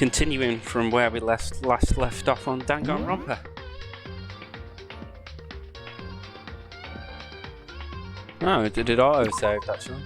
Continuing from where we last left off on Danganronpa. Oh, it did auto-saved actually.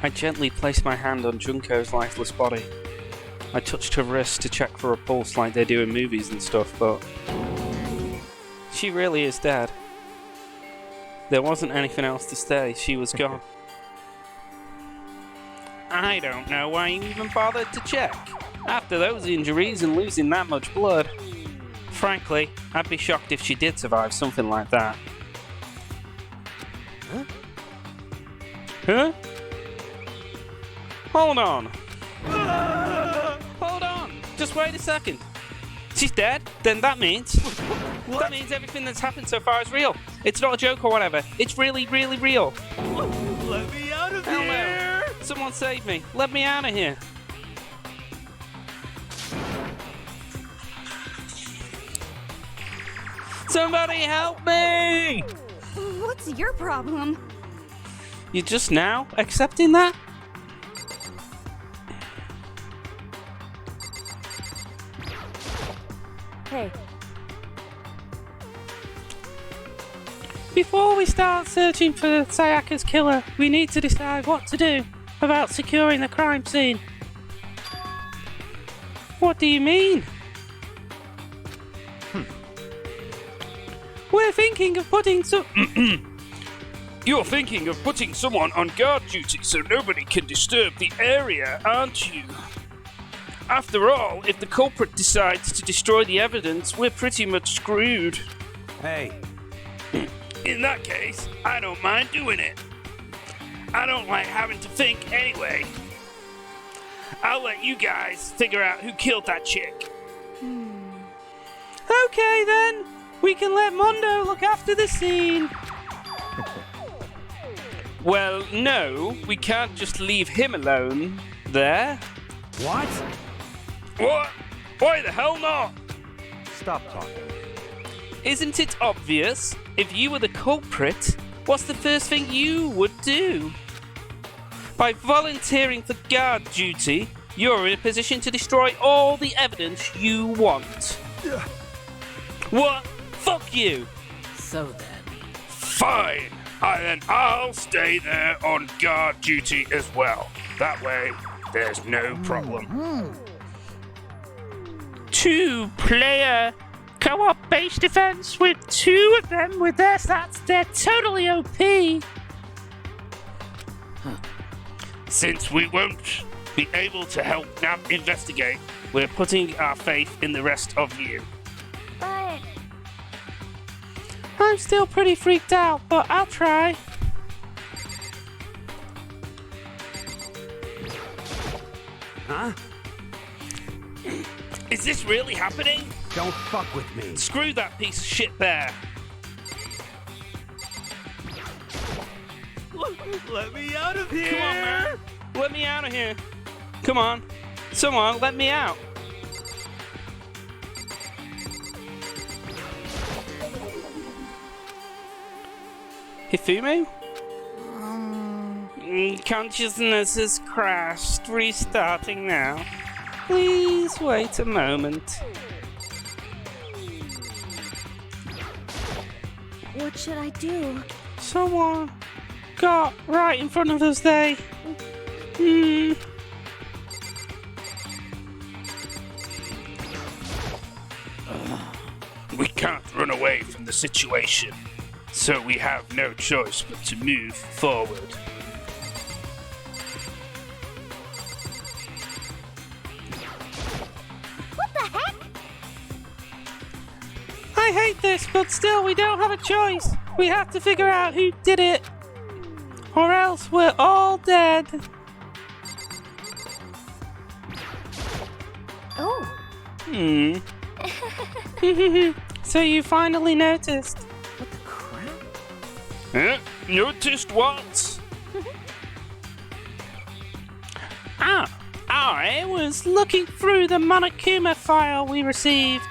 I gently placed my hand on Junko's lifeless body. I touched her wrist to check for a pulse like they do in movies and stuff, but she really is dead. There wasn't anything else to say, she was gone. I don't know why you even bothered to check. After those injuries and losing that much blood. Frankly, I'd be shocked if she did survive something like that. Huh? Hold on. Hold on. Just wait a second. She's dead? Then that means... What? That means everything that's happened so far is real. It's not a joke or whatever. It's really, really real. Let me out of here! No. Someone save me. Let me out of here. Somebody help me! What's your problem? You just now accepting that? Hey. Before we start searching for Sayaka's killer, we need to decide what to do about securing the crime scene. What do you mean? We're thinking of putting You're thinking of putting someone on guard duty so nobody can disturb the area, aren't you? After all, if the culprit decides to destroy the evidence, we're pretty much screwed. Hey. In that case, I don't mind doing it. I don't like having to think anyway. I'll let you guys figure out who killed that chick. Okay then, we can let Mondo look after the scene. Well, no, we can't just leave him alone there. What? What? Why the hell not? Stop talking. Isn't it obvious? If you were the culprit, what's the first thing you would do? By volunteering for guard duty, you're in a position to destroy all the evidence you want. What? Fuck you! So then... Fine! Then I'll stay there on guard duty as well. That way, there's no problem. 2-player co-op base defense with 2 of them with their stats. They're totally OP. Since we won't be able to help now investigate, we're putting our faith in the rest of you. But... I'm still pretty freaked out, but I'll try. Huh? Is this really happening? Don't fuck with me. Screw that piece of shit there. Let me out of here! Come on, man. Let me out of here. Come on. Someone, let me out. Hifumu? Consciousness has crashed. Restarting now. Please wait a moment. what should I do? Someone got right in front of us, they. We can't run away from the situation, so we have no choice but to move forward. this, but still, we don't have a choice. We have to figure out who did it, or else we're all dead. Oh. So you finally noticed. What the crap? Noticed what? I was looking through the Monokuma file we received,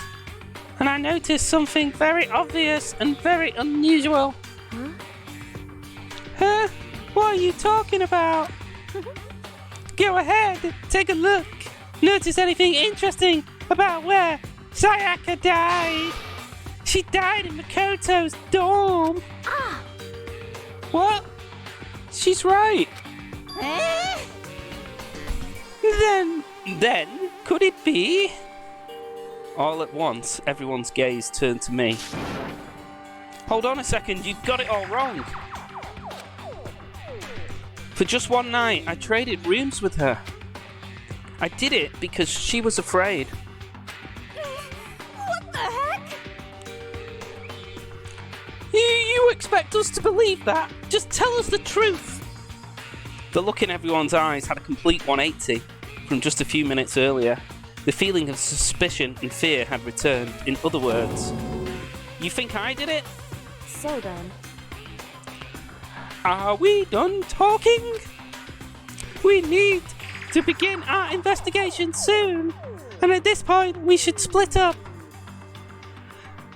and I noticed something very obvious and very unusual. Huh? Huh? What are you talking about? Go ahead, take a look. Notice anything interesting about where Sayaka died? She died in Makoto's dorm. Ah! What? She's right. Eh? Then, could it be? All at once, everyone's gaze turned to me. Hold on a second, you got it all wrong. For just one night, I traded rooms with her. I did it because she was afraid. What the heck? You expect us to believe that? Just tell us the truth. The look in everyone's eyes had a complete 180 from just a few minutes earlier. The feeling of suspicion and fear had returned. In other words, you think I did it? So then. Are we done talking? We need to begin our investigation soon, and at this point we should split up.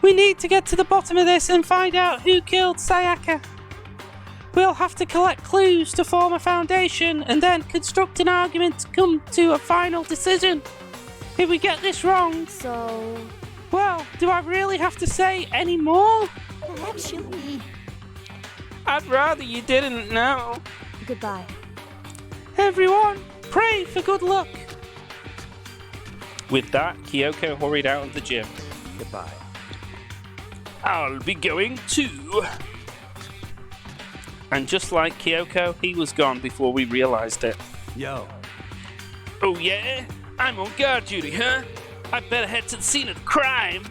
We need to get to the bottom of this and find out who killed Sayaka. We'll have to collect clues to form a foundation and then construct an argument to come to a final decision. If we get this wrong, So. well, do I really have to say any more? Actually. I'd rather you didn't know. Goodbye. Everyone, pray for good luck. With that, Kyoko hurried out of the gym. Goodbye. I'll be going too. And just like Kyoko, he was gone before we realized it. Yo. Oh yeah? I'm on guard duty, huh? I better head to the scene of the crime.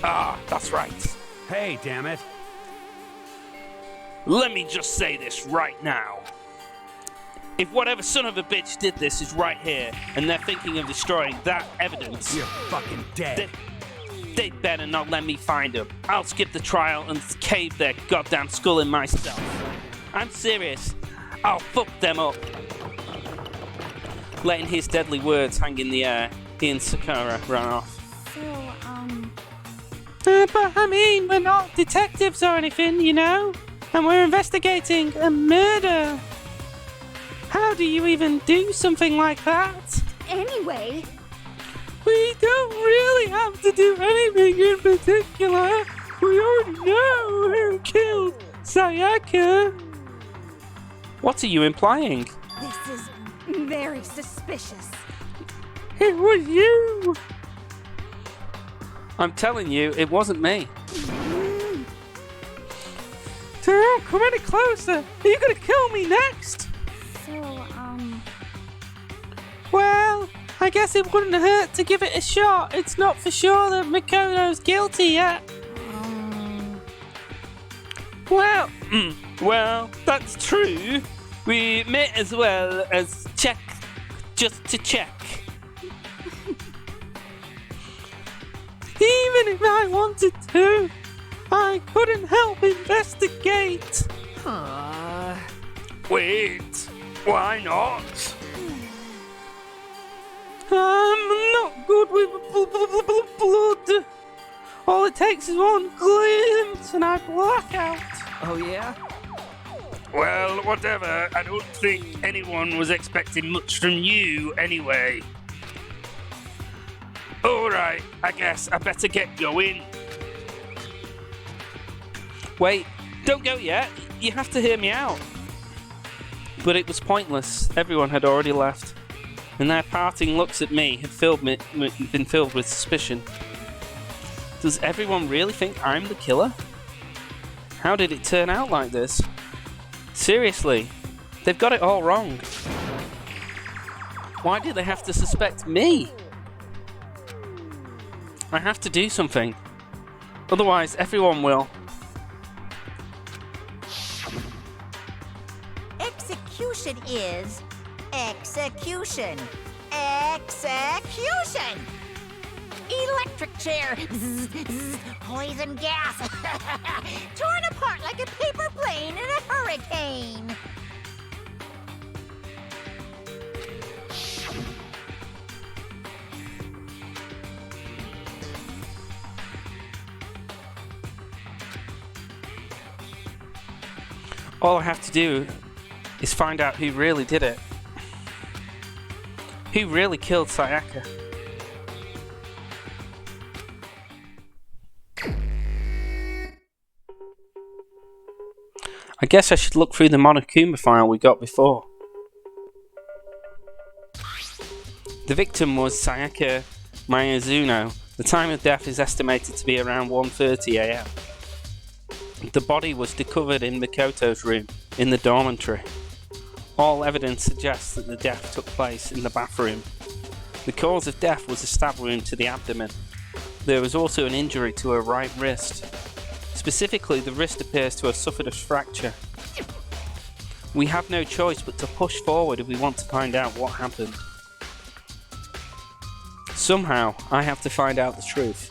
Ah, that's right. Hey, damn it. Let me just say this right now. If whatever son of a bitch did this is right here, and they're thinking of destroying that evidence, You're fucking dead. they better not let me find them. I'll skip the trial and cave their goddamn skull in myself. I'm serious. I'll fuck them up. Letting his deadly words hang in the air, he and Sakura ran off. So, But I mean, we're not detectives or anything, you know? And we're investigating a murder. How do you even do something like that? anyway. We don't really have to do anything in particular. We already know who killed Sayaka. What are you implying? This is very suspicious. It was you. I'm telling you, it wasn't me. Don't come any closer. Are you gonna kill me next? So, Well, I guess it wouldn't hurt to give it a shot. It's not for sure that Makoto's guilty yet. Well, that's true. We may as well as check, just to check. Even if I wanted to, I couldn't help investigate. Wait, why not? I'm not good with blood. All it takes is one glimpse and I black out. Oh, yeah? Well, whatever. I don't think anyone was expecting much from you anyway. Alright, I guess I better get going. Wait, don't go yet. You have to hear me out. But it was pointless. Everyone had already left. And their parting looks at me had been filled with suspicion. Does everyone really think I'm the killer? How did it turn out like this? Seriously, they've got it all wrong. Why do they have to suspect me? I have to do something. Otherwise, everyone will. Execution is execution. Execution! Electric chair. Zzz, zzz, poison gas. Torn apart like a paper plane in a hurricane. All I have to do is find out who really did it. Who really killed Sayaka? I guess I should look through the Monokuma file we got before. The victim was Sayaka Miyazuno. The time of death is estimated to be around 1:30 AM. The body was discovered in Mikoto's room, in the dormitory. All evidence suggests that the death took place in the bathroom. The cause of death was a stab wound to the abdomen. There was also an injury to her right wrist. Specifically, the wrist appears to have suffered a fracture. We have no choice but to push forward if we want to find out what happened. Somehow, I have to find out the truth,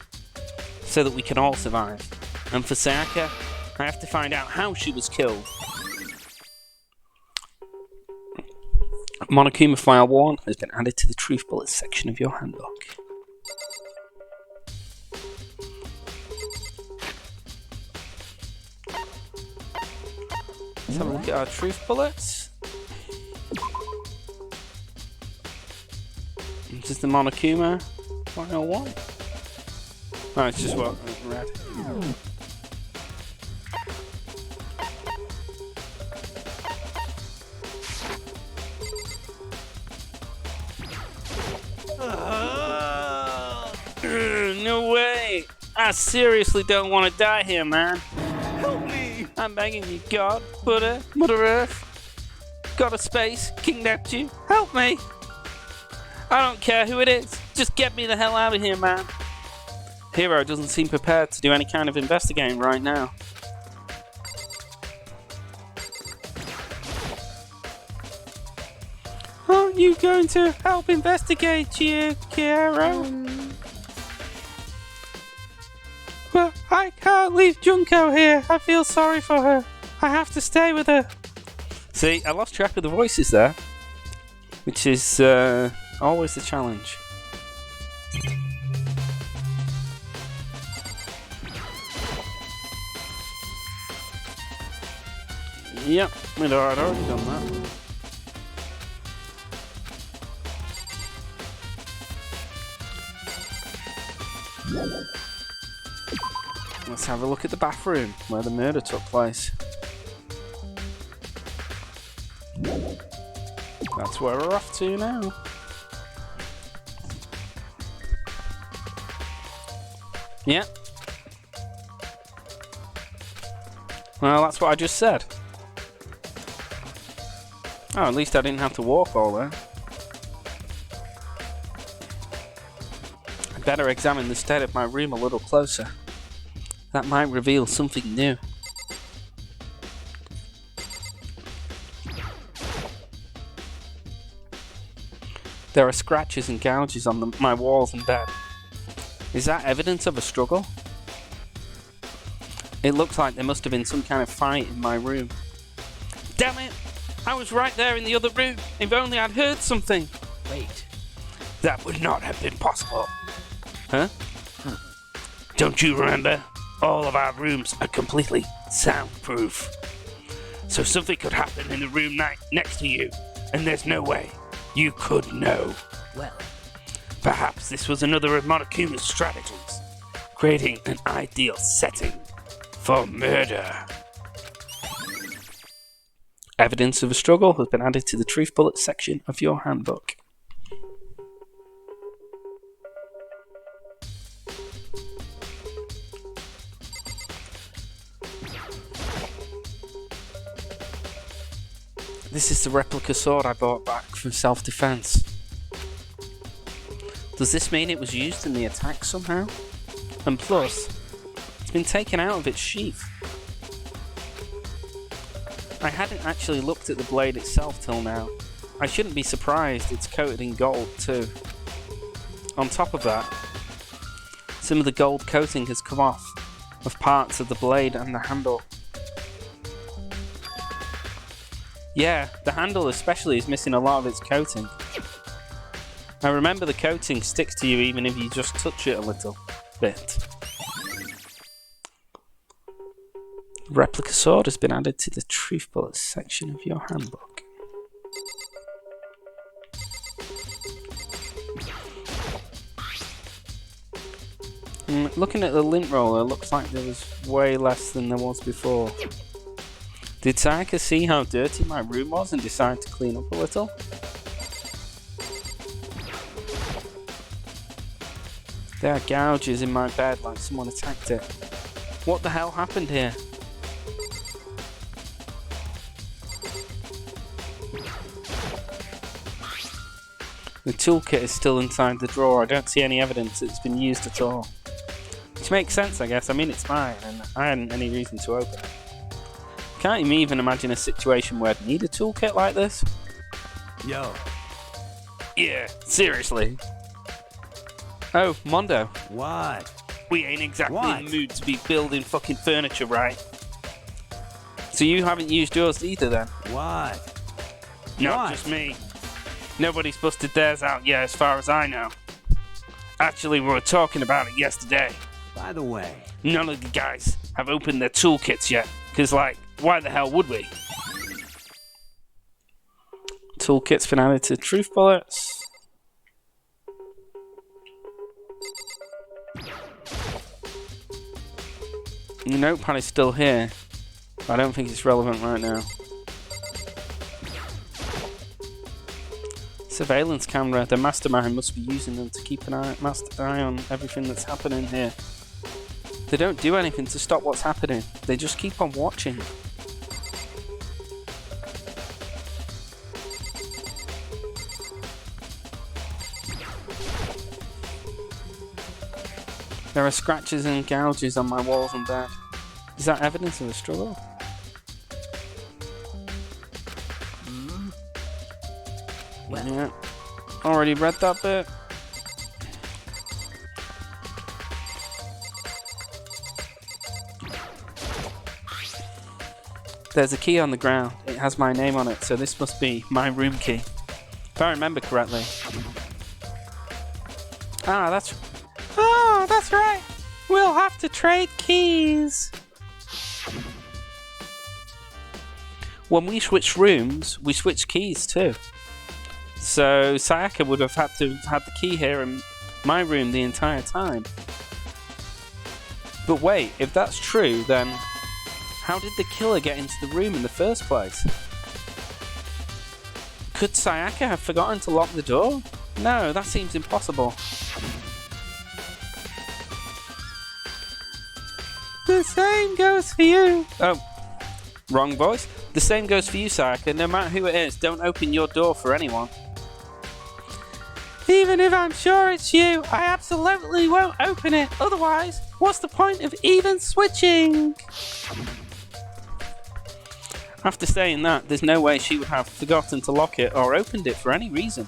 so that we can all survive. And for Sayaka, I have to find out how she was killed. Monokuma File 1 has been added to the Truth Bullets section of your handbook. Let's have a look at our Truth Bullets. This is the Monokuma File 1. Oh, it's just what I've read. No way! I seriously don't want to die here, man. Help me! I'm begging you, God, Buddha, Mother Earth, God of Space, King Neptune, help me! I don't care who it is, just get me the hell out of here, man. Hero doesn't seem prepared to do any kind of investigating right now. Aren't you going to help investigate, you, Hero? Well, I can't leave Junko here. I feel sorry for her. I have to stay with her. See, I lost track of the voices there, which is always the challenge. Yep, I'd already done that. Let's have a look at the bathroom where the murder took place. That's where we're off to now. Yeah. Well, that's what I just said. Oh, at least I didn't have to walk all there. I'd better examine the state of my room a little closer. That might reveal something new. There are scratches and gouges on my walls and bed. Is that evidence of a struggle? It looks like there must have been some kind of fight in my room. Damn it! I was right there in the other room. If only I'd heard something. Wait. That would not have been possible. Huh? Don't you remember? All of our rooms are completely soundproof. So something could happen in the room next to you, and there's no way you could know. Well, perhaps this was another of Monokuma's strategies, creating an ideal setting for murder. Evidence of a struggle has been added to the Truth Bullet section of your handbook. This is the replica sword I bought back for self-defense. Does this mean it was used in the attack somehow? And plus, it's been taken out of its sheath. I hadn't actually looked at the blade itself till now. I shouldn't be surprised it's coated in gold too. On top of that, some of the gold coating has come off of parts of the blade and the handle. Yeah, the handle especially is missing a lot of its coating. Now remember, the coating sticks to you even if you just touch it a little bit. Replica sword has been added to the truth bullets section of your handbook. Looking at the lint roller, looks like there was way less than there was before. Did Sayaka see how dirty my room was and decide to clean up a little? There are gouges in my bed like someone attacked it. What the hell happened here? The toolkit is still inside the drawer. I don't see any evidence it's been used at all. Which makes sense, I guess. I mean, it's mine, and I hadn't any reason to open it. Can't even imagine a situation where I'd need a toolkit like this. Yo. Yeah, seriously. Oh, Mondo. What? We ain't exactly What? in the mood to be building fucking furniture, right? So you haven't used yours either, then? What? Not What? just me. Nobody's busted theirs out yet, as far as I know. Actually, we were talking about it yesterday. By the way. None of the guys have opened their toolkits yet. Because, like, why the hell would we? Toolkit's been added to truth bullets. The notepad is still here. But I don't think it's relevant right now. Surveillance camera. The mastermind must be using them to keep an eye on everything that's happening here. They don't do anything to stop what's happening. They just keep on watching. There are scratches and gouges on my walls and bed. Is that evidence of a struggle? Well. Yeah. Already read that bit. There's a key on the ground. It has my name on it, so this must be my room key. If I remember correctly. That's right. We'll have to trade keys. When we switch rooms, we switch keys too. So Sayaka would have had to have the key here in my room the entire time. But wait, if that's true, then how did the killer get into the room in the first place? Could Sayaka have forgotten to lock the door? No, that seems impossible. The same goes for you. Oh, wrong voice. The same goes for you, Sayaka. No matter who it is, don't open your door for anyone. Even if I'm sure it's you, I absolutely won't open it. Otherwise, what's the point of even switching? After saying that, there's no way she would have forgotten to lock it or opened it for any reason.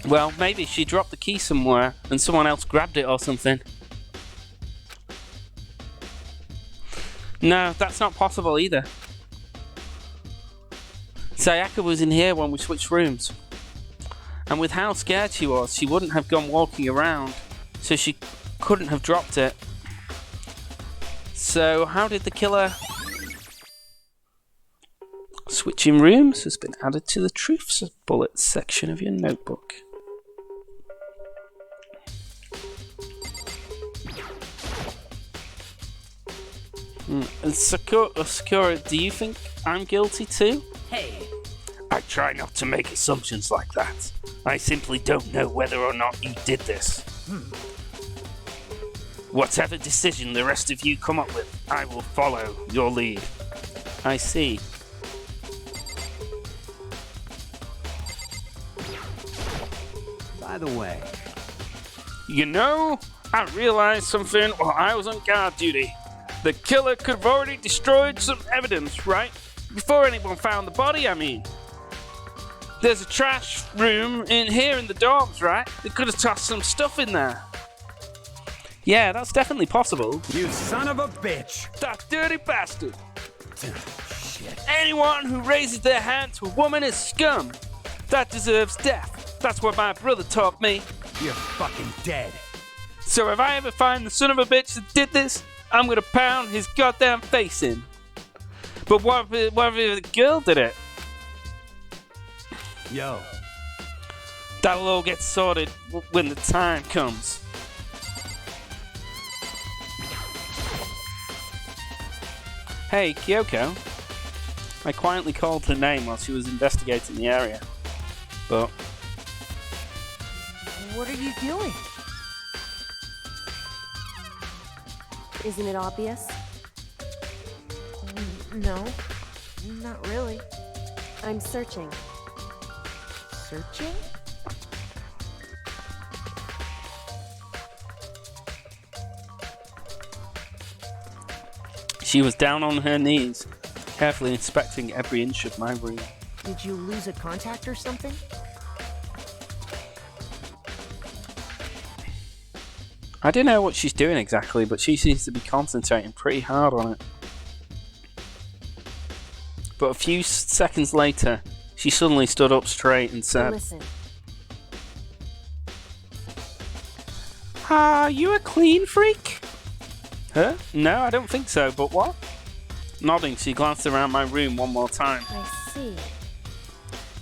Well, maybe she dropped the key somewhere and someone else grabbed it or something. No, that's not possible either. Sayaka was in here when we switched rooms. And with how scared she was, she wouldn't have gone walking around, so she couldn't have dropped it. So how did the killer... Switching rooms has been added to the truth bullets section of your notebook. Sakura, do you think I'm guilty too? Hey. I try not to make assumptions like that. I simply don't know whether or not you did this. Whatever decision the rest of you come up with, I will follow your lead. I see. By the way. You know, I realized something while I was on guard duty. The killer could have already destroyed some evidence, right? Before anyone found the body, I mean. There's a trash room in here in the dorms, right? They could have tossed some stuff in there. Yeah, that's definitely possible. You son of a bitch! That dirty bastard. Shit. Anyone who raises their hand to a woman is scum. That deserves death. That's what my brother taught me. You're fucking dead. So if I ever find the son of a bitch that did this, I'm gonna pound his goddamn face in. But what if the girl did it? Yo, That'll all get sorted when the time comes. Hey, Kyoko. I quietly called her name while she was investigating the area. But What are you doing? Isn't it obvious? No, not really. I'm searching. Searching? she was down on her knees, carefully inspecting every inch of my room. Did you lose a contact or something? I don't know what she's doing exactly, but she seems to be concentrating pretty hard on it. But a few seconds later, she suddenly stood up straight and said, Listen. Are you a clean freak? Huh? No, I don't think so, but what? Nodding, she glanced around my room one more time. I see.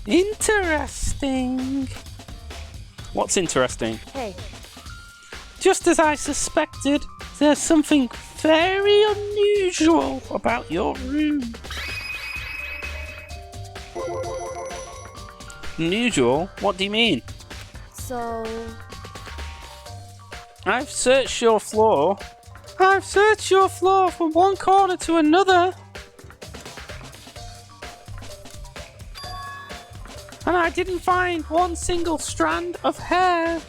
Interesting. What's interesting? Hey, Just as I suspected, there's something very unusual about your room. Unusual? What do you mean? so I've searched your floor. I've searched your floor from one corner to another. And I didn't find one single strand of hair.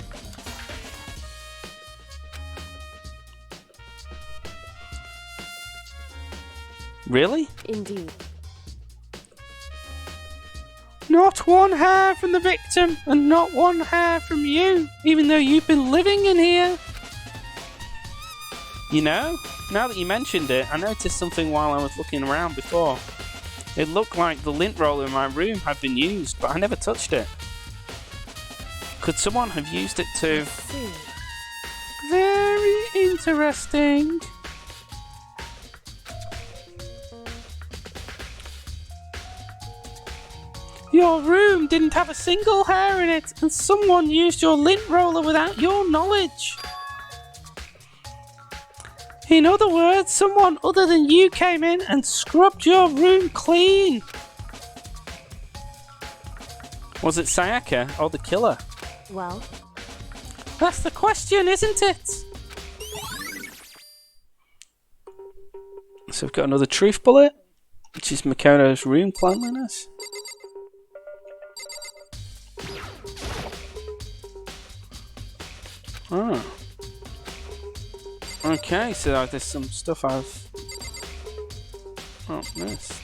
Really? indeed. Not one hair from the victim, and not one hair from you, even though you've been living in here. You know, now that you mentioned it, I noticed something while I was looking around before. It looked like the lint roller in my room had been used, but I never touched it. Could someone have used it to... I see. Very interesting. Your room didn't have a single hair in it, and someone used your lint roller without your knowledge. In other words, someone other than you came in and scrubbed your room clean. Was it Sayaka or the killer? Well, That's the question, isn't it? So we've got another truth bullet, which is Makoto's room cleanliness. Oh. Okay, so there's some stuff I've missed.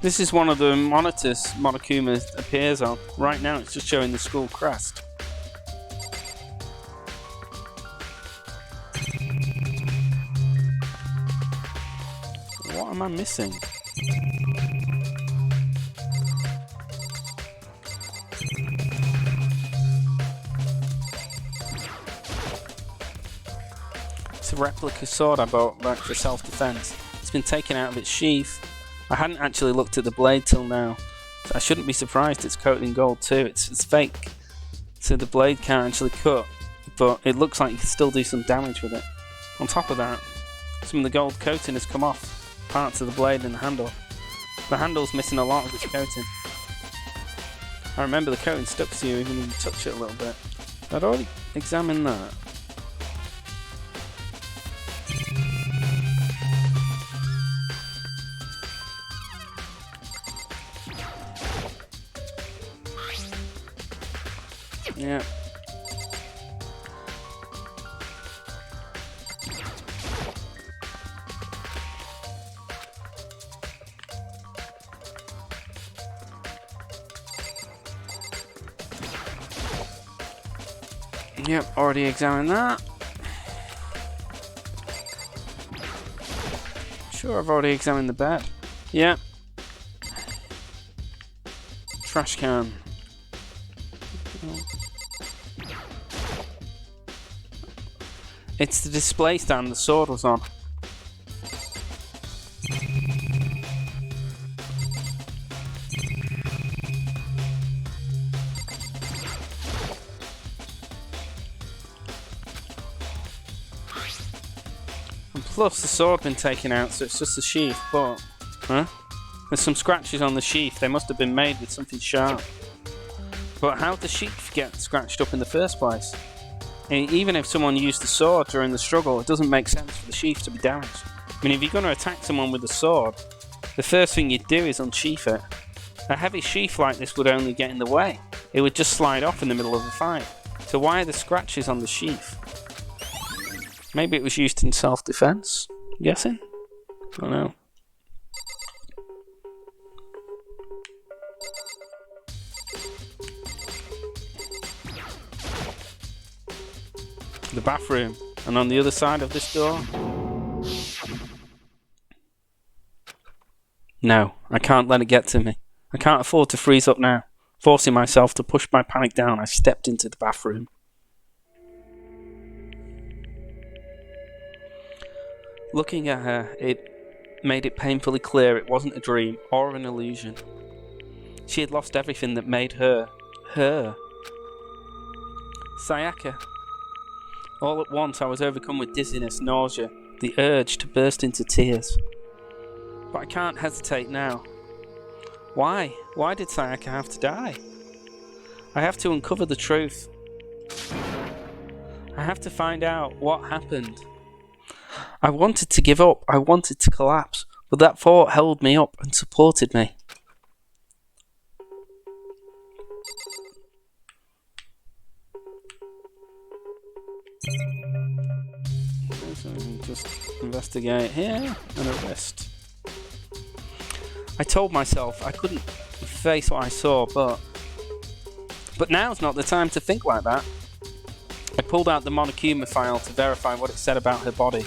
This is one of the monitors Monokuma appears on. Right now it's just showing the school crest. What am I missing? It's a replica sword I bought back for self-defense. It's been taken out of its sheath. I hadn't actually looked at the blade till now. So I shouldn't be surprised it's coated in gold too. It's fake, so the blade can't actually cut, but it looks like you can still do some damage with it. On top of that, some of the gold coating has come off parts of the blade and the handle. The handle's missing a lot of its coating. I remember the coating stuck to you even if you touch it a little bit. I'd already examined that. Yeah. Yep, already examined that. Sure, I've already examined the bed. Yep. Trash can. It's the display stand the sword was on. And plus the sword been taken out, so it's just the sheath, but... Huh? There's some scratches on the sheath. They must have been made with something sharp. But how did the sheath get scratched up in the first place? Even if someone used the sword during the struggle, it doesn't make sense for the sheath to be damaged. I mean, if you're going to attack someone with a sword, the first thing you'd do is unsheath it. A heavy sheath like this would only get in the way. It would just slide off in the middle of the fight. So why are the scratches on the sheath? Maybe it was used in self-defense? I'm guessing? I don't know. The bathroom, and on the other side of this door. No, I can't let it get to me. I can't afford to freeze up now. Forcing myself to push my panic down, I stepped into the bathroom. Looking at her, it made it painfully clear it wasn't a dream or an illusion. She had lost everything that made her, her. Sayaka. All at once I was overcome with dizziness, nausea, the urge to burst into tears. But I can't hesitate now. Why? Why did Sayaka have to die? I have to uncover the truth. I have to find out what happened. I wanted to give up, I wanted to collapse, but that thought held me up and supported me. So just investigate here and arrest. I told myself I couldn't face what I saw, but now's not the time to think like that. I pulled out the Monokuma file to verify what it said about her body.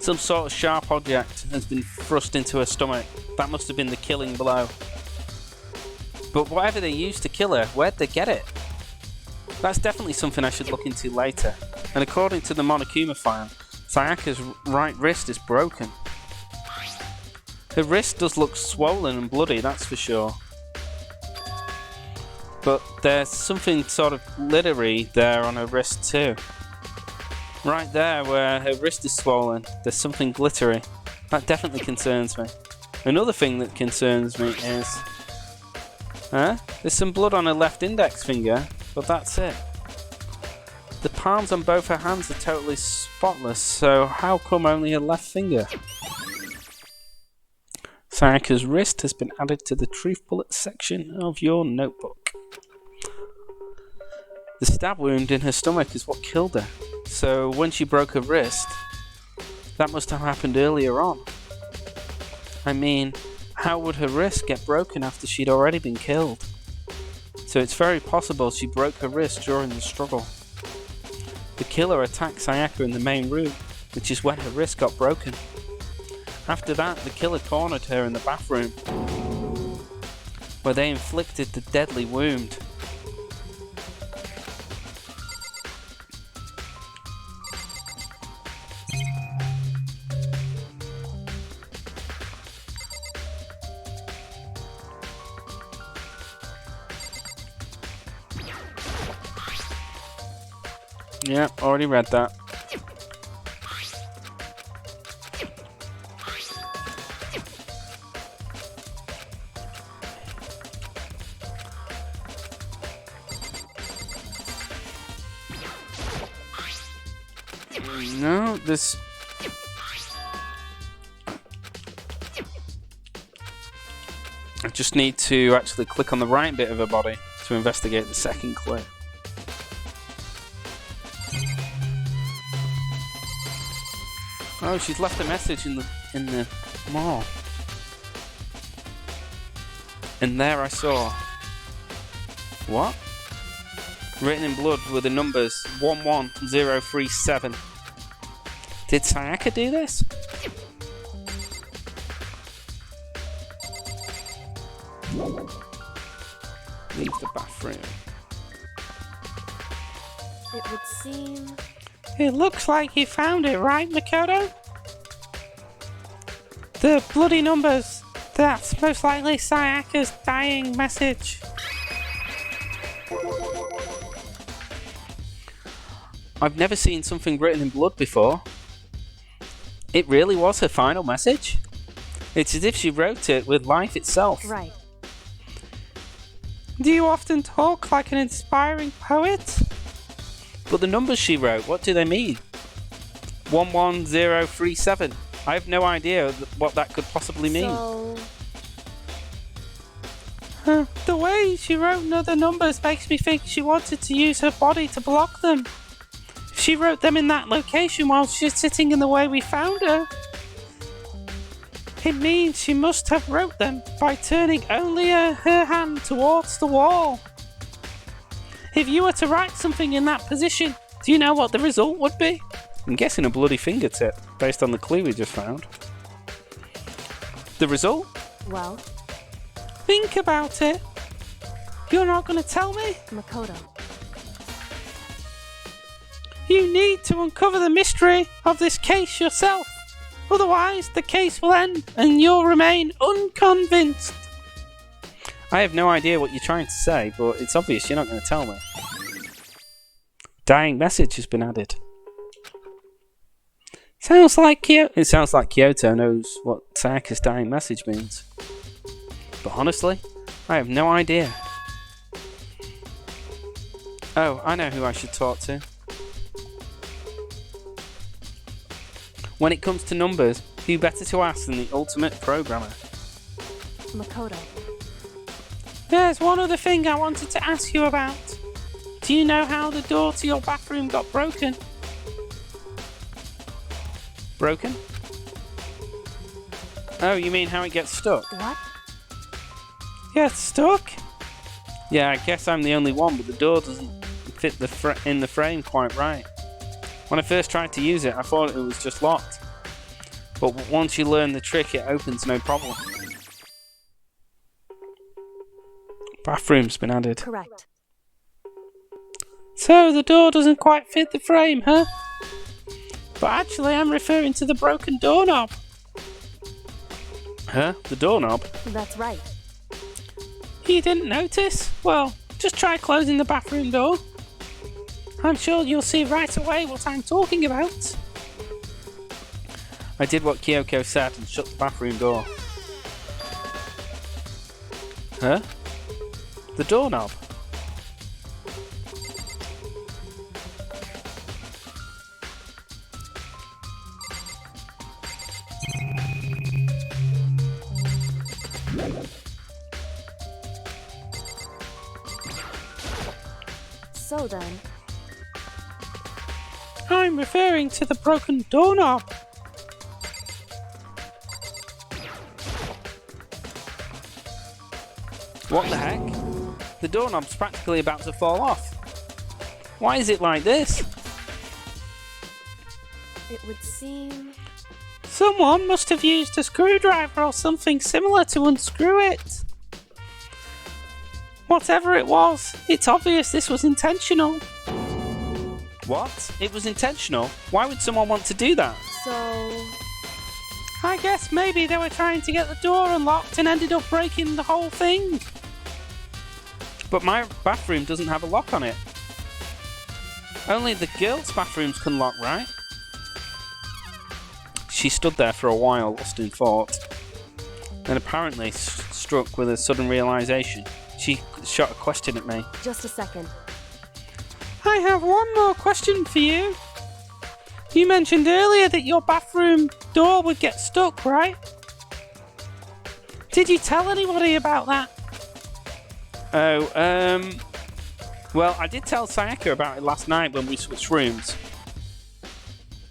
Some sort of sharp object has been thrust into her stomach. That must have been the killing blow. But whatever they used to kill her, where'd they get it? That's definitely something I should look into later. And according to the Monokuma file, Sayaka's right wrist is broken. Her wrist does look swollen and bloody, that's for sure. But there's something sort of glittery there on her wrist too. Right there where her wrist is swollen, there's something glittery. That definitely concerns me. Another thing that concerns me is... There's some blood on her left index finger, but that's it. The palms on both her hands are totally spotless, so how come only her left finger? Sayaka's wrist has been added to the truth bullet section of your notebook. The stab wound in her stomach is what killed her, so when she broke her wrist, that must have happened earlier on. I mean, how would her wrist get broken after she'd already been killed? So it's very possible she broke her wrist during the struggle. The killer attacked Sayaka in the main room, which is when her wrist got broken. After that, the killer cornered her in the bathroom, where they inflicted the deadly wound. Yeah, already read that. No, there's... I just need to actually click on the right bit of her body to investigate the second clue. Oh, she's left a message in the mall. And there I saw... What? Written in blood were the numbers 11037. Did Sayaka do this? Leave the bathroom. It would seem... It looks like you found it, right, Makoto? The bloody numbers. That's most likely Sayaka's dying message. I've never seen something written in blood before. It really was her final message. It's as if she wrote it with life itself. Right. Do you often talk like an inspiring poet? But the numbers she wrote, what do they mean? 11037. I have no idea what that could possibly mean. So... The way she wrote the numbers makes me think she wanted to use her body to block them. If she wrote them in that location while she's sitting in the way we found her, it means she must have wrote them by turning only her hand towards the wall. If you were to write something in that position, do you know what the result would be? I'm guessing a bloody fingertip, based on the clue we just found. The result? Well... Think about it. You're not going to tell me? Makoto. You need to uncover the mystery of this case yourself. Otherwise, the case will end and you'll remain unconvinced. I have no idea what you're trying to say, but it's obvious you're not going to tell me. Dying message has been added. It sounds like Kyoto knows what Sayaka's dying message means. But honestly, I have no idea. Oh, I know who I should talk to. When it comes to numbers, who better to ask than the ultimate programmer? Makoto. There's one other thing I wanted to ask you about. Do you know how the door to your bathroom got broken? Broken? Oh, you mean how it gets stuck? What? Gets stuck? Yeah, I guess I'm the only one, but the door doesn't fit in the frame quite right. When I first tried to use it, I thought it was just locked. But once you learn the trick, it opens no problem. Bathroom's been added. Correct. So the door doesn't quite fit the frame, huh? But actually, I'm referring to the broken doorknob. Huh? The doorknob? That's right. You didn't notice? Well, just try closing the bathroom door. I'm sure you'll see right away what I'm talking about. I did what Kyoko said and shut the bathroom door. Huh? The doorknob. So then... I'm referring to the broken doorknob. What the heck? The doorknob's practically about to fall off. Why is it like this? It would seem... Someone must have used a screwdriver or something similar to unscrew it. Whatever it was, it's obvious this was intentional. What? It was intentional? Why would someone want to do that? So... I guess maybe they were trying to get the door unlocked and ended up breaking the whole thing. But my bathroom doesn't have a lock on it. Only the girls' bathrooms can lock, right? She stood there for a while, lost in thought. Then apparently struck with a sudden realisation. She shot a question at me. Just a second. I have one more question for you. You mentioned earlier that your bathroom door would get stuck, right? Did you tell anybody about that? Oh, well, I did tell Sayaka about it last night when we switched rooms.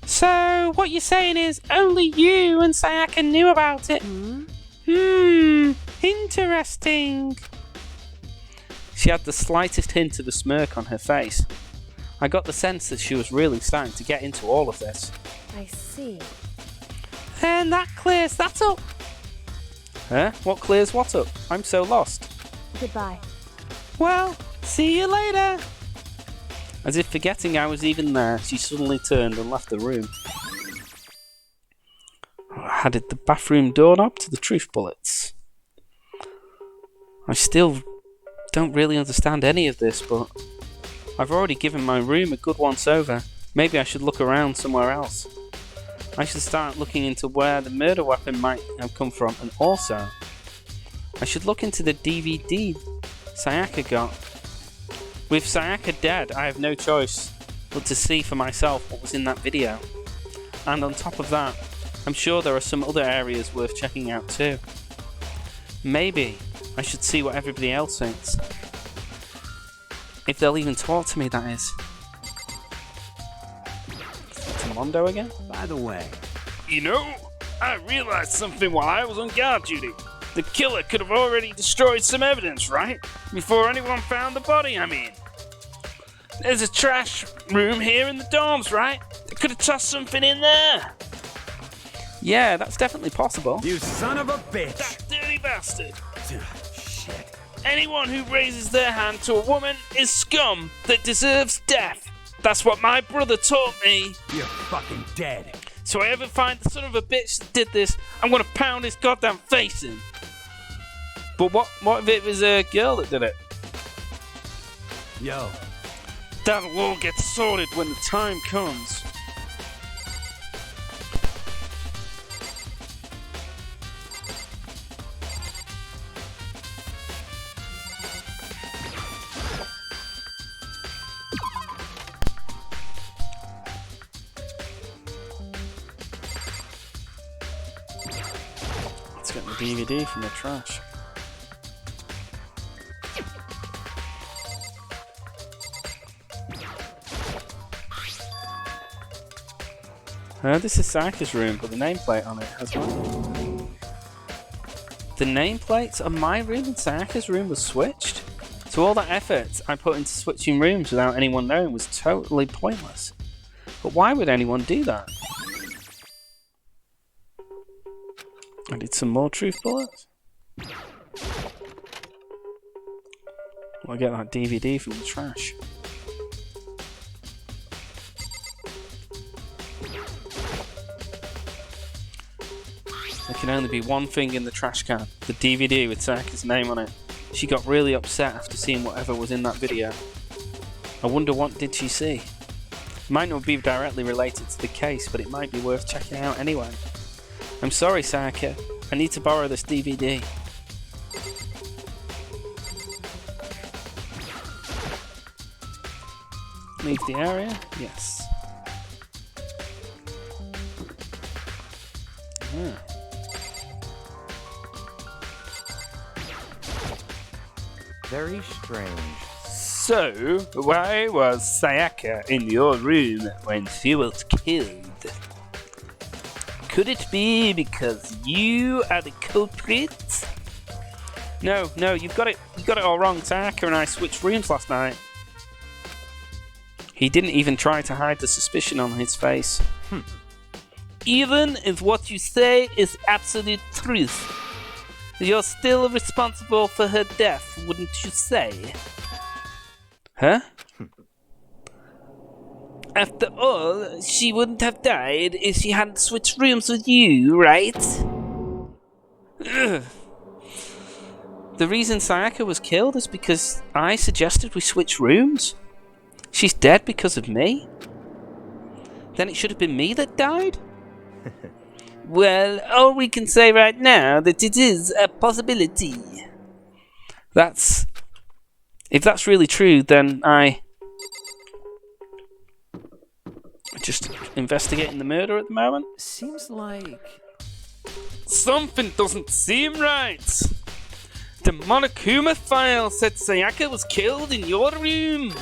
So, what you're saying is only you and Sayaka knew about it? Interesting. She had the slightest hint of a smirk on her face. I got the sense that she was really starting to get into all of this. I see. And that clears that up. Huh? What clears what up? I'm so lost. Goodbye. Well, see you later. As if forgetting I was even there, she suddenly turned and left the room. I added the bathroom doorknob to the truth bullets. I still don't really understand any of this, but I've already given my room a good once over. Maybe I should look around somewhere else. I should start looking into where the murder weapon might have come from, and also I should look into the DVD Sayaka got. With Sayaka dead, I have no choice but to see for myself what was in that video. And on top of that, I'm sure there are some other areas worth checking out too. Maybe I should see what everybody else thinks. If they'll even talk to me, that is. To Mondo again? By the way, You know, I realized something while I was on guard duty. The killer could have already destroyed some evidence, right? Before anyone found the body, I mean. There's a trash room here in the dorms, right? They could have tossed something in there. Yeah, that's definitely possible. you son of a bitch! That dirty bastard. Shit. Anyone who raises their hand to a woman is scum that deserves death. That's what my brother taught me. You're fucking dead. So I ever find the son of a bitch that did this, I'm gonna pound his goddamn face in. But what if it was a girl that did it? Yo, That'll all get sorted when the time comes. Let's get the DVD from the trash. This is Sayaka's room, but the nameplate on it has one. The nameplates on my room and Sayaka's room was switched? So all that effort I put into switching rooms without anyone knowing was totally pointless. But why would anyone do that? I did some more truth bullets. I'll get that DVD from the trash. There can only be one thing in the trash can, the DVD with Sayaka's name on it. She got really upset after seeing whatever was in that video. I wonder what did she see? It might not be directly related to the case, but it might be worth checking out anyway. I'm sorry, Sayaka. I need to borrow this DVD. Leave the area? Yes. Yeah. very strange. So, why was Sayaka in your room when she was killed? Could it be because you are the culprit? No, you've got it all wrong. Sayaka and I switched rooms last night. He didn't even try to hide the suspicion on his face. Even if what you say is absolute truth, you're still responsible for her death, wouldn't you say? Huh? After all, she wouldn't have died if she hadn't switched rooms with you, right? Ugh. The reason Sayaka was killed is because I suggested we switch rooms? She's dead because of me? Then it should have been me that died? Well, all we can say right now that it is a possibility. If that's really true, then I just investigating the murder at the moment. Seems like... Something doesn't seem right. The Monokuma file said Sayaka was killed in your room.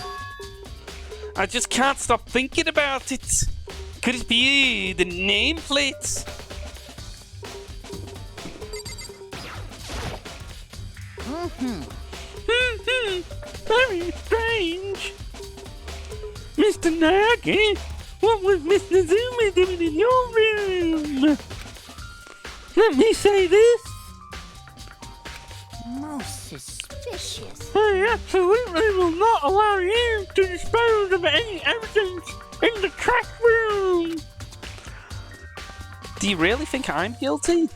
I just can't stop thinking about it. Could it be the nameplate? Very strange. Mr. Nagi, what was Miss Nazumi doing in your room? Let me say this. Most suspicious. I absolutely will not allow you to dispose of any evidence in the trash room. Do you really think I'm guilty?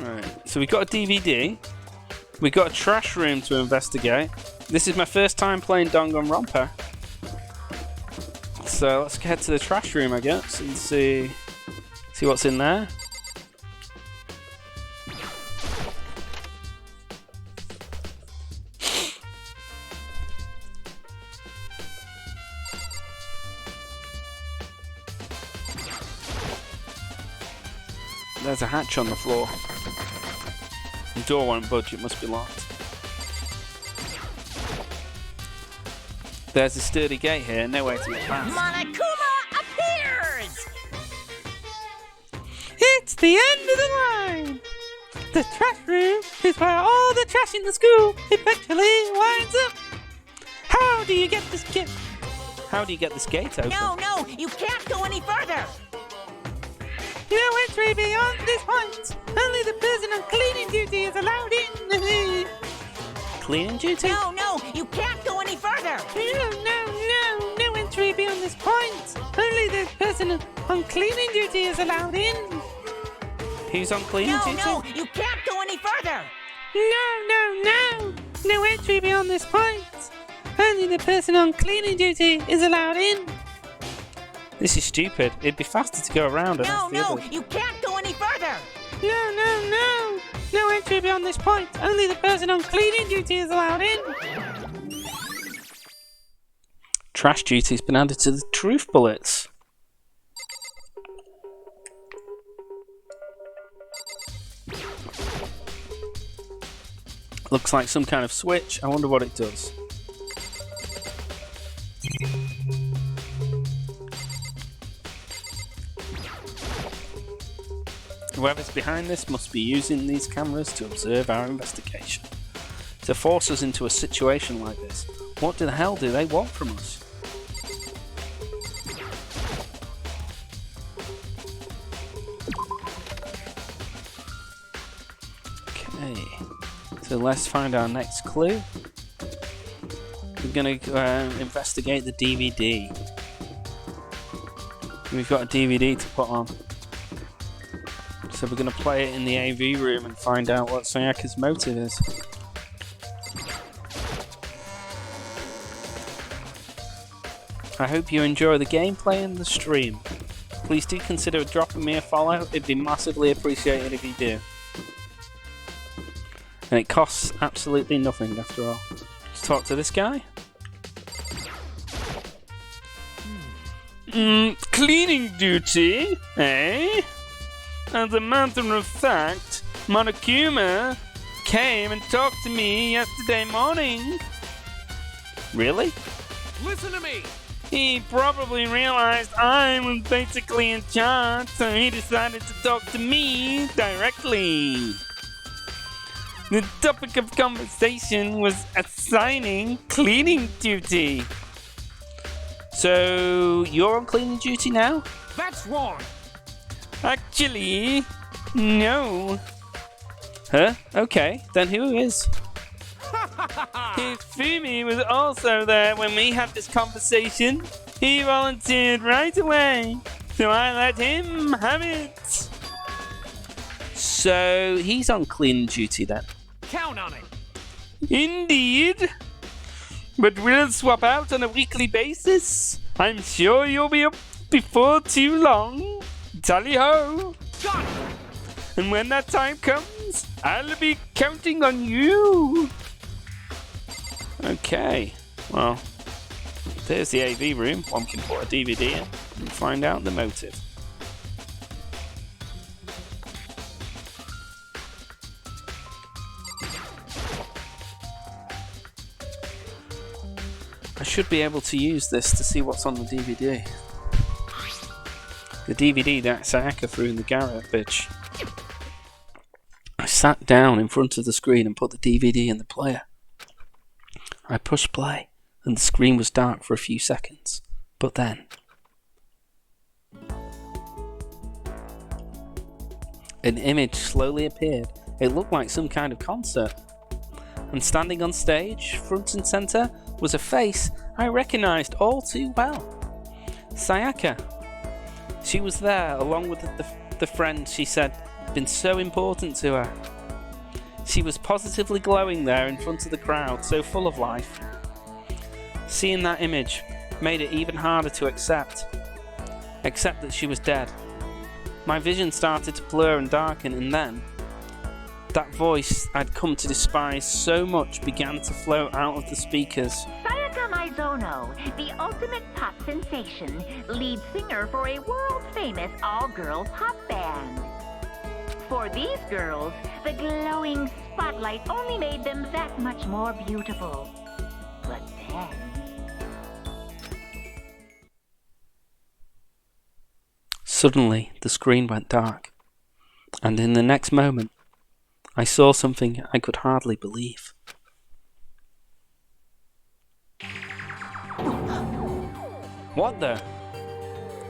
Right, so we've got a DVD. We've got a trash room to investigate. This is my first time playing Danganronpa. So let's head to the trash room, I guess, and see what's in there. There's a hatch on the floor. The door won't budge, it must be locked. There's a sturdy gate here, no way to get past. Monokuma appears! It's the end of the line! The trash room is where all the trash in the school eventually winds up. How do you get this gate? How do you get this gate open? No, you can't go any further! No entry beyond this point. Only the person on cleaning duty is allowed in. Cleaning duty? No, you can't go any further! No entry beyond this point. Only the person on cleaning duty is allowed in. Who's on cleaning duty? No, you can't go any further! No entry beyond this point. Only the person on cleaning duty is allowed in. This is stupid. It'd be faster to go around and ask the others. You can't go any further! No entry beyond this point. Only the person on cleaning duty is allowed in. Trash duty's been added to the truth bullets. Looks like some kind of switch. I wonder what it does. Whoever's behind this must be using these cameras to observe our investigation. To force us into a situation like this. What the hell do they want from us? Okay, so let's find our next clue. We're going to investigate the DVD. We've got a DVD to put on. So we're going to play it in the AV room and find out what Sayaka's motive is. I hope you enjoy the gameplay and the stream. Please do consider dropping me a follow, it'd be massively appreciated if you do. And it costs absolutely nothing after all. Let's talk to this guy. Cleaning duty, eh? As a matter of fact, Monokuma came and talked to me yesterday morning. Really? Listen to me! He probably realized I was basically in charge, so he decided to talk to me directly. The topic of conversation was assigning cleaning duty. So, you're on cleaning duty now? That's wrong! Actually, no. Huh? Okay, then who is? Hifumi was also there when we had this conversation. He volunteered right away, so I let him have it. So, he's on cleaning duty then? Count on it! Indeed. But we'll swap out on a weekly basis. I'm sure you'll be up before too long. Tally ho! Got it! And when that time comes, I'll be counting on you. Okay, well, There's the AV room. One can put a DVD in and find out the motive. I should be able to use this to see what's on the DVD. The DVD that Sayaka threw in the garbage. I sat down in front of the screen and put the DVD in the player. I pushed play and the screen was dark for a few seconds, but then an image slowly appeared. It looked like some kind of concert, and standing on stage, front and centre, was a face I recognised all too well. Sayaka. She was there along with the friend she said had been so important to her. She was positively glowing there in front of the crowd, so full of life. Seeing that image made it even harder to accept that she was dead. My vision started to blur and darken, and then that voice I'd come to despise so much began to float out of the speakers. Sayaka Maizono, the ultimate pop sensation, lead singer for a world-famous all-girl pop band. For these girls, the glowing spotlight only made them that much more beautiful. But then... Suddenly, the screen went dark, and in the next moment, I saw something I could hardly believe. What the?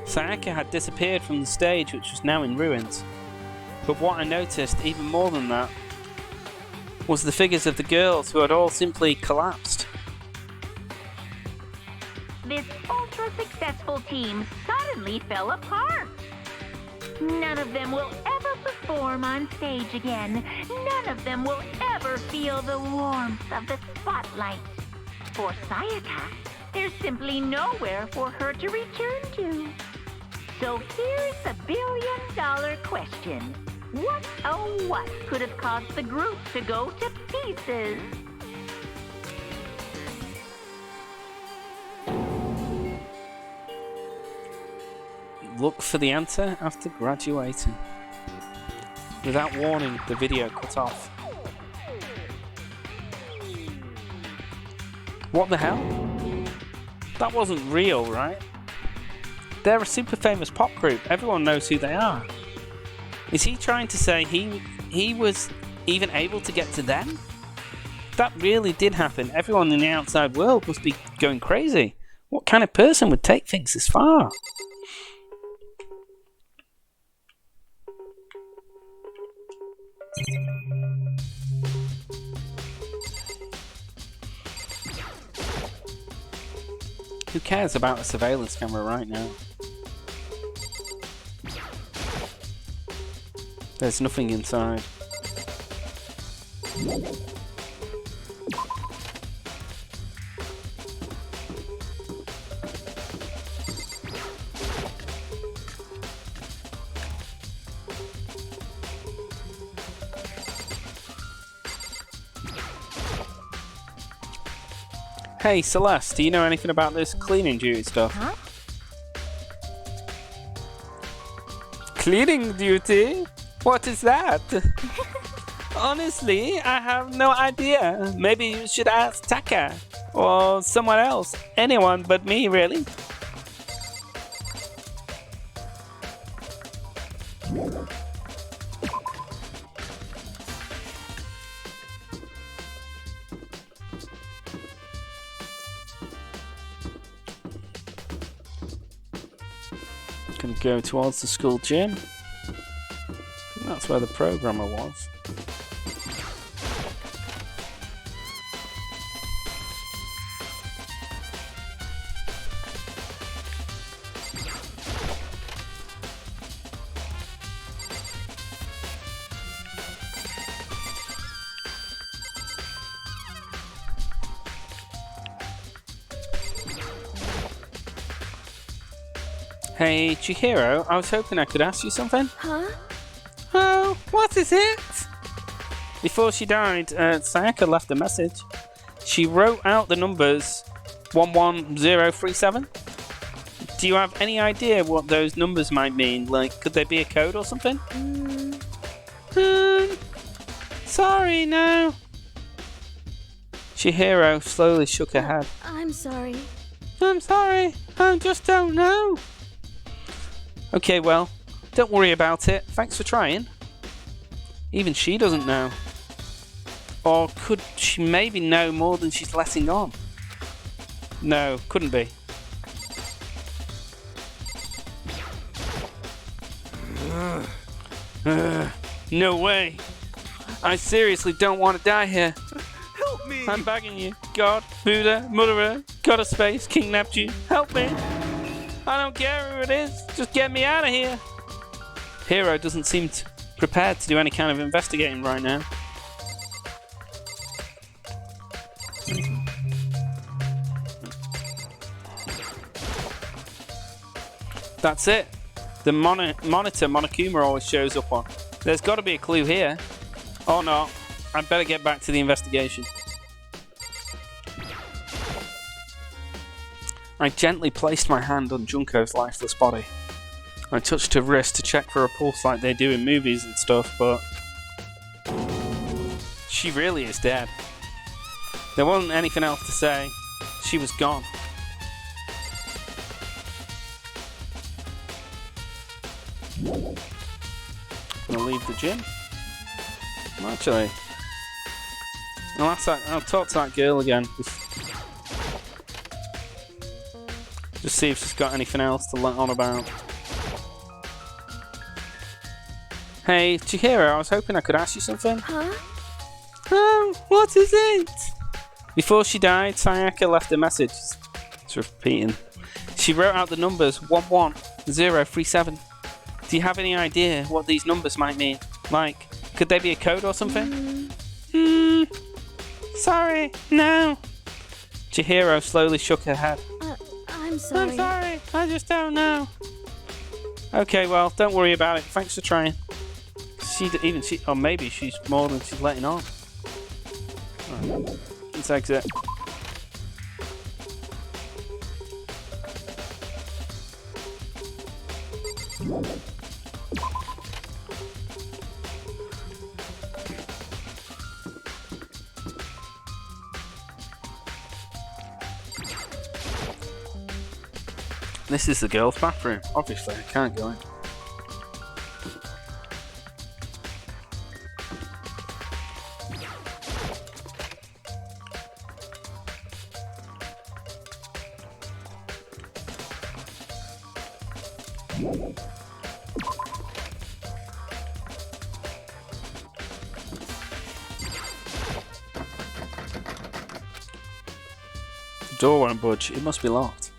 Sayaka had disappeared from the stage, which was now in ruins. But what I noticed, even more than that, was the figures of the girls who had all simply collapsed. This ultra-successful team suddenly fell apart. None of them will ever perform on stage again. None of them will ever feel the warmth of the spotlight. For Sayaka, there's simply nowhere for her to return to. So here's the billion-dollar question. What, oh what, could have caused the group to go to pieces? Look for the answer after graduating. Without warning, the video cut off. What the hell? That wasn't real, right? They're a super famous pop group. Everyone knows who they are. Is he trying to say he was even able to get to them? That really did happen. Everyone in the outside world must be going crazy. What kind of person would take things this far? Who cares about a surveillance camera right now? There's nothing inside. Hey Celeste, do you know anything about this cleaning duty stuff? Huh? Cleaning duty? What is that? Honestly, I have no idea. Maybe you should ask Taka or someone else. Anyone but me, really. Gonna go towards the school gym. I think that's where the programmer was. Hey, Chihiro, I was hoping I could ask you something. Huh? Oh, what is it? Before she died, Sayaka left a message. She wrote out the numbers 11037? Do you have any idea what those numbers might mean? Like, could they be a code or something? Sorry, no. Chihiro slowly shook her head. I'm sorry. I'm sorry, I just don't know. Okay, well, don't worry about it. Thanks for trying. Even she doesn't know. Or could she maybe know more than she's letting on? No, couldn't be. No way. I seriously don't want to die here. Help me! I'm begging you. God, Buddha, Mother, God of Space, King Neptune, help me. I don't care who it is. Just get me out of here. Hero doesn't seem prepared to do any kind of investigating right now. That's it. The monitor Monokuma always shows up on. There's got to be a clue here. Or not. I'd better get back to the investigation. I gently placed my hand on Junko's lifeless body. I touched her wrist to check for a pulse like they do in movies and stuff, but she really is dead. There wasn't anything else to say. She was gone. I'm gonna leave the gym. Actually, I'll talk to that girl again. Just see if she's got anything else to let on about. Hey, Chihiro, I was hoping I could ask you something. Huh? Oh, what is it? Before she died, Sayaka left a message. It's repeating. She wrote out the numbers 11037. Do you have any idea what these numbers might mean? Like, could they be a code or something? Sorry, no. Chihiro slowly shook her head. I'm sorry. I'm sorry, I just don't know. Okay, well, don't worry about it. Thanks for trying. Or maybe she's more than she's letting on. Right. Let's exit. This is the girls' bathroom. Obviously, I can't go in. The door won't budge. It must be locked.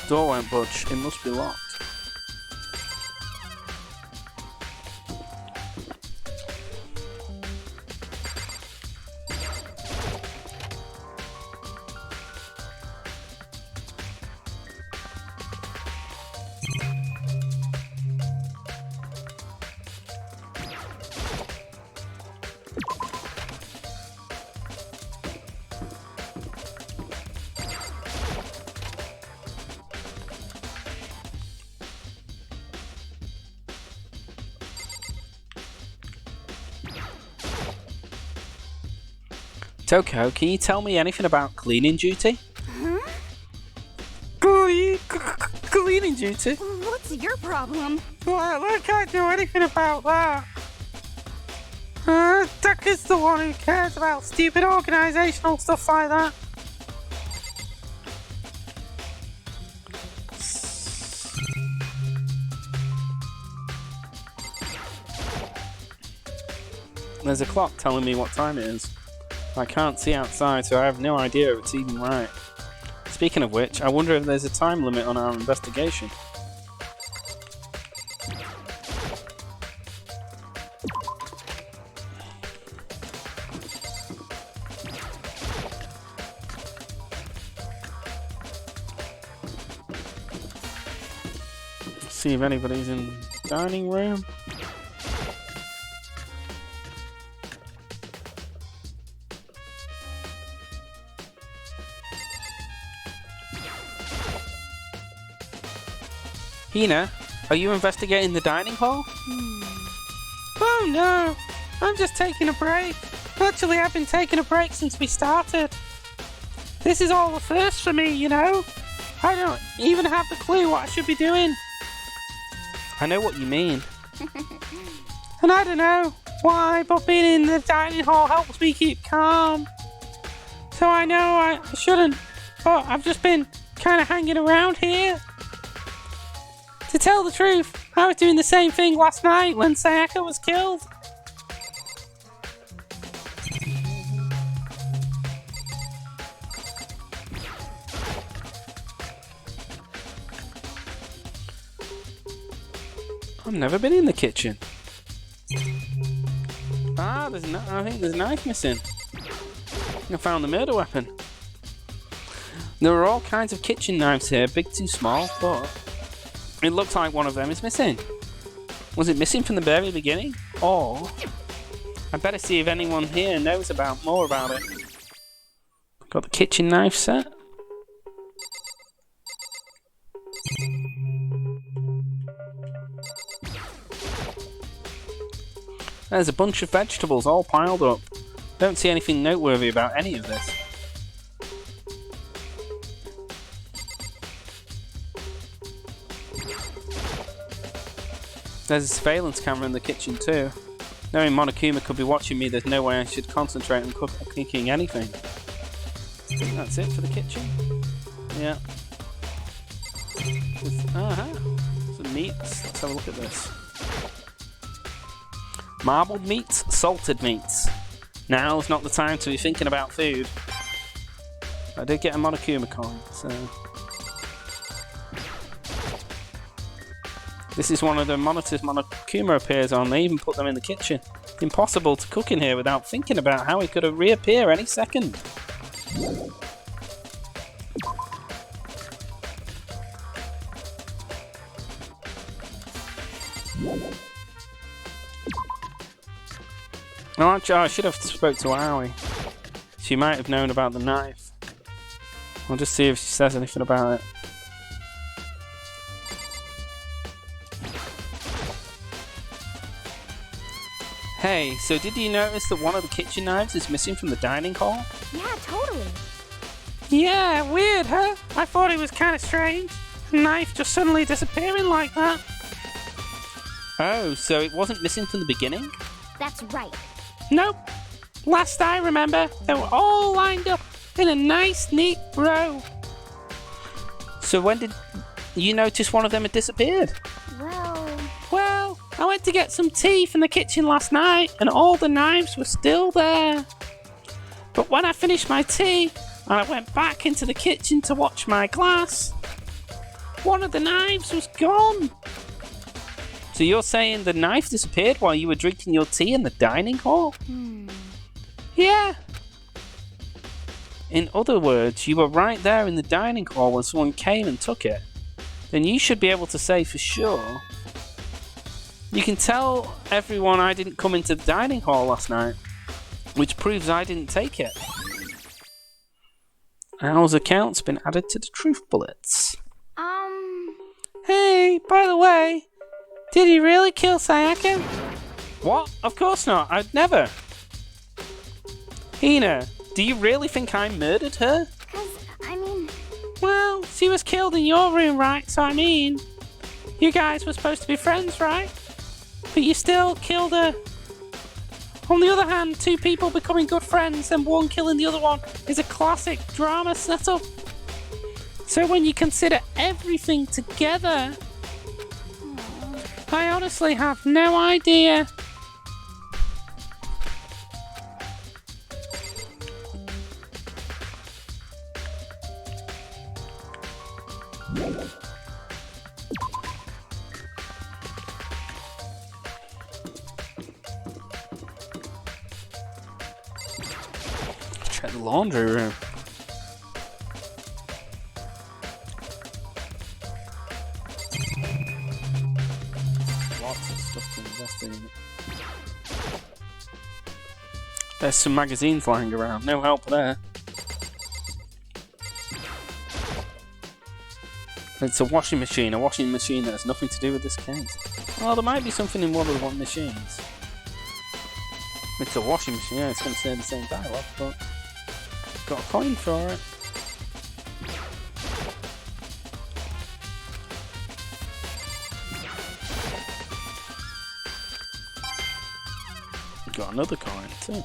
Door won't budge. It must be locked. Toko, can you tell me anything about cleaning duty? Huh? Cleaning duty? What's your problem? Well, I can't do anything about that. Deca's the one who cares about stupid organisational stuff like that. There's a clock telling me what time it is. I can't see outside, so I have no idea if it's even right. Speaking of which, I wonder if there's a time limit on our investigation. See if anybody's in the dining room. Hina, are you investigating the dining hall? Oh no, I'm just taking a break. Actually, I've been taking a break since we started. This is all the first for me, you know? I don't even have the clue what I should be doing. I know what you mean. And I don't know why, but being in the dining hall helps me keep calm. So I know I shouldn't, but I've just been kind of hanging around here. To tell the truth, I was doing the same thing last night when Sayaka was killed. I've never been in the kitchen. Ah, I think there's a knife missing. I found the murder weapon. There are all kinds of kitchen knives here, big to small, but it looks like one of them is missing. Was it missing from the very beginning? Or I'd better see if anyone here knows more about it. Got the kitchen knife set. There's a bunch of vegetables all piled up. Don't see anything noteworthy about any of this. There's a surveillance camera in the kitchen too. Knowing Monokuma could be watching me, there's no way I should concentrate on cooking anything. I think that's it for the kitchen. Yeah. Some meats. Let's have a look at this. Marbled meats, salted meats. Now's not the time to be thinking about food. I did get a Monokuma coin, so... This is one of the monitors Monokuma appears on. They even put them in the kitchen. Impossible to cook in here without thinking about how he could reappear any second. Oh, actually, I should have spoke to Aoi. She might have known about the knife. I'll just see if she says anything about it. Hey, so did you notice that one of the kitchen knives is missing from the dining hall? Yeah, totally. Yeah, weird, huh? I thought it was kind of strange. The knife just suddenly disappearing like that. Oh, so it wasn't missing from the beginning? That's right. Nope. Last I remember, they were all lined up in a nice, neat row. So when did you notice one of them had disappeared? Well, I went to get some tea from the kitchen last night and all the knives were still there. But when I finished my tea and I went back into the kitchen to watch my glass, one of the knives was gone. So you're saying the knife disappeared while you were drinking your tea in the dining hall? Yeah. In other words, you were right there in the dining hall when someone came and took it. Then you should be able to say for sure. You can tell everyone I didn't come into the dining hall last night, which proves I didn't take it. Al's account's been added to the truth bullets. Hey, by the way, did he really kill Sayaka? What? Of course not. I'd never. Hina, do you really think I murdered her? Well, she was killed in your room, right? So you guys were supposed to be friends, right? But you still killed her. On the other hand, two people becoming good friends and one killing the other one is a classic drama setup. So when you consider everything together, I honestly have no idea. Check the laundry room. lots of stuff to invest in. There's some magazines lying around. No help there. It's a washing machine that has nothing to do with this case. Well, there might be something in one of the one machines. It's a washing machine, yeah, it's going to say the same dialogue, but got a coin for it. Got another coin too.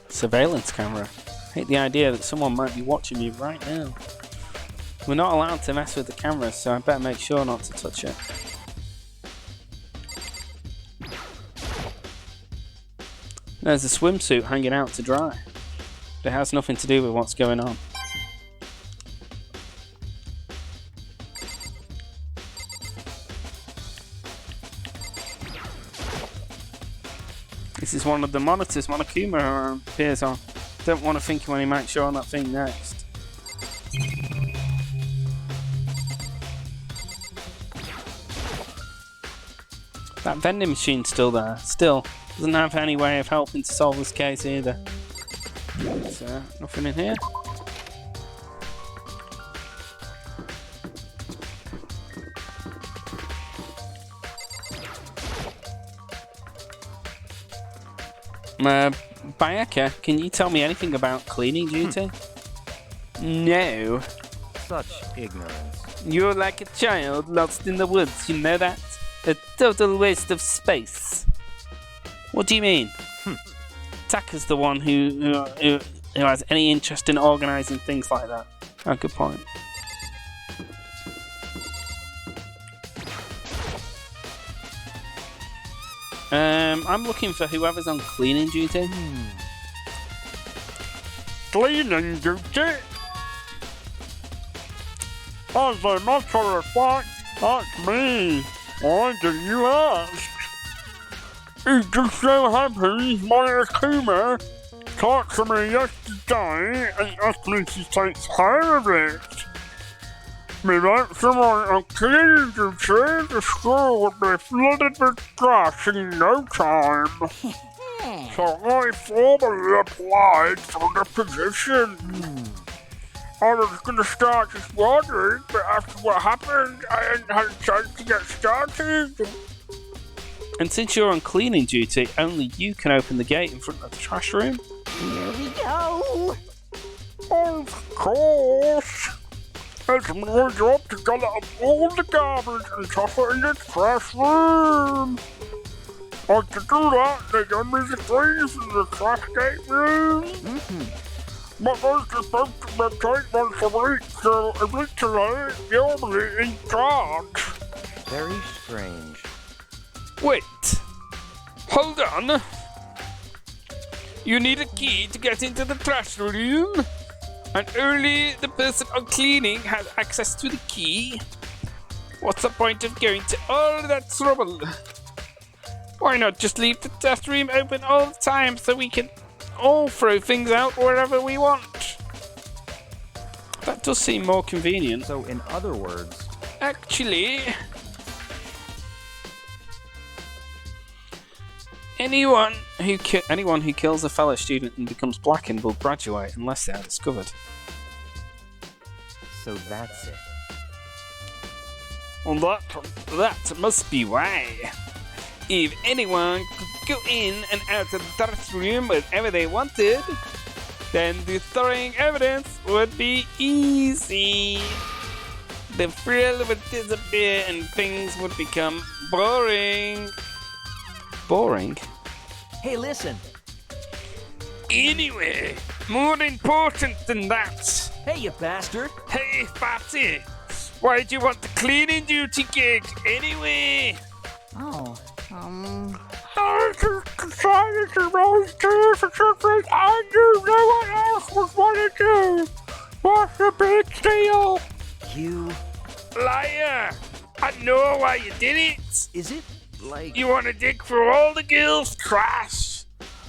Surveillance camera. Hate the idea that someone might be watching me right now. We're not allowed to mess with the camera, so I better make sure not to touch it. There's a swimsuit hanging out to dry. It has nothing to do with what's going on. This is one of the monitors Monokuma appears on. Don't want to think when he might show on that thing next. That vending machine's still there. Still, doesn't have any way of helping to solve this case either. So, nothing in here. Bayaka, can you tell me anything about cleaning duty? No. Such ignorance. You're like a child lost in the woods, you know that? A total waste of space. What do you mean? Taka's the one who has any interest in organising things like that. Oh, good point. I'm looking for whoever's on cleaning duty. Cleaning duty? As a matter of fact, that's me. Why do you ask? It just so happens Monokuma talked to me yesterday and asked me to take care of it. Without someone on cleaning duty, the school would be flooded with trash in no time. So I formally applied for the position. I was going to start this morning, but after what happened, I hadn't had a chance to get started. And since you're on cleaning duty, only you can open the gate in front of the trash room? Here we go. Of course. It's my job to gather up all the garbage and toss it in the trash room. And to do that, they gave me the keys in the trash gate room. But those are supposed to be take once a week, so eventually you'll be in charge. Very strange. Wait. Hold on. You need a key to get into the trash room, and only the person on cleaning has access to the key. What's the point of going to all that trouble? Why not just leave the trash room open all the time so we can all throw things out wherever we want? That does seem more convenient. So, in other words, Actually, anyone who kills a fellow student and becomes blackened will graduate unless they are discovered. so that's it. Well, that must be why. If anyone could go in and out of the trash room whenever they wanted, then destroying evidence would be easy. The thrill would disappear and things would become boring. Boring? Hey, listen. Anyway, more important than that. Hey, you bastard. Hey, Fatty, why do you want the cleaning duty gig anyway? I just decided to volunteer for something I knew no one else would want to do. What's the big deal? You. Liar! I know why you did it. Is it like... You want to dig through all the girls' trash,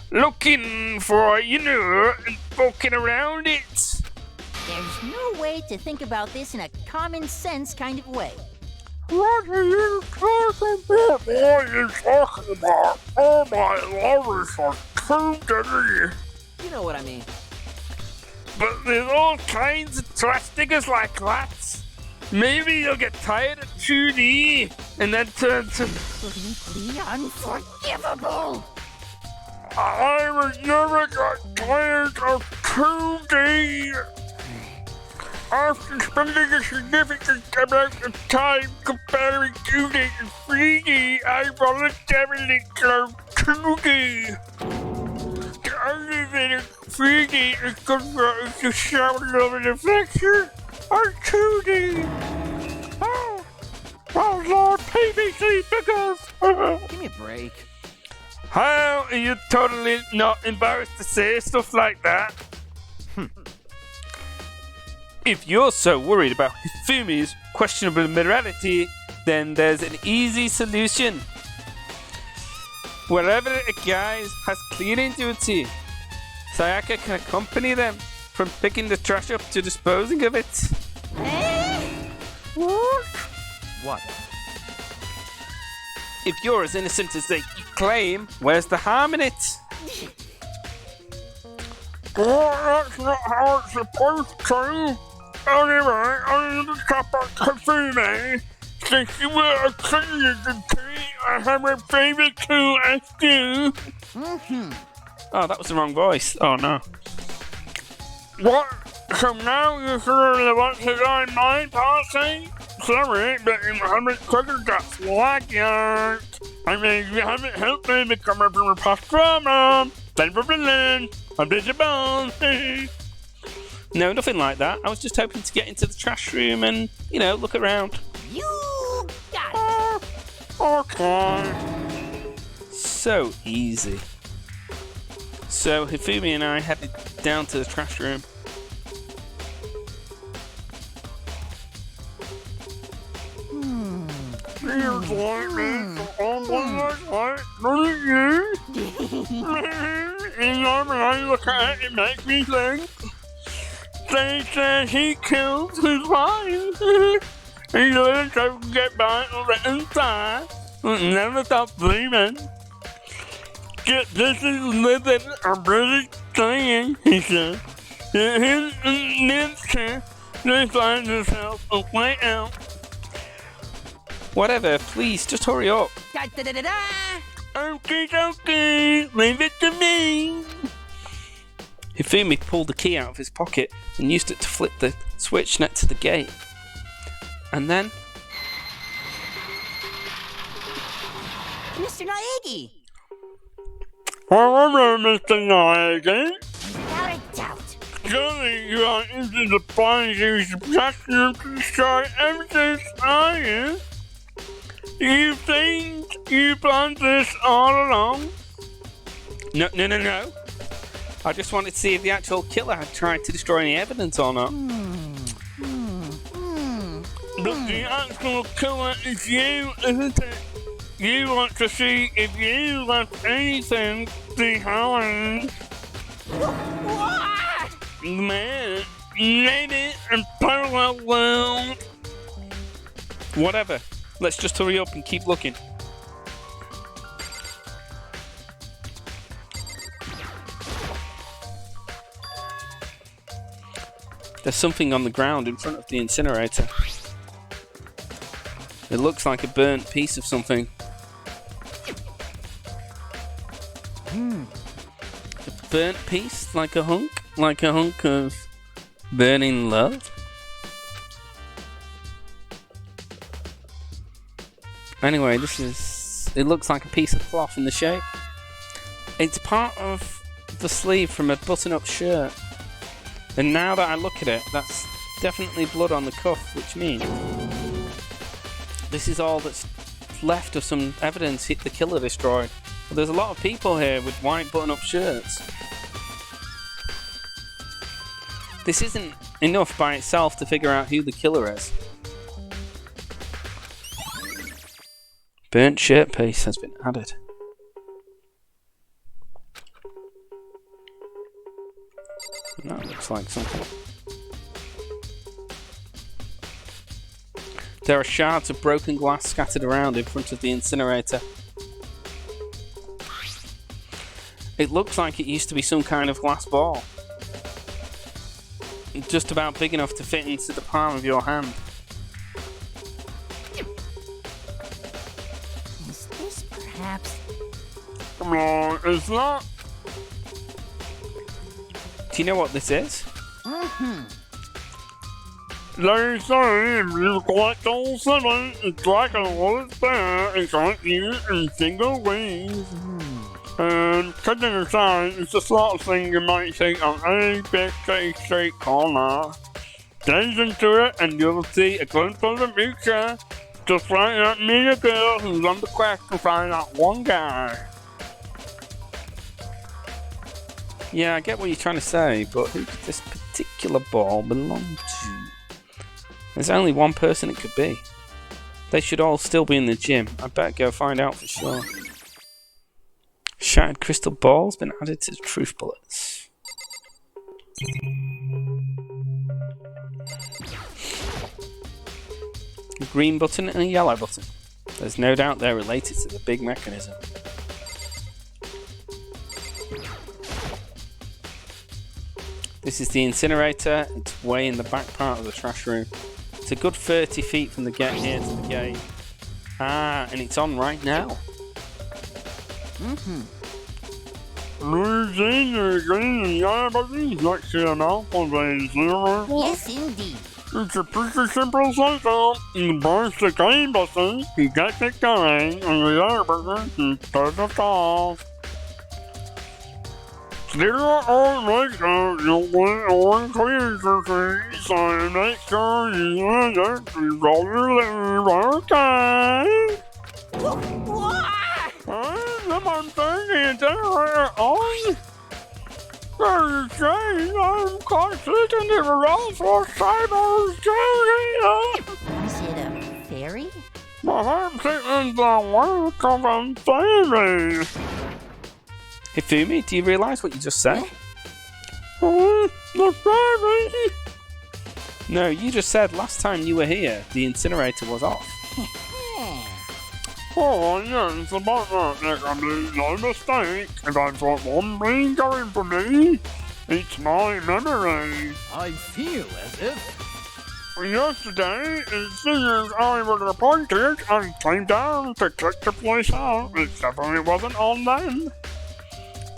looking for, and poking around it. There's no way to think about this in a common sense kind of way. What are you talking about? What are you talking about? Oh my lovers are too dirty. You know what I mean. But there's all kinds of trash diggers like that. Maybe you'll get tired of 2D and then turn to... Completely unforgivable! I was never got tired of 2D. After spending a significant amount of time comparing 2D to 3D, I voluntarily chose 2D. The only thing in 3D is good for is to show love and affection on 2D. Oh Lord, PVC figures! Give me a break. How are you totally not embarrassed to say stuff like that? If you're so worried about Hifumi's questionable morality, then there's an easy solution. Wherever a guy has cleaning duty, Sayaka can accompany them from picking the trash up to disposing of it. What? If you're as innocent as they claim, where's the harm in it? Well, that's not how it's supposed to. Anyway, I need to talk about Kazumi. Since you were a cleaning duty, I have my favorite to ask you. Oh, that was the wrong voice. Oh no. What? So now you're sure want to join my party? Sorry, but you haven't triggered that flag yet. I mean, you haven't helped me become a bigger past drama. Then for villain, I'm visible. No, nothing like that. I was just hoping to get into the trash room and, look around. You got it! Okay. So easy. So Hifumi and I headed down to the trash room. Feels like this almost like you. And when I look at it, it makes me think. They said he killed his wife. He learned to get by on the inside, but never stopped dreaming. Get this is living a British thing, he said. His nature, they find himself a way out. Whatever, please, just hurry up. Okie dokie, leave it to me. Hifumi pulled the key out of his pocket and used it to flip the switch next to the gate. And then... Mr. Naegi! Hello, Mr. Naegi. Without a doubt. Surely you are into the Binding's obsession to destroy evidence, are you? You think you planned this all along? No. I just wanted to see if the actual killer had tried to destroy any evidence or not. But the actual killer is you, isn't it? You want to see if you left anything behind. What? Man, maybe a parallel world. Whatever. Let's just hurry up and keep looking. There's something on the ground in front of the incinerator. It looks like a burnt piece of something. A burnt piece? Like a hunk? Like a hunk of burning love? Anyway, it looks like a piece of cloth in the shape. It's part of the sleeve from a button-up shirt. And now that I look at it, that's definitely blood on the cuff, which means this is all that's left of some evidence the killer destroyed. But there's a lot of people here with white button-up shirts. This isn't enough by itself to figure out who the killer is. Burnt shirt piece has been added. That looks like something. There are shards of broken glass scattered around in front of the incinerator. It looks like it used to be some kind of glass ball. Just about big enough to fit into the palm of your hand. Is this perhaps... Come on, it's not. Do you know what this is? They say if you collect all 7, it's like a little bear. It can't use in single ways. And kidding aside, it's the sort of thing you might see on any big city street corner. Gaze into it and you'll see a glimpse of the future. Just like that media girl who's on the quest to find that one guy. Yeah, I get what you're trying to say, but who could this particular ball belong to? There's only one person it could be. They should all still be in the gym. I better go find out for sure. Shattered crystal ball's been added to the truth bullets. A green button and a yellow button. There's no doubt they're related to the big mechanism. This is the incinerator. It's way in the back part of the trash room. It's a good 30 feet from the gate here to the gate. Ah, and it's on right now. Losing the green and yellow buttons next to the mouth of a 0. Yes, indeed. It's a pretty simple cycle. You push the green button, he gets it going, and the yellow button, he turns it off. 0 or later, you'll win or clear your face, so make sure you use it to roll your leave, okay? Someone turn the generator on? Very strange, I'm quite certain it was all for Cyber's generator. Is it a fairy? My heart sickens the work of a fairy. Hifumi, do you realise what you just said? The fairy! No, you just said last time you were here, the incinerator was off. Oh, yes, about that, there can be no mistake. If I've got one thing going for me, it's my memory. I feel as if... Yesterday, as soon as I was appointed, I came down to check the place out, except when it wasn't on then.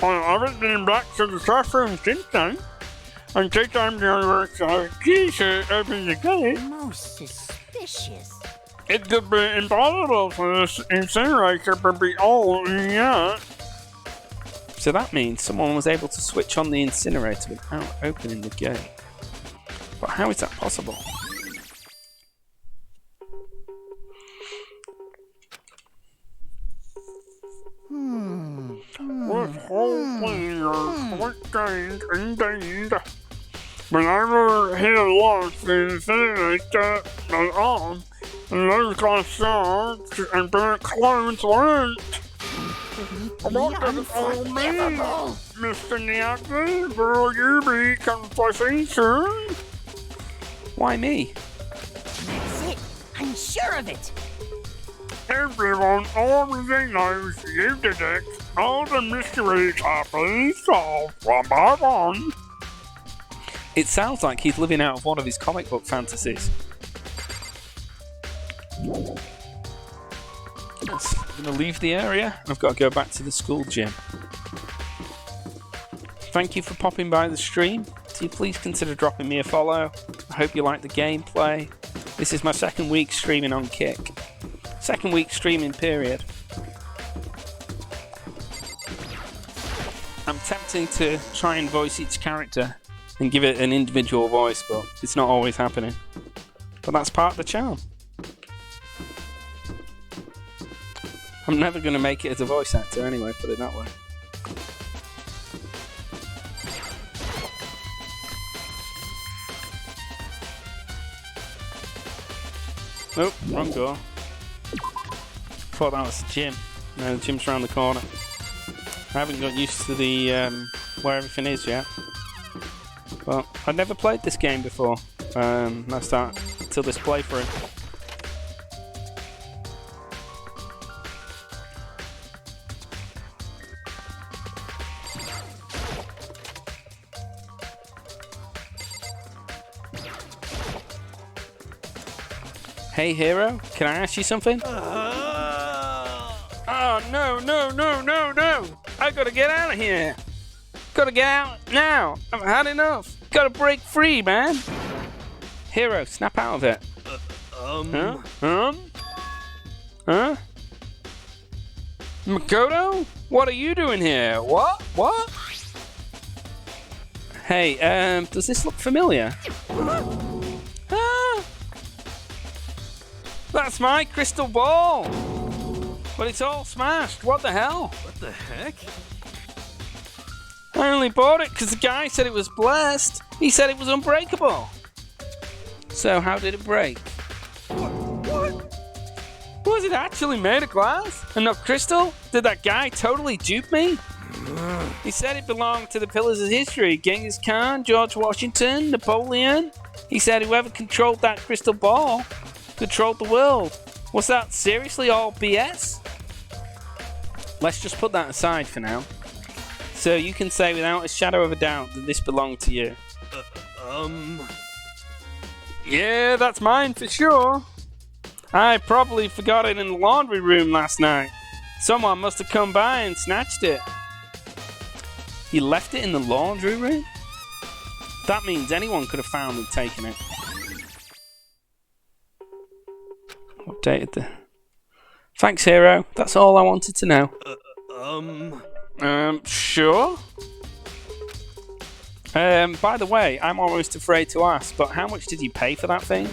I haven't been back to the trash room since then. And since I'm the only key to open the gate, Most suspicious. it could be impossible for this incinerator to be all yet. So that means someone was able to switch on the incinerator without opening the gate. But how is that possible? This whole thing is quite strange indeed. Whenever he lost the incinerator was on, and those glass shards and burnt clothes weren't. What does it all mean, Mr. Niaki? Will you be confessing soon? Why me? That's it. I'm sure of it. Everyone already knows you did it. All the mysteries are being solved one by one. It sounds like he's living out of one of his comic book fantasies. I'm gonna leave the area. I've got to go back to the school gym. Thank you for popping by the stream. Do you please consider dropping me a follow? I hope you like the gameplay. This is my second week streaming on Kick. Second week streaming period. I'm tempting to try and voice each character and give it an individual voice, but it's not always happening. But that's part of the charm. I'm never going to make it as a voice actor anyway, put it that way. Nope, wrong door. thought that was the gym. No, the gym's around the corner. I haven't got used to the where everything is yet. Well, I've never played this game before. I start till this playthrough. Hey hero, can I ask you something? Oh no, no, no, no, no! I gotta get out of here! Gotta get out now! I've had enough! Gotta break free, man! Hero, snap out of it. Huh? Huh? Makoto? What are you doing here? What? What? Hey, does this look familiar? Ah! That's my crystal ball! But it's all smashed. What the hell? What the heck? I only bought it because the guy said it was blessed. He said it was unbreakable. So how did it break? What? Was it actually made of glass and not crystal? Did that guy totally dupe me? He said it belonged to the pillars of history. Genghis Khan, George Washington, Napoleon. He said whoever controlled that crystal ball controlled the world. Was that seriously all BS? Let's just put that aside for now. So you can say without a shadow of a doubt that this belonged to you. Yeah, that's mine for sure. I probably forgot it in the laundry room last night. Someone must have come by and snatched it. You left it in the laundry room? That means anyone could have found and taken it. Updated the... Thanks, hero. That's all I wanted to know. Sure. By the way, I'm almost afraid to ask, but how much did you pay for that thing?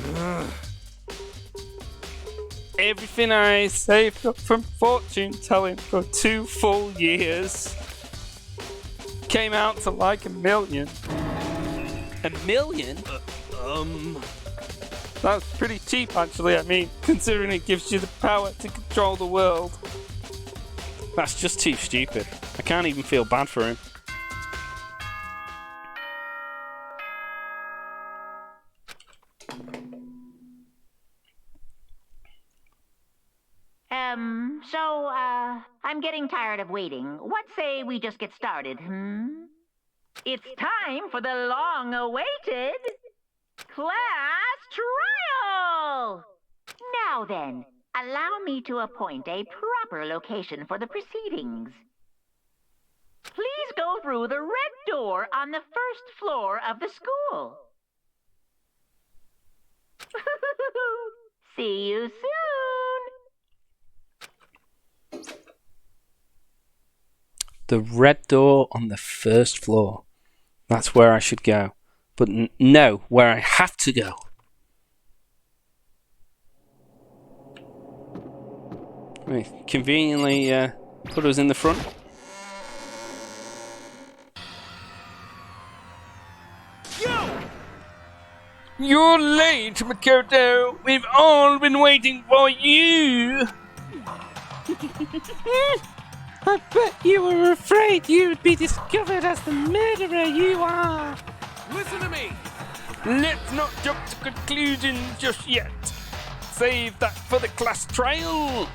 Everything I saved up from fortune telling for 2 full years came out to like $1 million. $1 million? That's pretty cheap, actually. I mean, considering it gives you the power to control the world. That's just too stupid. I can't even feel bad for him. I'm getting tired of waiting. What say we just get started, It's time for the long-awaited class trial! Now then, allow me to appoint a proper location for the proceedings. Please go through the red door on the first floor of the school. See you soon! The red door on the first floor. That's where I should go. But no, where I have to go. Conveniently put us in the front. Yo! You're late, Makoto. We've all been waiting for you. I bet you were afraid you would be discovered as the murderer you are. Listen to me! Let's not jump to conclusions just yet. Save that for the class trial.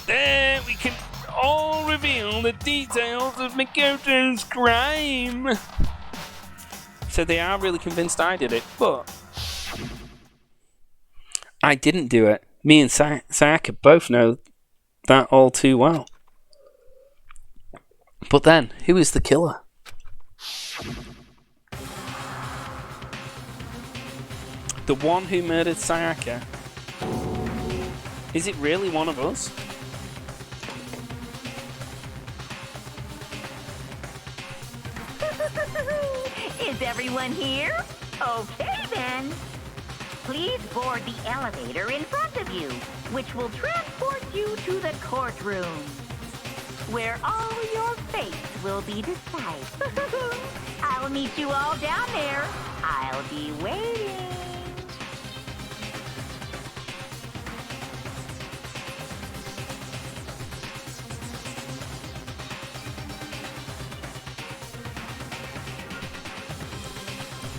There we can all reveal the details of Makoto's crime. So they are really convinced I did it, but I didn't do it. Me and Sayaka both know that all too well. But then, who is the killer? The one who murdered Sayaka? Is it really one of us? Is everyone here? Okay then. Please board the elevator in front of you, which will transport you to the courtroom, where all your fates will be decided. I'll meet you all down there. I'll be waiting.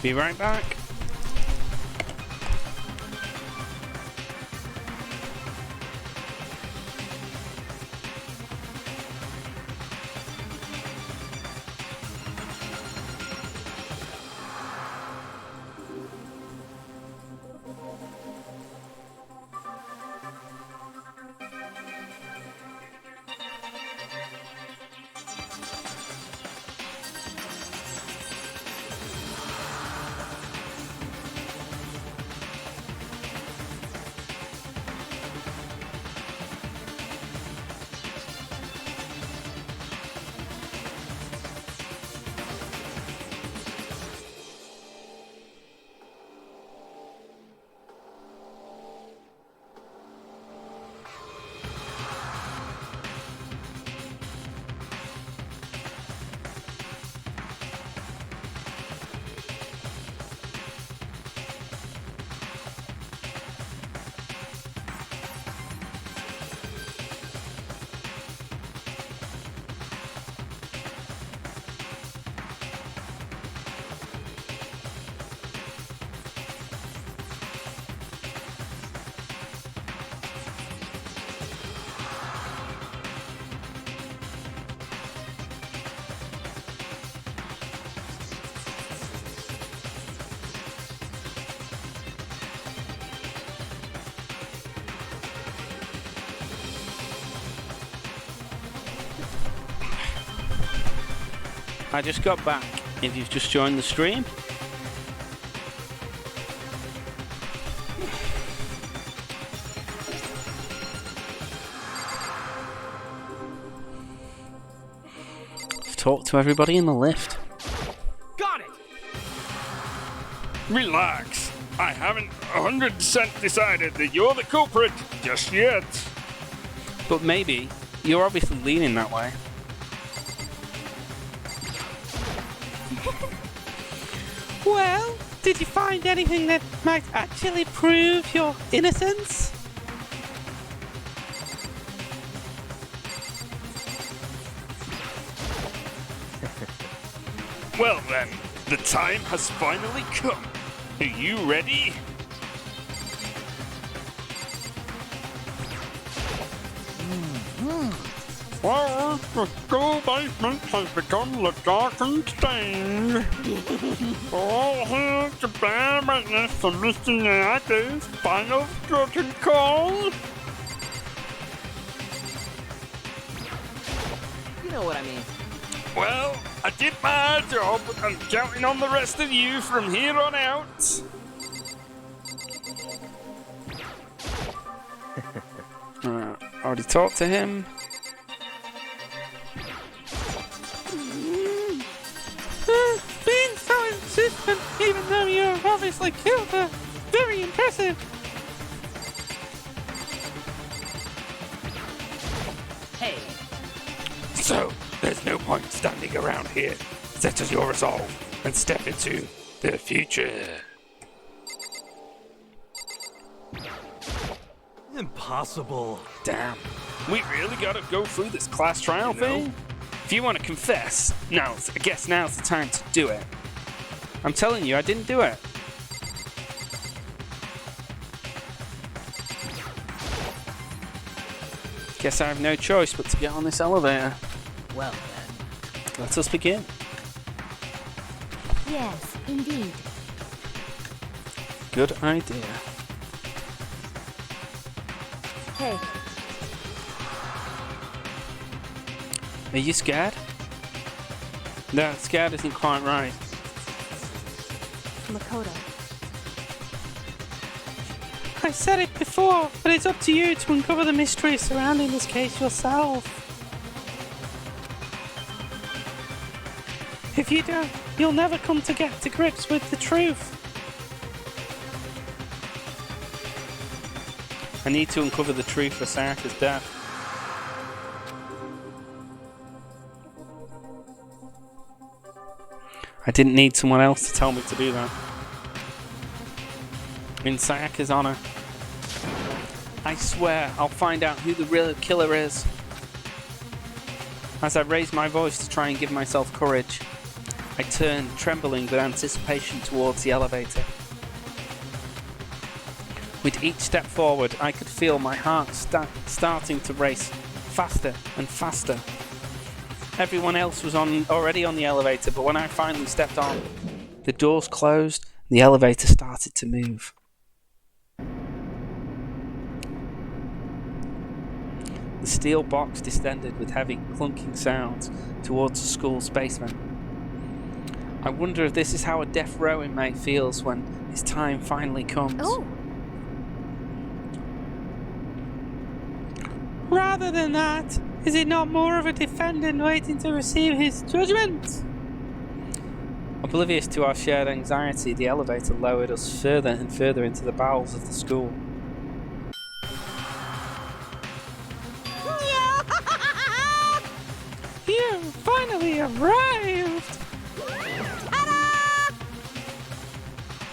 Be right back. I just got back. If you've just joined the stream, I've talked to everybody in the lift. Got it! Relax. I haven't 100% decided that you're the culprit just yet. But maybe you're obviously leaning that way. Well, did you find anything that might actually prove your innocence? Well then, the time has finally come. Are you ready? Well, the school basement has become the darkened stain. All here to bear witness to Mr. Naga's final curtain call. You know what I mean. Well, I did my job. I'm counting on the rest of you from here on out. Already talked to him. Being so insistent, even though you've obviously killed her. Very impressive. Hey, So, there's no point standing around here. Set as your resolve and step into the future. Impossible. Damn. We really gotta go through this class trial thing? If you want to confess, I guess now's the time to do it. I'm telling you, I didn't do it. Guess I have no choice but to get on this elevator. well then. Let us begin. Yes, indeed. Good idea. Hey, Are you scared? No, scared isn't quite right. Makoto. I said it before, but it's up to you to uncover the mystery surrounding this case yourself. If you don't, you'll never come to get to grips with the truth. I need to uncover the truth for Sayaka's death. I didn't need someone else to tell me to do that. In Sayaka's honor, I swear I'll find out who the real killer is. As I raise my voice to try and give myself courage, I turned, trembling with anticipation, towards the elevator. With each step forward, I could feel my heart starting to race faster and faster. Everyone else was already on the elevator, but when I finally stepped on, the doors closed and the elevator started to move. The steel box descended with heavy clunking sounds towards the school's basement. I wonder if this is how a death row inmate feels when his time finally comes. Oh, Rather than that, is it not more of a defendant waiting to receive his judgment? Oblivious to our shared anxiety, the elevator lowered us further and further into the bowels of the school. You finally arrived!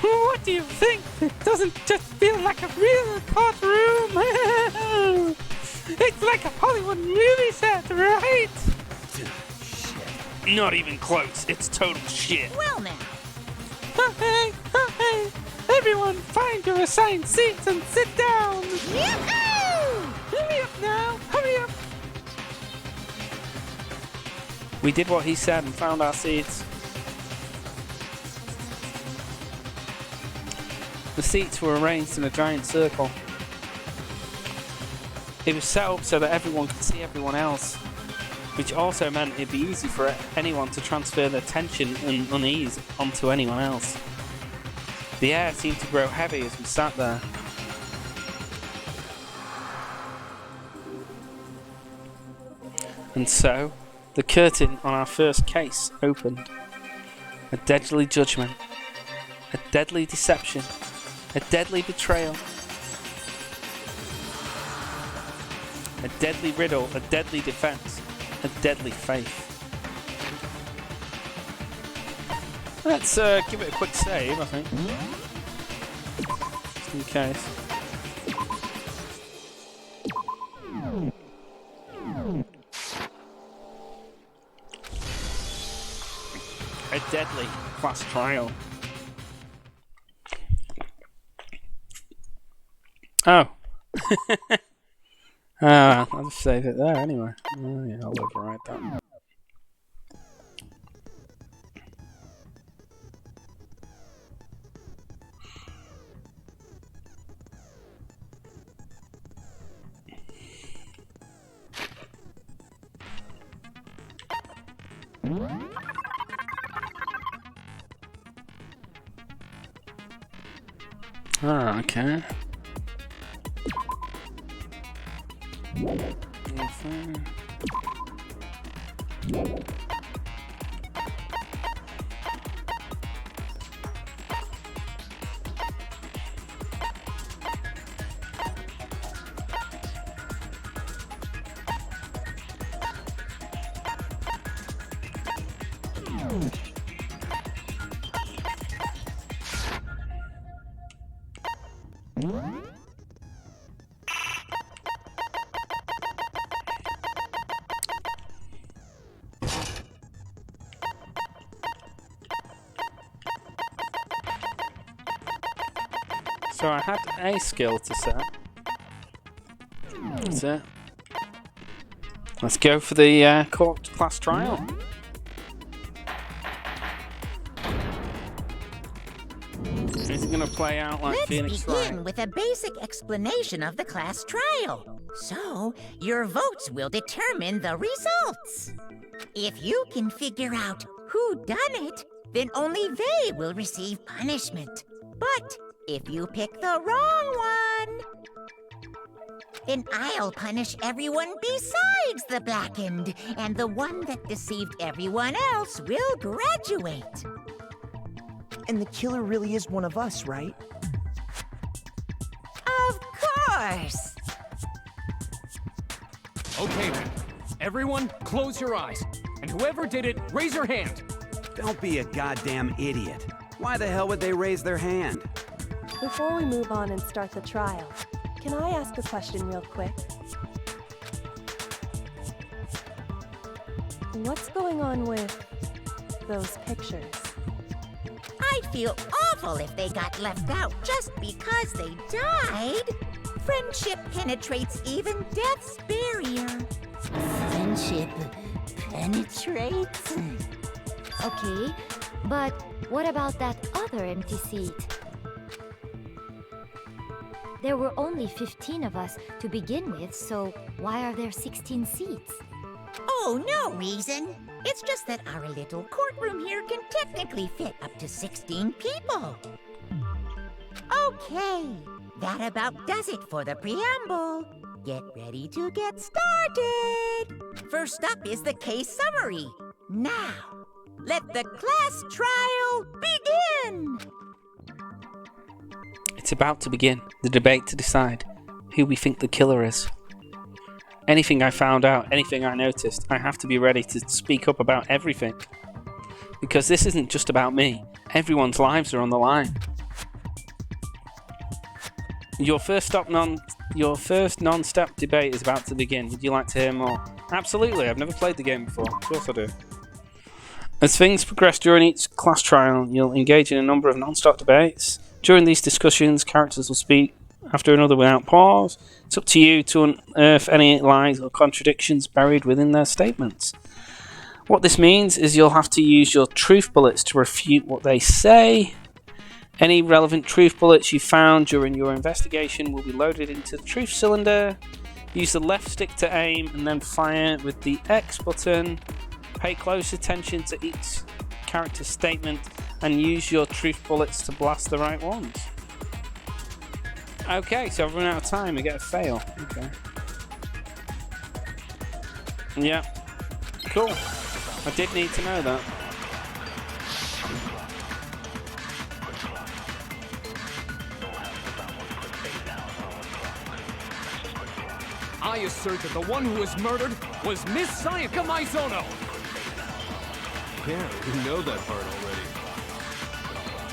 What do you think? It doesn't just feel like a real courtroom! It's like a Hollywood movie set, right? Not even close. It's total shit. well now. Hey! Everyone find your assigned seats and sit down! Yahoo! Hurry up now! Hurry up! We did what he said and found our seats. The seats were arranged in a giant circle. It was set up so that everyone could see everyone else, which also meant it'd be easy for anyone to transfer their tension and unease onto anyone else. The air seemed to grow heavy as we sat there. And so, the curtain on our first case opened. A deadly judgment, a deadly deception, a deadly betrayal, a deadly riddle, a deadly defense, a deadly faith. Let's give it a quick save, I think. Just in case. A deadly class trial. Oh. I'll just save it there anyway. Oh, yeah, I'll overwrite that. Ah, okay. So I had a skill to set. That's it. Let's go for the court class trial. Is it going to play out like Let's Phoenix begin Wright? with a basic explanation of the class trial. So, your votes will determine the results. If you can figure out who done it, then only they will receive punishment. But if you pick the wrong one, then I'll punish everyone besides the blackened, and the one that deceived everyone else will graduate. And the killer really is one of us, right? Of course! Okay then. Everyone, close your eyes. And whoever did it, raise your hand. Don't be a goddamn idiot. Why the hell would they raise their hand? Before we move on and start the trial, can I ask a question real quick? What's going on with those pictures. I'd feel awful if they got left out just because they died. Friendship penetrates even death's barrier. Friendship penetrates? Okay, but what about that other empty seat? There were only 15 of us to begin with, so why are there 16 seats? Oh, no reason. It's just that our little courtroom here can technically fit up to 16 people. Okay, that about does it for the preamble. Get ready to get started. First up is the case summary. Now, let the class trial begin. It's about to begin, the debate to decide who we think the killer is. Anything I found out, anything I noticed, I have to be ready to speak up about everything. Because this isn't just about me. Everyone's lives are on the line. Your first non-stop debate is about to begin. Would you like to hear more? Absolutely, I've never played the game before. Of course I do. As things progress during each class trial, you'll engage in a number of non-stop debates. During these discussions, characters will speak after another without pause. It's up to you to unearth any lies or contradictions buried within their statements. What this means is you'll have to use your truth bullets to refute what they say. Any relevant truth bullets you found during your investigation will be loaded into the truth cylinder. Use the left stick to aim and then fire with the X button. Pay close attention to each character's statement and use your truth bullets to blast the right ones. Okay, so I've run out of time. I get a fail. Okay. Yeah. Cool. I did need to know that. I assert that the one who was murdered was Miss Sayaka Maizono! Yeah, we know that part already.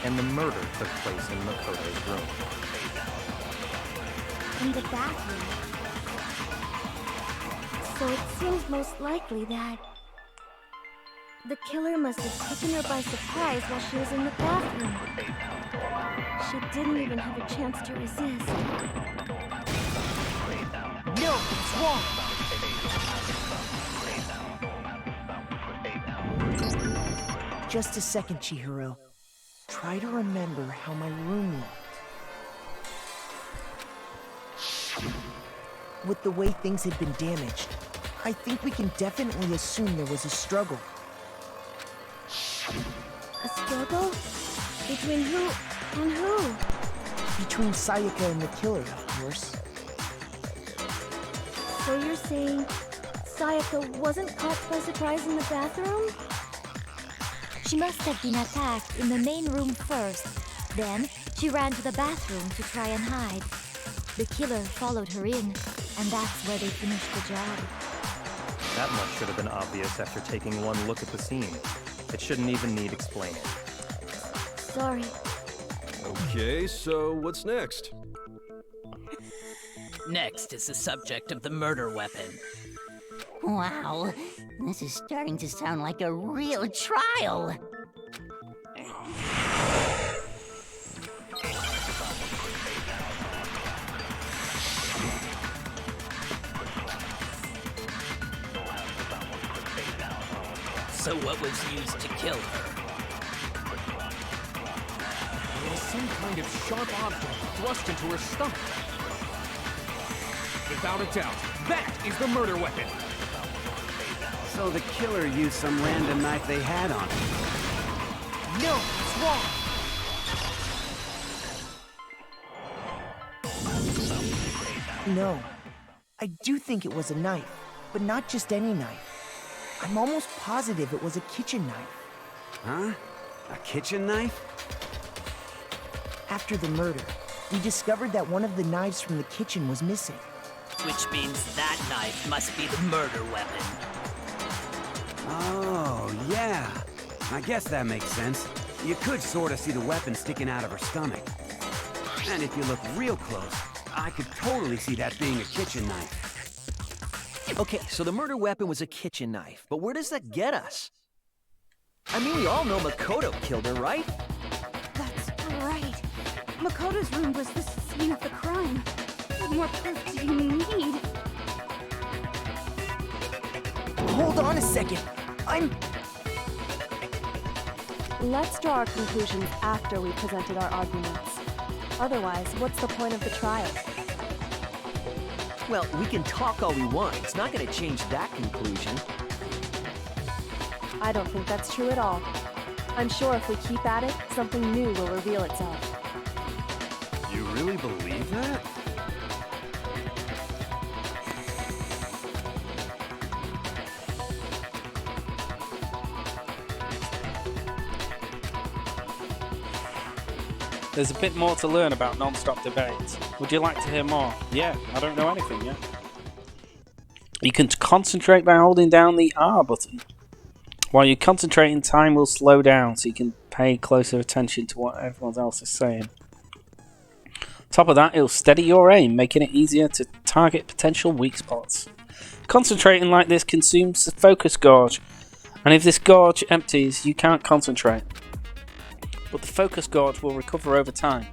And the murder took place in Makoto's room. In the bathroom. So it seems most likely that the killer must have taken her by surprise while she was in the bathroom. She didn't even have a chance to resist. No, it's wrong. Just a second, Chihiro. Try to remember how my room looked. With the way things had been damaged, I think we can definitely assume there was a struggle. A struggle? Between who and who? Between Sayaka and the killer, of course. So you're saying Sayaka wasn't caught by surprise in the bathroom? She must have been attacked in the main room first. Then, she ran to the bathroom to try and hide. The killer followed her in, and that's where they finished the job. That much should have been obvious after taking one look at the scene. It shouldn't even need explaining. Sorry. Okay, so what's next? Next is the subject of the murder weapon. Wow, this is starting to sound like a real trial. So what was used to kill her? There was some kind of sharp object thrust into her stomach. Without a doubt, that is the murder weapon! So the killer used some random knife they had on him. No, it's wrong. No. I do think it was a knife, but not just any knife. I'm almost positive it was a kitchen knife. Huh? A kitchen knife? After the murder, we discovered that one of the knives from the kitchen was missing. Which means that knife must be the murder weapon. Oh, yeah. I guess that makes sense. You could sort of see the weapon sticking out of her stomach. And if you look real close, I could totally see that being a kitchen knife. Okay, so the murder weapon was a kitchen knife, but where does that get us? I mean, we all know Makoto killed her, right? That's right. Makoto's room was the scene of the crime. What more proof do you need? Hold on a second. Let's draw our conclusions after we presented our arguments. Otherwise, what's the point of the trial? Well, we can talk all we want. It's not gonna change that conclusion. I don't think that's true at all. I'm sure if we keep at it, something new will reveal itself. You really believe that? There's a bit more to learn about non-stop debates. Would you like to hear more? Yeah, I don't know anything yet. You can concentrate by holding down the R button. While you're concentrating, time will slow down so you can pay closer attention to what everyone else is saying. Top of that, it'll steady your aim, making it easier to target potential weak spots. Concentrating like this consumes the focus gauge, and if this gauge empties, you can't concentrate. But the focus gauge will recover over time.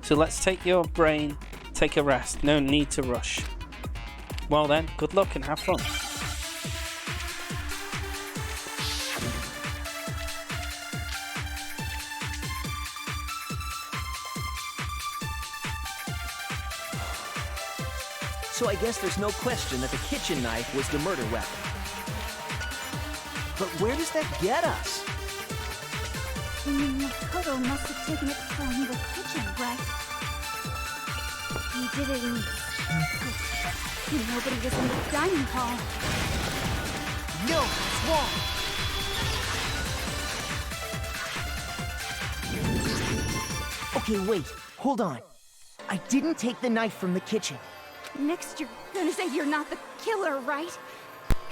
So let's take your brain, take a rest, no need to rush. Well then, good luck and have fun. So I guess there's no question that the kitchen knife was the murder weapon. But where does that get us? Makoto must have taken it from the kitchen, right? He did it in... Nobody was in the dining hall. No, it's wrong. Okay, wait. Hold on. I didn't take the knife from the kitchen. Next, you're gonna say you're not the killer, right?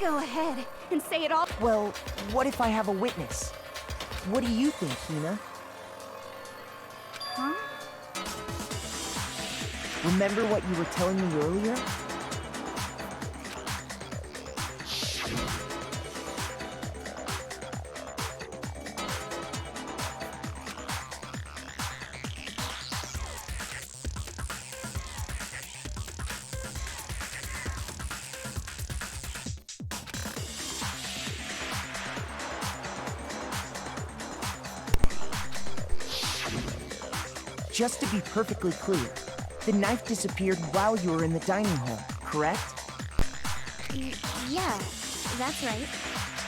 Go ahead and say it all. Well, what if I have a witness? What do you think, Hina? Huh? Remember what you were telling me earlier? Just to be perfectly clear, the knife disappeared while you were in the dining hall, correct? Yeah, that's right.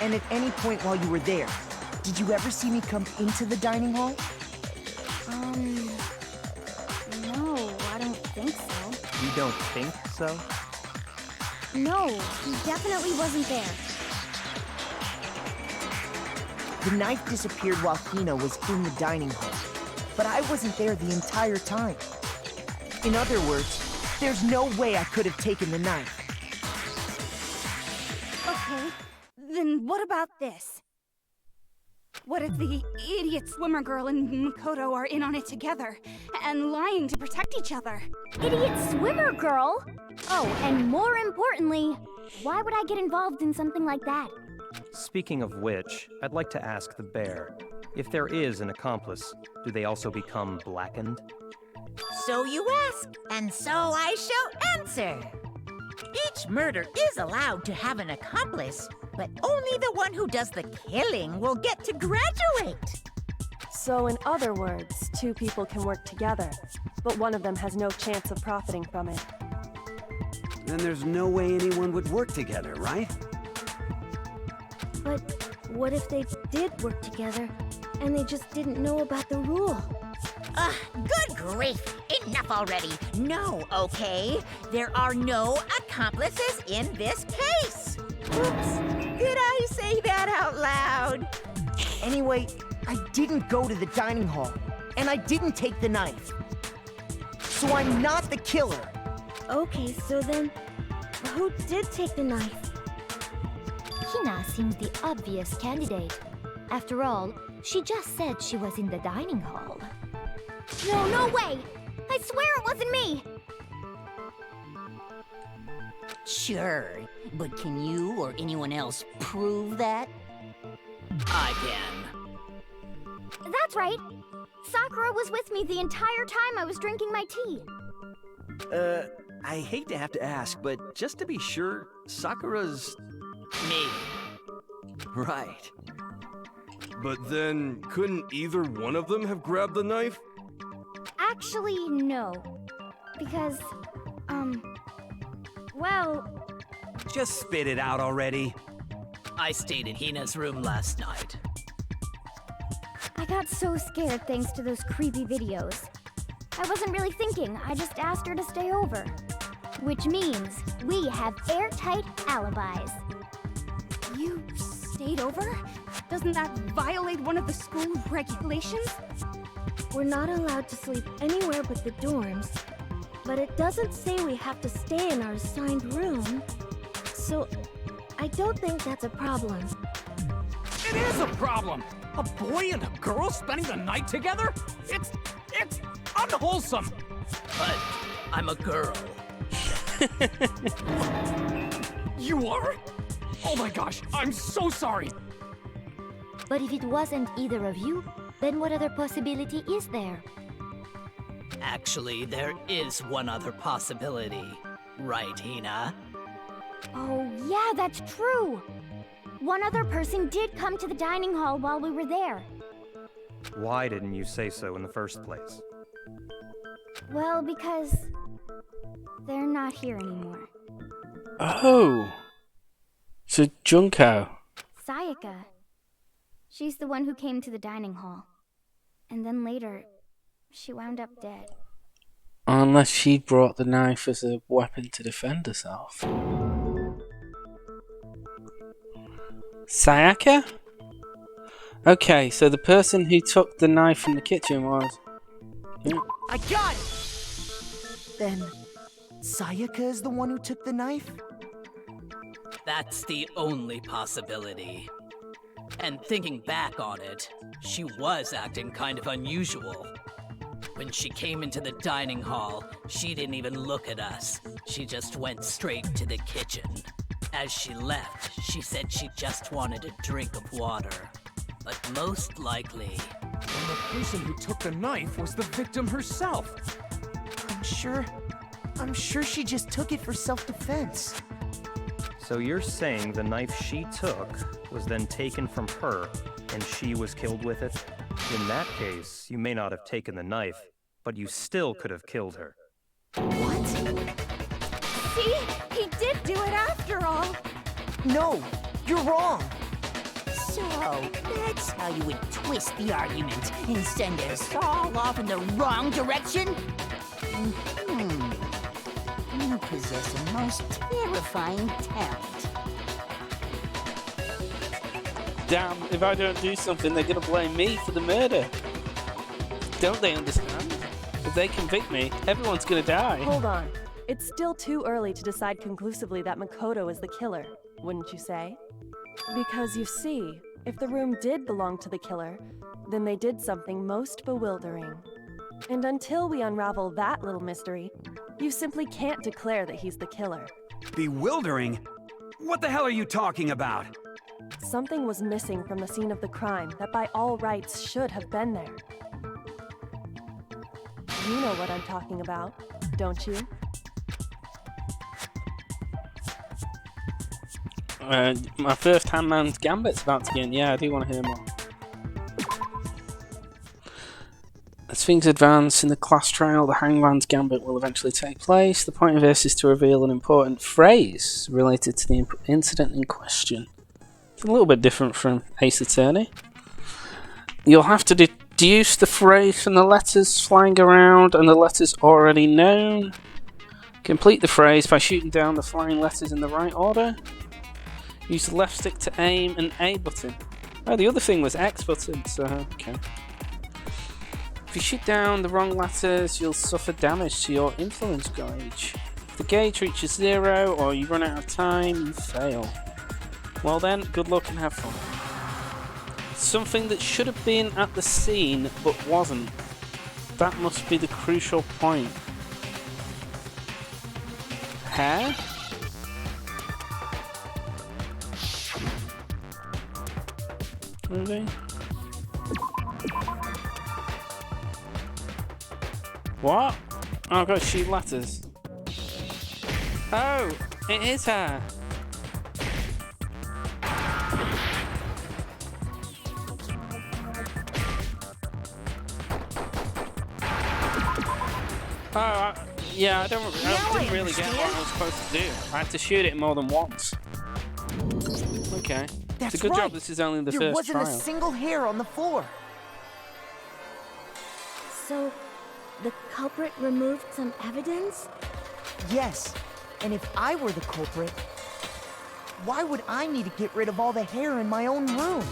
And at any point while you were there, did you ever see me come into the dining hall? No, I don't think so. You don't think so? No, he definitely wasn't there. The knife disappeared while Hina was in the dining hall, but I wasn't there the entire time. In other words, there's no way I could have taken the knife. Okay, then what about this? What if the idiot swimmer girl and Makoto are in on it together, and lying to protect each other? Idiot swimmer girl? Oh, and more importantly, why would I get involved in something like that? Speaking of which, I'd like to ask the bear, if there is an accomplice, do they also become blackened? So you ask, and so I shall answer. Each murder is allowed to have an accomplice, but only the one who does the killing will get to graduate. So in other words, two people can work together, but one of them has no chance of profiting from it. Then there's no way anyone would work together, right? But what if they did work together, and they just didn't know about the rule? Good grief! Enough already. No, okay? There are no accomplices in this case. Oops, did I say that out loud? Anyway, I didn't go to the dining hall, and I didn't take the knife. So I'm not the killer. Okay, so then, who did take the knife? Hina seems the obvious candidate. After all, she just said she was in the dining hall. No way! I swear it wasn't me! Sure, but can you or anyone else prove that? I can. That's right. Sakura was with me the entire time I was drinking my tea. I hate to have to ask, but just to be sure, Sakura's... Me. Right. But then, couldn't either one of them have grabbed the knife? Actually, no. Because, well... Just spit it out already. I stayed in Hina's room last night. I got so scared thanks to those creepy videos. I wasn't really thinking, I just asked her to stay over. Which means we have airtight alibis. You stayed over? Doesn't that violate one of the school regulations? We're not allowed to sleep anywhere but the dorms, but it doesn't say we have to stay in our assigned room, so I don't think that's a problem. It is a problem! A boy and a girl spending the night together? It's unwholesome! But I'm a girl. You are? Oh my gosh, I'm so sorry! But if it wasn't either of you, then what other possibility is there? Actually, there is one other possibility. Right, Hina? Oh, yeah, that's true! One other person did come to the dining hall while we were there. Why didn't you say so in the first place? Well, because... they're not here anymore. Oh. So Junko. Sayaka. She's the one who came to the dining hall. And then later, she wound up dead. Unless she brought the knife as a weapon to defend herself. Sayaka? Okay, so the person who took the knife from the kitchen was... Yeah. I got it! Then, Sayaka is the one who took the knife? That's the only possibility. And thinking back on it, she was acting kind of unusual. When she came into the dining hall, she didn't even look at us. She just went straight to the kitchen. As she left, she said she just wanted a drink of water. But most likely... And the person who took the knife was the victim herself. I'm sure she just took it for self-defense. So you're saying the knife she took was then taken from her, and she was killed with it? In that case, you may not have taken the knife, but you still could have killed her. What? See? He did do it after all! No, you're wrong! So, that's how you would twist the argument and send us all off in the wrong direction? You possess a most terrifying talent. Damn, if I don't do something, they're gonna blame me for the murder. Don't they understand? If they convict me, everyone's gonna die. Hold on. It's still too early to decide conclusively that Makoto is the killer, wouldn't you say? Because you see, if the room did belong to the killer, then they did something most bewildering. And until we unravel that little mystery, you simply can't declare that he's the killer. Bewildering? What the hell are you talking about? Something was missing from the scene of the crime that by all rights should have been there. You know what I'm talking about, don't you? My first Handman's Gambit's about to begin. Yeah, I do want to hear more. As things advance in the class trial, the Hangman's Gambit will eventually take place. The point of this is to reveal an important phrase related to the incident in question. It's a little bit different from Ace Attorney. You'll have to deduce the phrase from the letters flying around and the letters already known. Complete the phrase by shooting down the flying letters in the right order. Use the left stick to aim and A button. Oh, the other thing was X button, so okay. If you shoot down the wrong letters, you'll suffer damage to your influence gauge. If the gauge reaches 0 or you run out of time, you fail. Well then, good luck and have fun. Something that should have been at the scene but wasn't. That must be the crucial point. Hair? Movie? What? Oh, I've got to shoot letters. Oh, it is her. Oh, yeah, I didn't really get what I was supposed to do. I had to shoot it more than once. Okay. That's it's a good right. job this is only the there first wasn't trial. a single hair on the floor. So, the culprit removed some evidence? Yes, and if I were the culprit, why would I need to get rid of all the hair in my own room?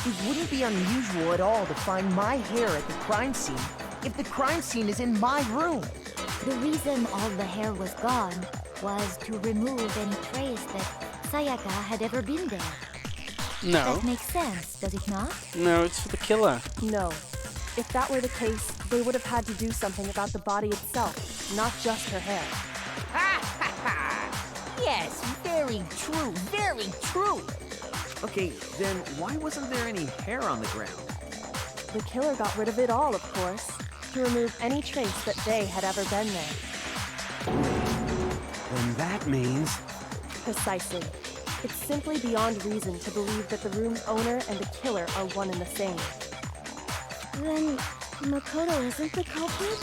It wouldn't be unusual at all to find my hair at the crime scene if the crime scene is in my room. The reason all the hair was gone was to remove any trace that Sayaka had ever been there. No. That makes sense, does it not? No, it's for the killer. No. If that were the case, they would have had to do something about the body itself, not just her hair. Yes, very true, very true. Okay, then why wasn't there any hair on the ground? The killer got rid of it all, of course, to remove any trace that they had ever been there. Then that means... Precisely. It's simply beyond reason to believe that the room's owner and the killer are one and the same. Then, Makoto isn't the culprit?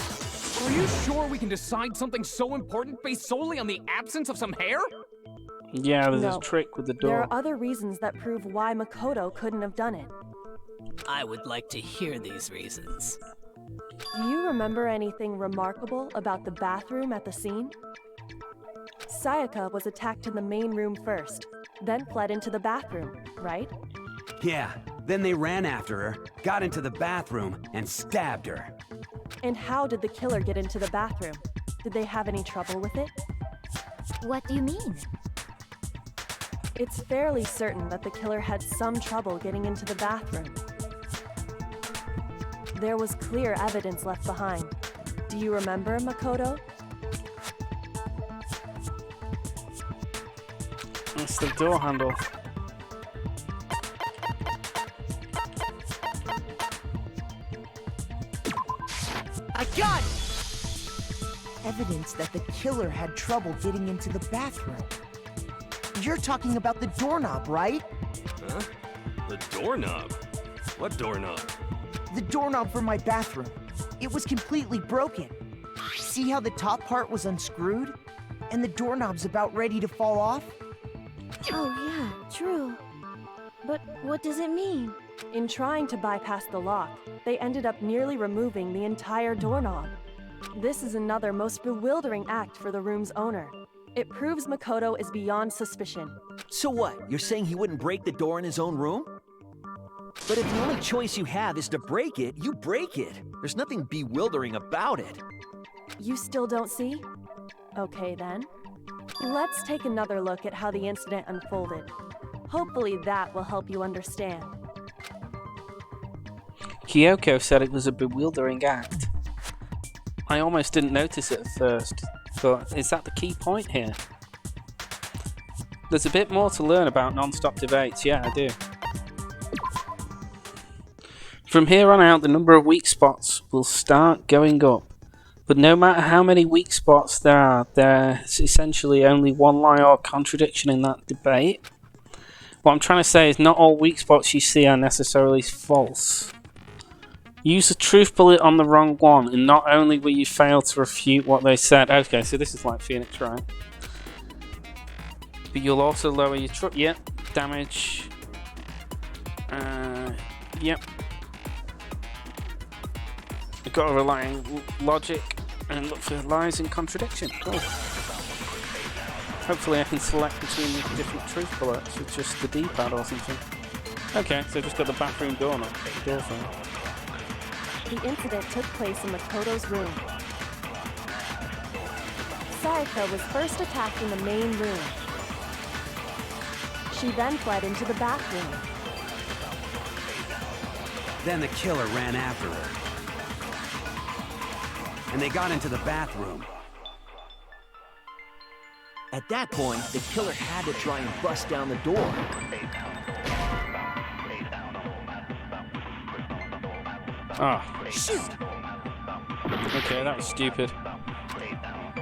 Are you sure we can decide something so important based solely on the absence of some hair? Yeah, there's No. this trick with the door. There are other reasons that prove why Makoto couldn't have done it. I would like to hear these reasons. Do you remember anything remarkable about the bathroom at the scene? Sayaka was attacked in the main room first, then fled into the bathroom, right? Yeah, then they ran after her, got into the bathroom, and stabbed her. And how did the killer get into the bathroom? Did they have any trouble with it? What do you mean? It's fairly certain that the killer had some trouble getting into the bathroom. There was clear evidence left behind. Do you remember, Makoto? It's the door handle. I got it! Evidence that the killer had trouble getting into the bathroom. You're talking about the doorknob, right? Huh? The doorknob? What doorknob? The doorknob for my bathroom. It was completely broken. See how the top part was unscrewed? And the doorknob's about ready to fall off? Oh yeah, true. But what does it mean? In trying to bypass the lock, they ended up nearly removing the entire doorknob. This is another most bewildering act for the room's owner. It proves Makoto is beyond suspicion. So what? You're saying he wouldn't break the door in his own room? But if the only choice you have is to break it, you break it. There's nothing bewildering about it. You still don't see? Okay then. Let's take another look at how the incident unfolded. Hopefully that will help you understand. Kyoko said it was a bewildering act. I almost didn't notice it at first, but is that the key point here? There's a bit more to learn about non-stop debates, yeah, I do. From here on out, the number of weak spots will start going up. But no matter how many weak spots there are, there's essentially only one lie or contradiction in that debate. What I'm trying to say is not all weak spots you see are necessarily false. Use a truth bullet on the wrong one, and not only will you fail to refute what they said. Okay, so this is like Phoenix, right? But you'll also lower your damage. Yep. You've got to rely on logic and look for lies and contradiction. Cool. Hopefully I can select between the different truth bullets with just the D-pad or something. Okay, so just got the bathroom door knob. Door frame. The incident took place in Makoto's room. Sayaka was first attacked in the main room. She then fled into the bathroom. Then the killer ran after her. And they got into the bathroom. At that point, the killer had to try and bust down the door. Ah. Shoot! Okay, that was stupid.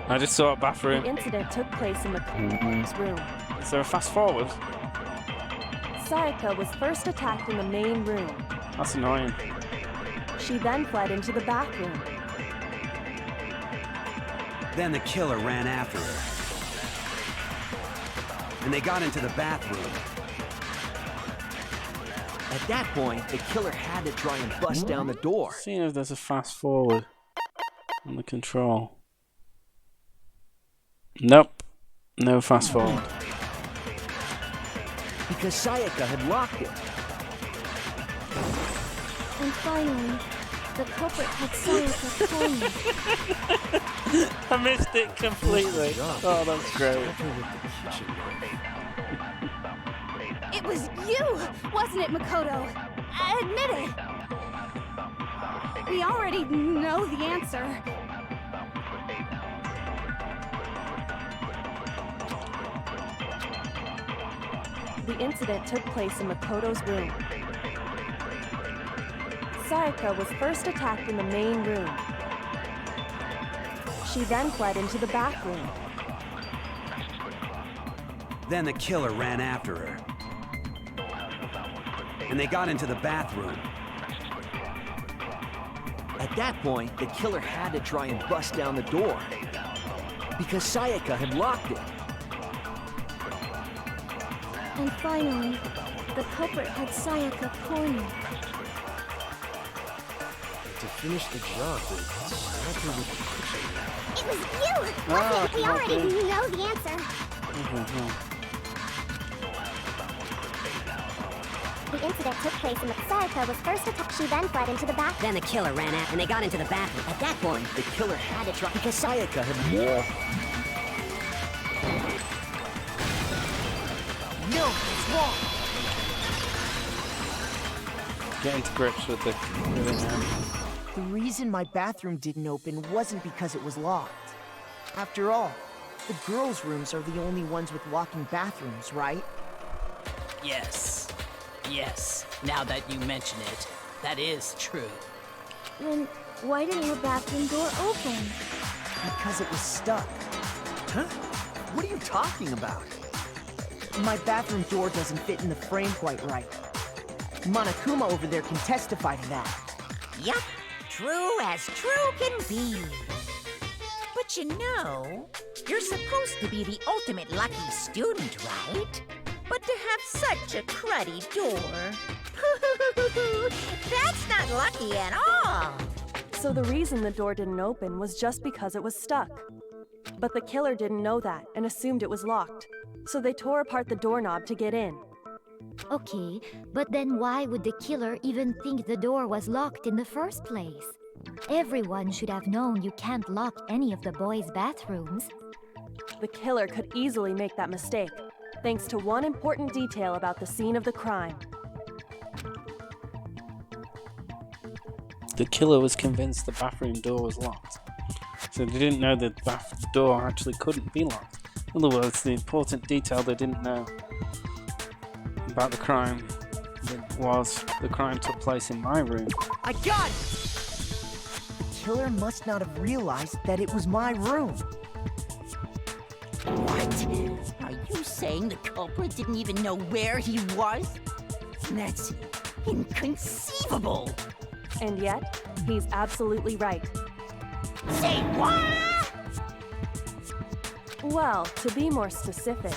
I just saw a bathroom. The incident took place in Makoto's room. Is there a fast forward? Sayaka was first attacked in the main room. That's annoying. She then fled into the bathroom. Then the killer ran after her. And they got into the bathroom. At that point, the killer had to try and bust down the door. Seeing if there's a fast forward on the control. Nope. No fast forward. Because Sayaka had locked it. And finally, the culprit had Sayaka cornered. I missed it completely. Oh, that's great. It was you, wasn't it, Makoto? Admit it. We already know the answer. The incident took place in Makoto's room. Sayaka was first attacked in the main room. She then fled into the bathroom. Then the killer ran after her. And they got into the bathroom. At that point, the killer had to try and bust down the door. Because Sayaka had locked it. And finally, the culprit had Sayaka cornered. To finish the job, the sniper with the kitchen. It was you! Wasn't it? We already know the answer. The incident took place in the Sayaka was first attacked. She then fled into the bathroom. Then the killer ran out and they got into the bathroom. At that point, The killer had to try because Sayaka had... No, it's wrong. Getting to grips with the now. The reason my bathroom didn't open wasn't because it was locked. After all, the girls' rooms are the only ones with walking bathrooms, right? Yes. Yes. Now that you mention it, that is true. Then why didn't your bathroom door open? Because it was stuck. Huh? What are you talking about? My bathroom door doesn't fit in the frame quite right. Monokuma over there can testify to that. yup, true as true can be. But you know, you're supposed to be the ultimate lucky student, right? But to have such a cruddy door, that's not lucky at all. So the reason the door didn't open was just because it was stuck. But the killer didn't know that and assumed it was locked. So they tore apart the doorknob to get in. Okay, but then why would the killer even think the door was locked in the first place? Everyone should have known you can't lock any of the boys' bathrooms. The killer could easily make that mistake, thanks to one important detail about the scene of the crime. The killer was convinced the bathroom door was locked. So they didn't know the bath door actually couldn't be locked. In other words, the important detail they didn't know about the crime was the crime took place in my room. I got it! The killer must not have realized that it was my room. What? Are you saying the culprit didn't even know where he was? That's inconceivable. And yet, he's absolutely right. Say what? Well, to be more specific,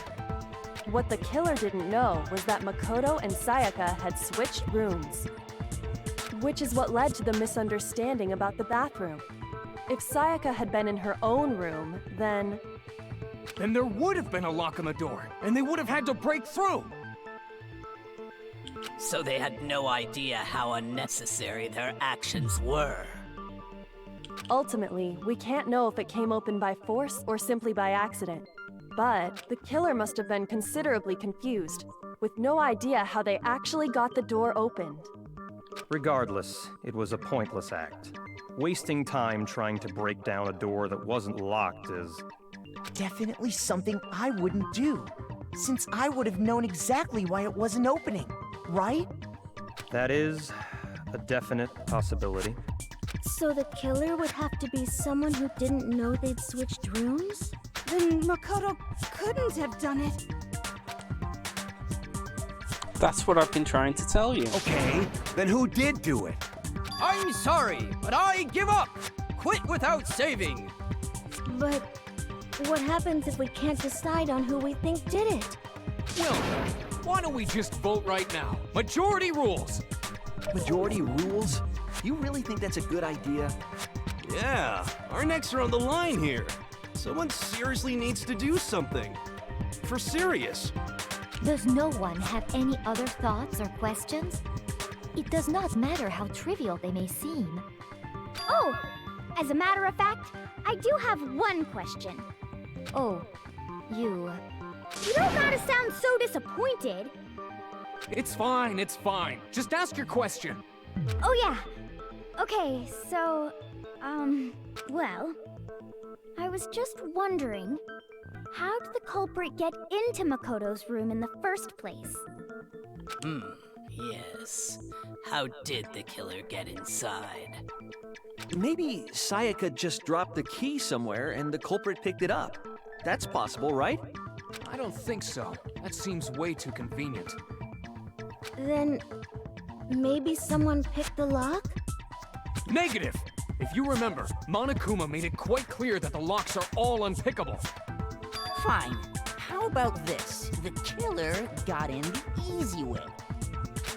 what the killer didn't know was that Makoto and Sayaka had switched rooms. Which is what led to the misunderstanding about the bathroom. If Sayaka had been in her own room, then there would have been a lock on the door, and they would have had to break through. So they had no idea how unnecessary their actions were. ultimately, we can't know if it came open by force or simply by accident. But the killer must have been considerably confused, with no idea how they actually got the door opened. Regardless, it was a pointless act. Wasting time trying to break down a door that wasn't locked is... definitely something I wouldn't do, since I would have known exactly why it wasn't opening, right? That is a definite possibility. So the killer would have to be someone who didn't know they'd switched rooms? Then Makoto couldn't have done it. That's what I've been trying to tell you. Okay, then who did do it? I'm sorry, but I give up. Quit without saving. But what happens if we can't decide on who we think did it? Well, why don't we just vote right now? Majority rules. Majority rules? You really think that's a good idea? Yeah, our necks are on the line here. Someone seriously needs to do something. For serious. Does no one have any other thoughts or questions? It does not matter how trivial they may seem. Oh, as a matter of fact, I do have one question. Oh, you don't gotta sound so disappointed. It's fine, it's fine. Just ask your question. Oh yeah. Okay, so, well, I was just wondering, how did the culprit get into Makoto's room in the first place? Yes. How did the killer get inside? Maybe Sayaka just dropped the key somewhere and the culprit picked it up. That's possible, right? I don't think so. That seems way too convenient. Then maybe someone picked the lock? Negative! If you remember, Monokuma made it quite clear that the locks are all unpickable. Fine. How about this? The killer got in the easy way.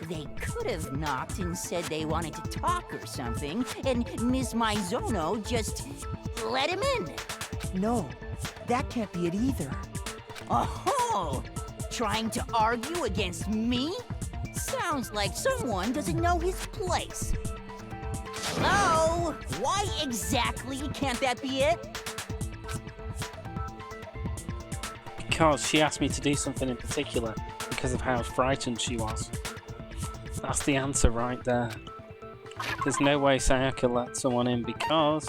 They could have knocked and said they wanted to talk or something, and Miss Maizono just let him in. No, that can't be it either. Oh, trying to argue against me? Sounds like someone doesn't know his place. Hello? Why exactly can't that be it? Because she asked me to do something in particular, because of how frightened she was. That's the answer right there. There's no way Sayaka let someone in because...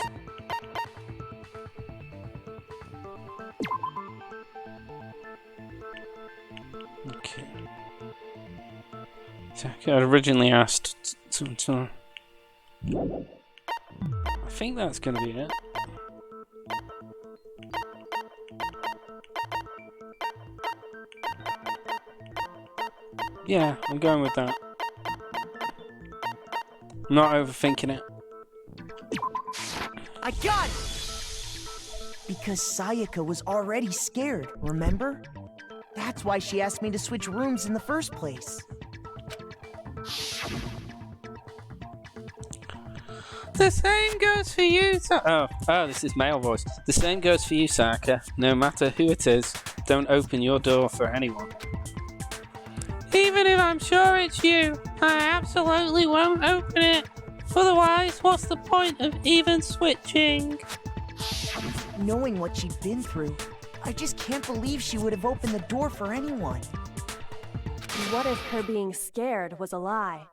Okay. Sayaka originally asked to... I think that's gonna be it. Yeah, I'm going with that. I'm not overthinking it. I got it! Because Sayaka was already scared, remember? That's why she asked me to switch rooms in the first place. The same goes for you, Oh, this is male voice. The same goes for you, Sayaka. No matter who it is, don't open your door for anyone. Even if I'm sure it's you, I absolutely won't open it. Otherwise, what's the point of even switching? Knowing what she'd been through, I just can't believe she would have opened the door for anyone. What if her being scared was a lie?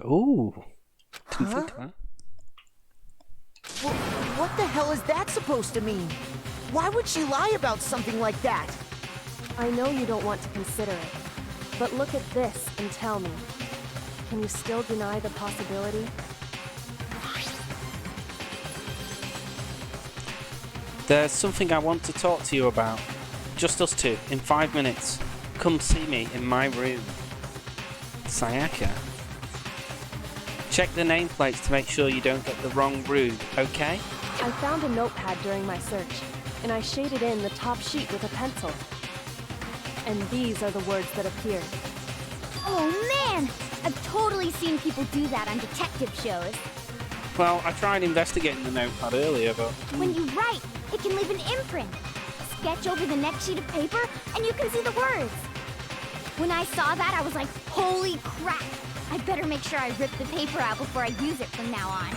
Ooh. Huh? Well, what the hell is that supposed to mean? Why would she lie about something like that? I know you don't want to consider it, but look at this and tell me. Can you still deny the possibility? There's something I want to talk to you about. Just us two, in 5 minutes. Come see me in my room. Sayaka. Check the nameplates to make sure you don't get the wrong room, okay? I found a notepad during my search, and I shaded in the top sheet with a pencil. And these are the words that appeared. Oh man! I've totally seen people do that on detective shows. Well, I tried investigating the notepad earlier, but... When you write, it can leave an imprint. Sketch over the next sheet of paper, and you can see the words. When I saw that, I was like, holy crap! I'd better make sure I rip the paper out before I use it from now on.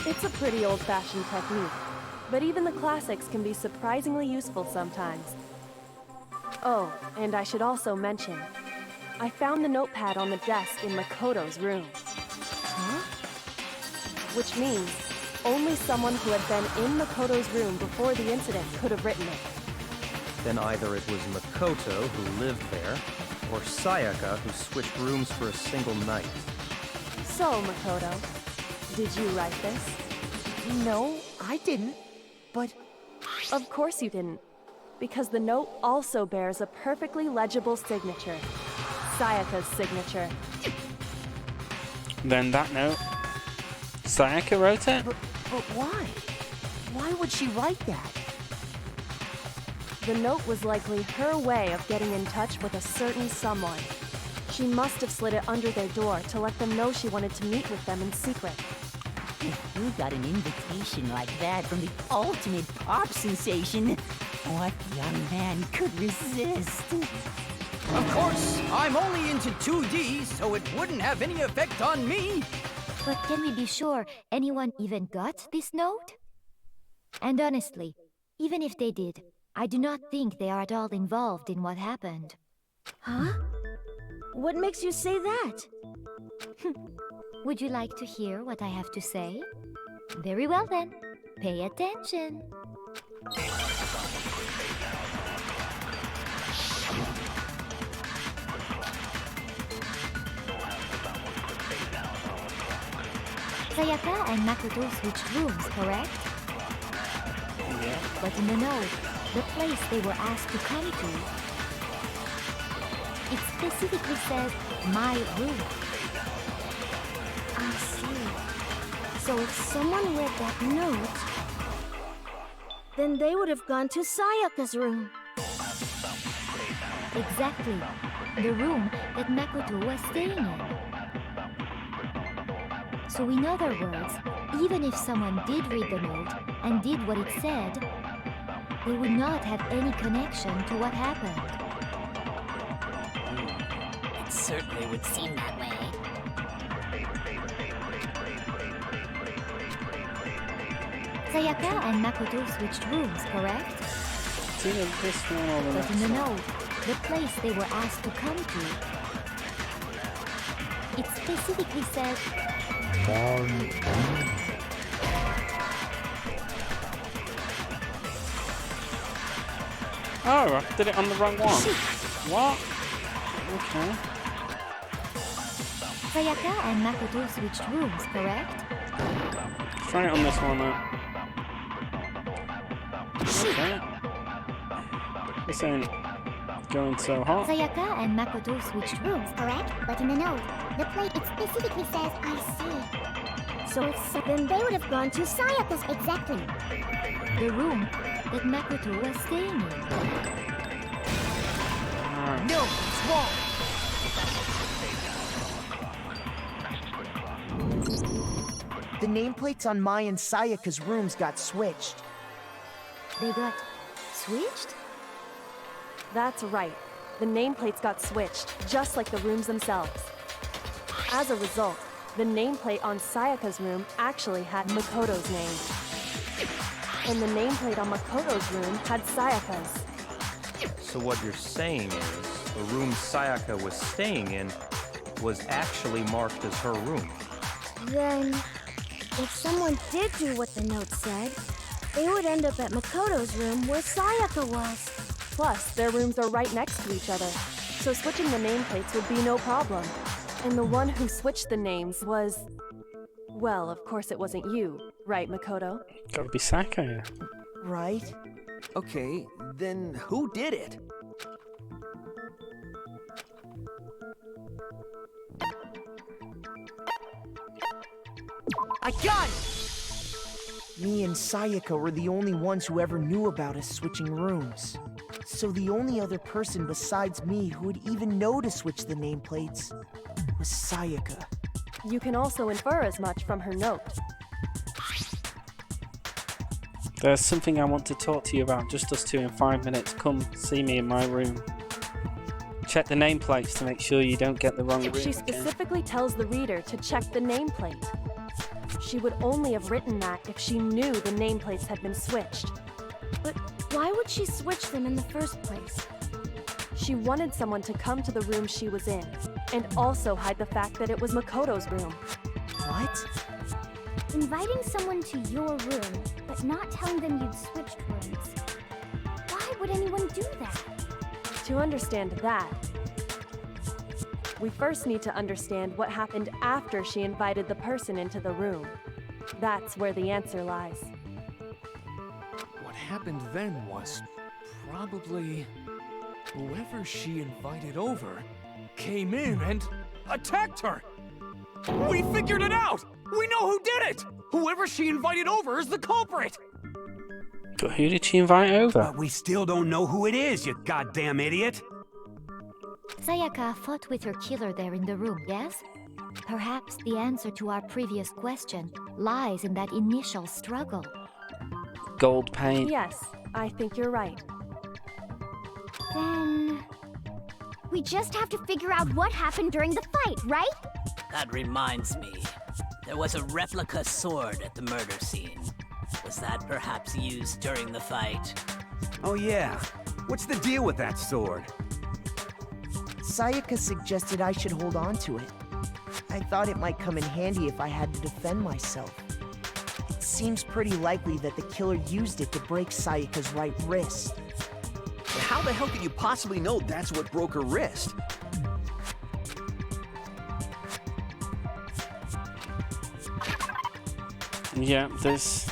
It's a pretty old-fashioned technique, but even the classics can be surprisingly useful sometimes. Oh, and I should also mention, I found the notepad on the desk in Makoto's room. Huh? Which means only someone who had been in Makoto's room before the incident could have written it. Then either it was Makoto who lived there, or Sayaka who switched rooms for a single night. So, Makoto, Did you write this? No, I didn't. But Of course you didn't. Because the note also bears a perfectly legible signature. Sayaka's signature. Then that note, Sayaka wrote it? but why? Why would she write that? The note was likely her way of getting in touch with a certain someone. She must have slid it under their door to let them know she wanted to meet with them in secret. If you got an invitation like that from the ultimate pop sensation, what young man could resist? Of course, I'm only into 2D, so it wouldn't have any effect on me. But can we be sure anyone even got this note? And honestly, even if they did, I do not think they are at all involved in what happened. Huh? What makes you say that? Would you like to hear what I have to say? Very well then, pay attention. Sayaka and Makoto switched rooms, correct? Yeah. But in the note, the place they were asked to come to, it specifically says, my room. I see. So if someone read that note, then they would have gone to Sayaka's room. Exactly. The room that Makoto was staying in. So in other words, even if someone did read the note and did what it said, they would not have any connection to what happened. It certainly would seem that way. Sayaka and Makoto switched rooms, correct? It's either this one or the But next in the one. note, the place they were asked to come to, it specifically said, Oh, I did it on the wrong one. What? Okay. Sayaka and Makoto switched rooms, correct? Try it on this one now. Okay. This ain't going so hot. Sayaka and Makoto switched rooms, Correct? But in the note, the plate, it specifically says, I see. So then they would have gone to Sayaka's exactly. the room that Makoto was staying in. No, it's wrong. The nameplates on Mai and Sayaka's rooms got switched. They got switched? That's right. The nameplates got switched, just like the rooms themselves. As a result, the nameplate on Sayaka's room actually had Makoto's name. And the nameplate on Makoto's room had Sayaka's. So what you're saying is, the room Sayaka was staying in was actually marked as her room. Then, if someone did do what the note said, they would end up at Makoto's room where Sayaka was. Plus, their rooms are right next to each other, so switching the nameplates would be no problem. And the one who switched the names was... Well, of course it wasn't you, right, Makoto? Gotta be Sayaka. Right? Okay, then who did it? I got it! Me and Sayaka were the only ones who ever knew about us switching rooms. So the only other person besides me who would even know to switch the nameplates was Sayaka. You can also infer as much from her note. There's something I want to talk to you about, just us two in 5 minutes. Come see me in my room. Check the nameplates to make sure you don't get the wrong room. She again. specifically tells the reader to check the nameplate. She would only have written that if she knew the nameplates had been switched. But why would she switch them in the first place? She wanted someone to come to the room she was in, and also hide the fact that it was Makoto's room. What? Inviting someone to your room, but not telling them you'd switched rooms. Why would anyone do that? To understand that, We first need to understand what happened after she invited the person into the room. That's where the answer lies. What happened then was probably whoever she invited over came in and attacked her. We figured it out! We know who did it! Whoever she invited over is the culprit! But who did she invite over? But we still don't know who it is, you goddamn idiot! Sayaka fought with her killer there in the room, yes? Perhaps the answer to our previous question lies in that initial struggle. Gold paint. Yes, I think you're right. Then... we just have to figure out what happened during the fight, right? That reminds me. There was a replica sword at the murder scene. Was that perhaps used during the fight? Oh yeah. What's the deal with that sword? Sayaka suggested I should hold on to it. I thought it might come in handy if I had to defend myself. It seems pretty likely that the killer used it to break Sayaka's right wrist. But how the hell could you possibly know that's what broke her wrist? Yeah, there's...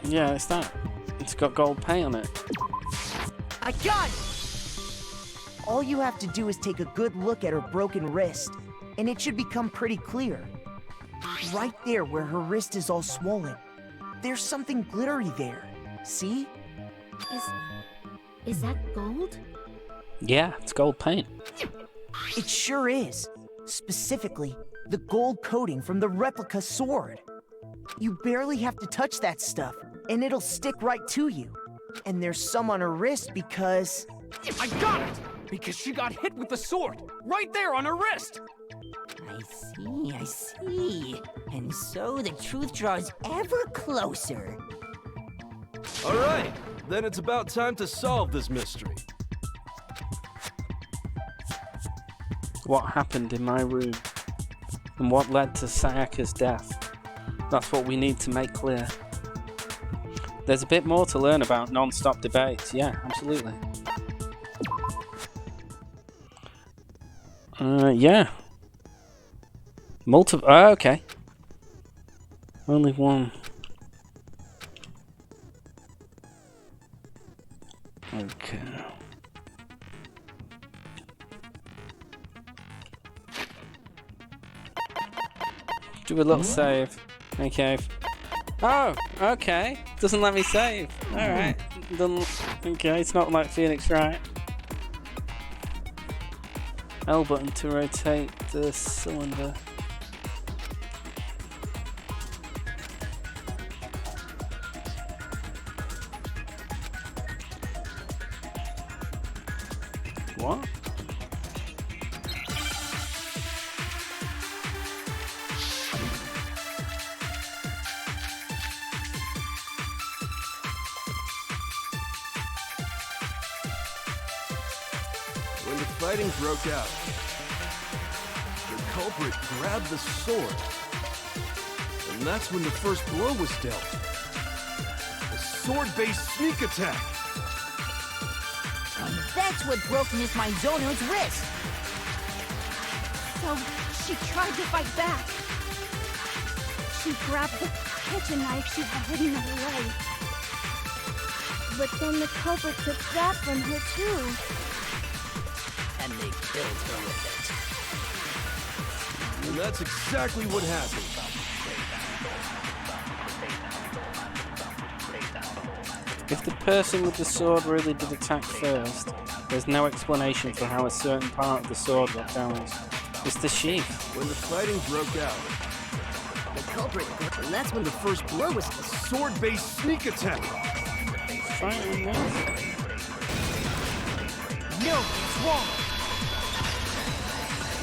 Yeah, it's that. It's got gold paint on it. I got it! All you have to do is take a good look at her broken wrist, and it should become pretty clear. Right there where her wrist is all swollen, there's something glittery there. See? Is that gold? Yeah, it's gold paint. It sure is. Specifically, the gold coating from the replica sword. You barely have to touch that stuff, and it'll stick right to you. And there's some on her wrist because... I got it! Because she got hit with the sword, right there on her wrist! I see. And so the truth draws ever closer. Alright, then it's about time to solve this mystery. What happened in my room? And what led to Sayaka's death? That's what we need to make clear. There's a bit more to learn about non-stop debates. Yeah, absolutely. Yeah. Multiple. Oh, okay. Only one. Okay. Do a little save. Okay. Oh, okay. Doesn't let me save. Alright. Okay, it's not like Phoenix Wright. L button to rotate the cylinder. What? When the fighting broke out, the culprit grabbed the sword. And that's when the first blow was dealt. A sword-based sneak attack. And that's what broke Miss Mizono's wrist. So she tried to fight back. She grabbed the kitchen knife she had hidden away. But then the culprit took that from her too. And they killed her with it. And that's exactly what happened. If the person with the sword really did attack first, there's no explanation for how a certain part of the sword got damaged. It's the sheath. When the fighting broke out, The culprit, and that's when the first blow was a sword-based sneak attack. Fighting now. No, it's wrong.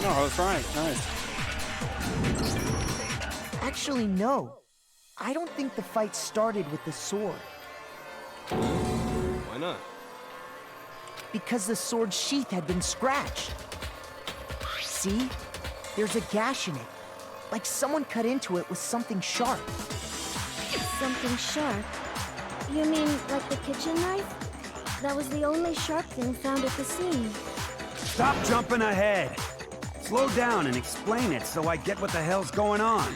No, I was right. Nice. Actually, no. I don't think the fight started with the sword. Why not? Because the sword's sheath had been scratched. See? There's a gash in it. Like someone cut into it with something sharp. Something sharp? You mean like the kitchen knife? That was the only sharp thing found at the scene. Stop jumping ahead! Slow down and explain it so I get what the hell's going on.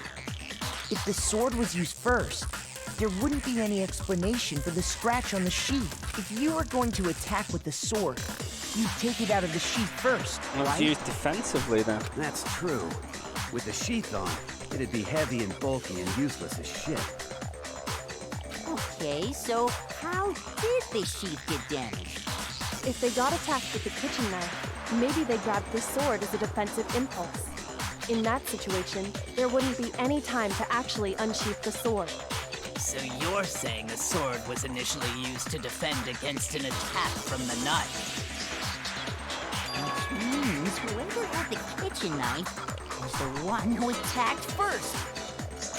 If the sword was used first, there wouldn't be any explanation for the scratch on the sheath. If you were going to attack with the sword, you'd take it out of the sheath first, It was right? used defensively then. That's true. With the sheath on, it'd be heavy and bulky and useless as shit. Okay, so how did the sheath get damaged? If they got attacked with the kitchen knife, maybe they grabbed the sword as a defensive impulse. In that situation, there wouldn't be any time to actually unsheath the sword. So you're saying the sword was initially used to defend against an attack from the knife? Which means whoever had the kitchen knife was the one who attacked first.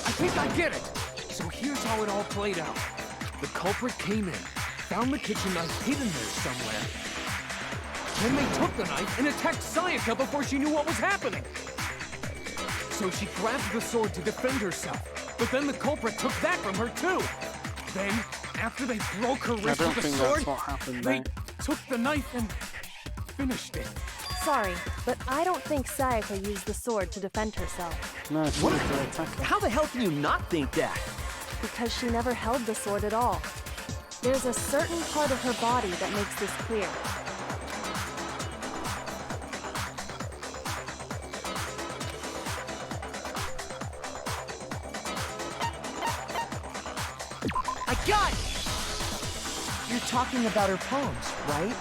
I think I get it. So here's how it all played out. The culprit came in, found the kitchen knife hidden there somewhere. Then they took the knife and attacked Sayaka before she knew what was happening. So she grabbed the sword to defend herself, but then the culprit took that from her too. Then, after they broke her wrist with the sword, they took the knife and finished it. Sorry, but I don't think Sayaka used the sword to defend herself. No, it's What? not to attack her. How the hell can you not think that? Because she never held the sword at all. There's a certain part of her body that makes this clear. I got it! You're talking about her palms, right?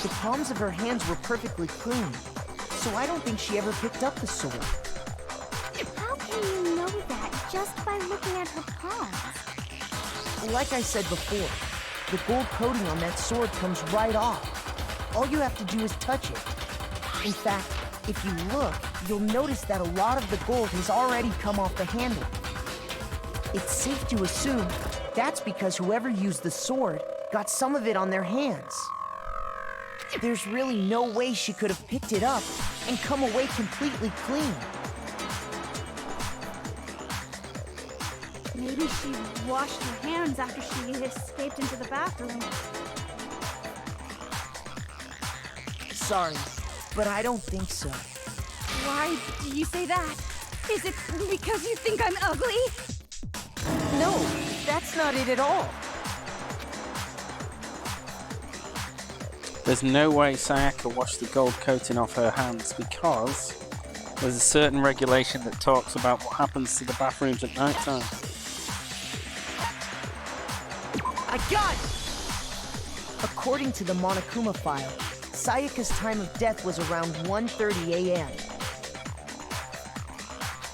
The palms of her hands were perfectly clean, so I don't think she ever picked up the sword. How can you know that just by looking at her palms? Like I said before, the gold coating on that sword comes right off. All you have to do is touch it. In fact, if you look, you'll notice that a lot of the gold has already come off the handle. It's safe to assume that's because whoever used the sword got some of it on their hands. There's really no way she could have picked it up and come away completely clean. Maybe she washed her hands after she escaped into the bathroom. Sorry, but I don't think so. Why do you say that? Is it because you think I'm ugly? No, that's not it at all. There's no way Sayaka washed the gold coating off her hands because there's a certain regulation that talks about what happens to the bathrooms at night time. I got it! According to the Monokuma file, Sayaka's time of death was around 1:30 a.m.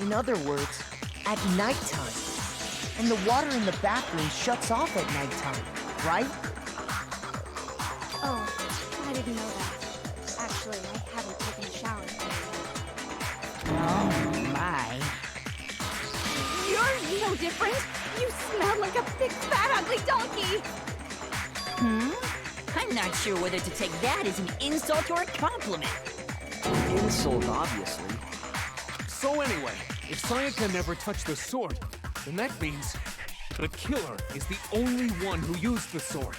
In other words, at nighttime. And the water in the bathroom shuts off at nighttime, right? Oh, I didn't know that. Actually, I haven't taken a shower today. Oh my. You're no different. You smell like a big fat ugly donkey. I'm not sure whether to take that as an insult or a compliment. Insult, obviously. So anyway, if Sayaka never touched the sword, then that means the killer is the only one who used the sword.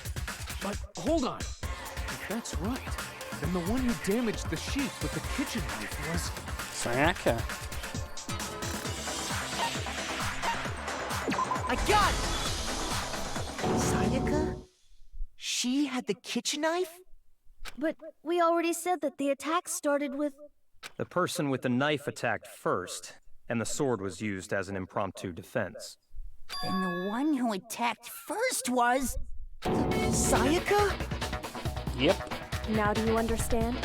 But hold on. If that's right, then the one who damaged the sheath with the kitchen knife was... Sayaka. I got it! Sayaka? She had the kitchen knife? But we already said that the attack started with... The person with the knife attacked first, and the sword was used as an impromptu defense. Then the one who attacked first was... Sayaka? Yep. Now do you understand?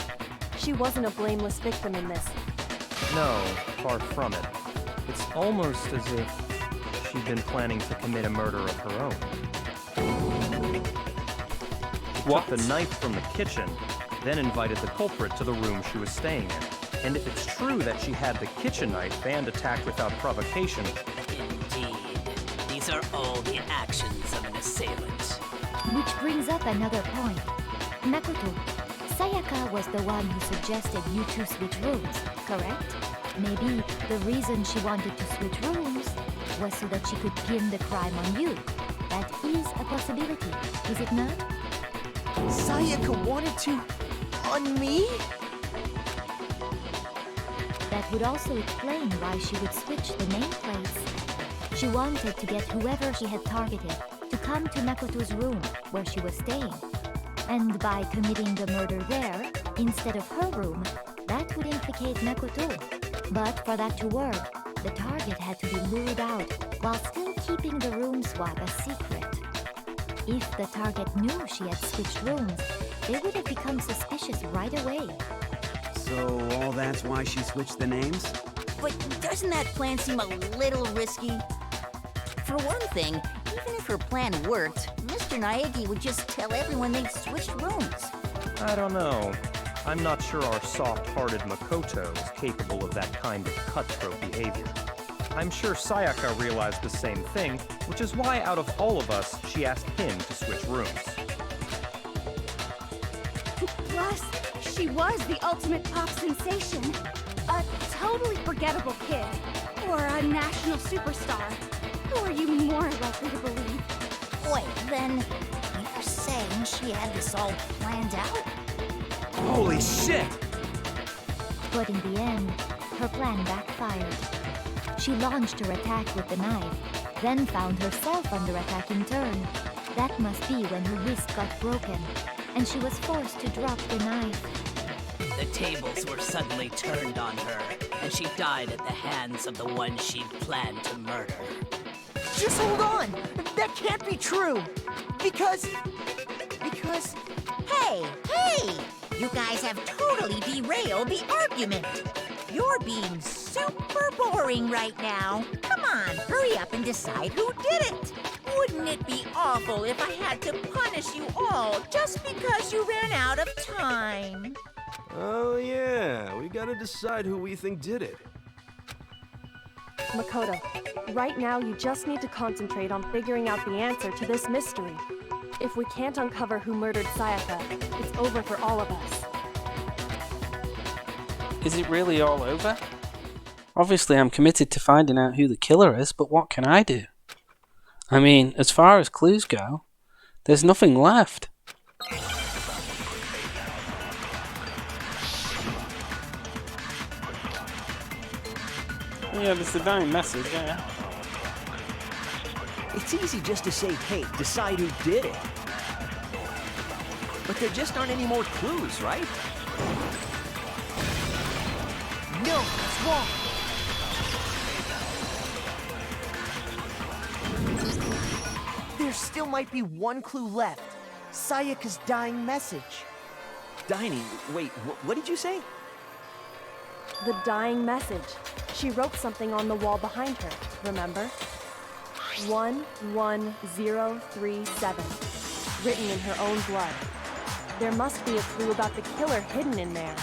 She wasn't a blameless victim in this. No, far from it. It's almost as if she'd been planning to commit a murder of her own. She took the knife from the kitchen, then invited the culprit to the room she was staying in. And if it's true that she had the kitchen knife and attacked without provocation... Indeed. These are all the actions of an assailant. Which brings up another point. Makoto, Sayaka was the one who suggested you two switch rooms, correct? Maybe the reason she wanted to switch rooms was so that she could pin the crime on you. That is a possibility, is it not? Sayaka wanted to... on me? That would also explain why she would switch the nameplates. She wanted to get whoever she had targeted to come to Makoto's room where she was staying. And by committing the murder there, instead of her room, that would implicate Makoto. But for that to work, the target had to be lured out while still keeping the room swap a secret. If the target knew she had switched rooms, they would have become suspicious right away. So all that's why she switched the names? But doesn't that plan seem a little risky? For one thing, even if her plan worked, Mr. Naegi would just tell everyone they'd switched rooms. I don't know. I'm not sure our soft-hearted Makoto is capable of that kind of cutthroat behavior. I'm sure Sayaka realized the same thing, which is why out of all of us, she asked him to switch rooms. Plus, she was the ultimate pop sensation. A totally forgettable kid. Or a national superstar. Who are you more likely to believe? Wait, then you're saying she had this all planned out? Holy shit! But in the end, her plan backfired. She launched her attack with the knife, then found herself under attack in turn. That must be when her wrist got broken, and she was forced to drop the knife. The tables were suddenly turned on her, and she died at the hands of the one she'd planned to murder. Just hold on! That can't be true! Because... Hey! You guys have totally derailed the argument. You're being super boring right now. Come on, hurry up and decide who did it. Wouldn't it be awful if I had to punish you all just because you ran out of time? Oh yeah, we gotta decide who we think did it. Makoto, right now you just need to concentrate on figuring out the answer to this mystery. If we can't uncover who murdered Sayaka, it's over for all of us. Is it really all over? Obviously, I'm committed to finding out who the killer is, but what can I do? I mean, as far as clues go, there's nothing left. Yeah, there's the dying message, yeah. It's easy just to say, hey, decide who did it. But there just aren't any more clues, right? No, that's wrong! There still might be one clue left. Sayaka's dying message. Dining, wait, what did you say? The dying message. She wrote something on the wall behind her, remember? 11037, written in her own blood. There must be a clue about the killer hidden in there.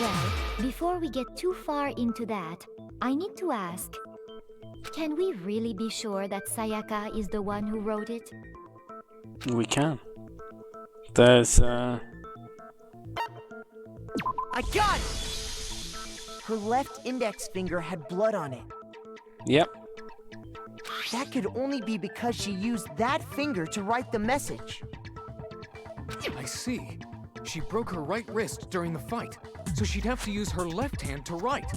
Well, before we get too far into that, I need to ask, can we really be sure that Sayaka is the one who wrote it? We can. There's, I got it! Her left index finger had blood on it. Yep. That could only be because she used that finger to write the message. I see. She broke her right wrist during the fight, so she'd have to use her left hand to write.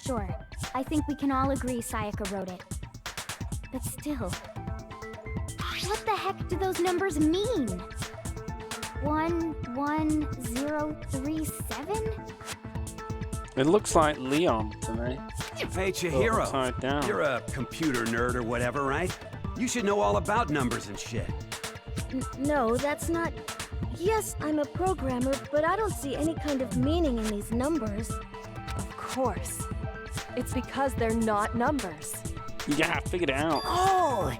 Sure. I think we can all agree Sayaka wrote it. But still... what the heck do those numbers mean? 11037? It looks like Leon to me. Hey, Chihiro, you're a computer nerd or whatever, right? You should know all about numbers and shit. No, that's not... Yes, I'm a programmer, but I don't see any kind of meaning in these numbers. Of course. It's because they're not numbers. Yeah, I figured it out. Oh,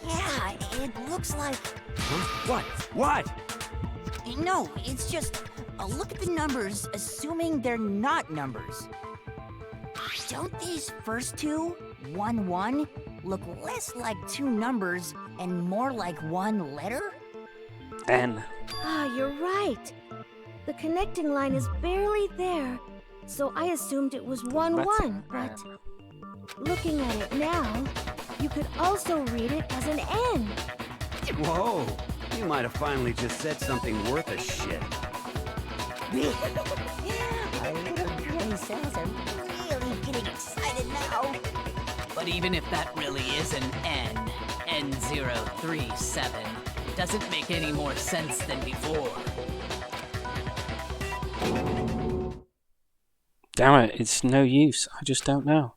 yeah, it looks like... Huh? What? No, it's just... look at the numbers, assuming they're not numbers. Don't these first two, 1-1, look less like two numbers and more like one letter? N. Ah, you're right. The connecting line is barely there, so I assumed it was 1-1, but... looking at it now, you could also read it as an N. Whoa, You might have finally just said something worth a shit. Our little granny cells are really getting excited now. But even if that really is an N037, doesn't make any more sense than before. Damn it, it's no use. I just don't know.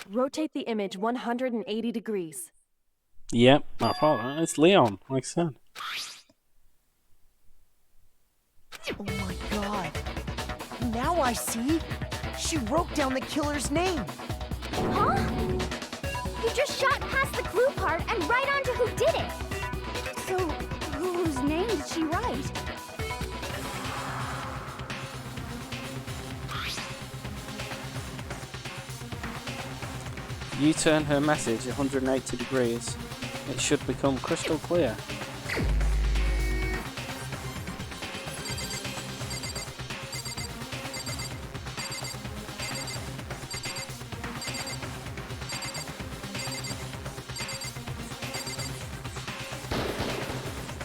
Rotate the image 180 degrees. Yep, I thought that. It's Leon, like I said. Oh my god. Now I see. She wrote down the killer's name. Huh? You just shot past the clue part and right onto who did it. So, whose name did she write? You turn her message 180 degrees. It should become crystal clear.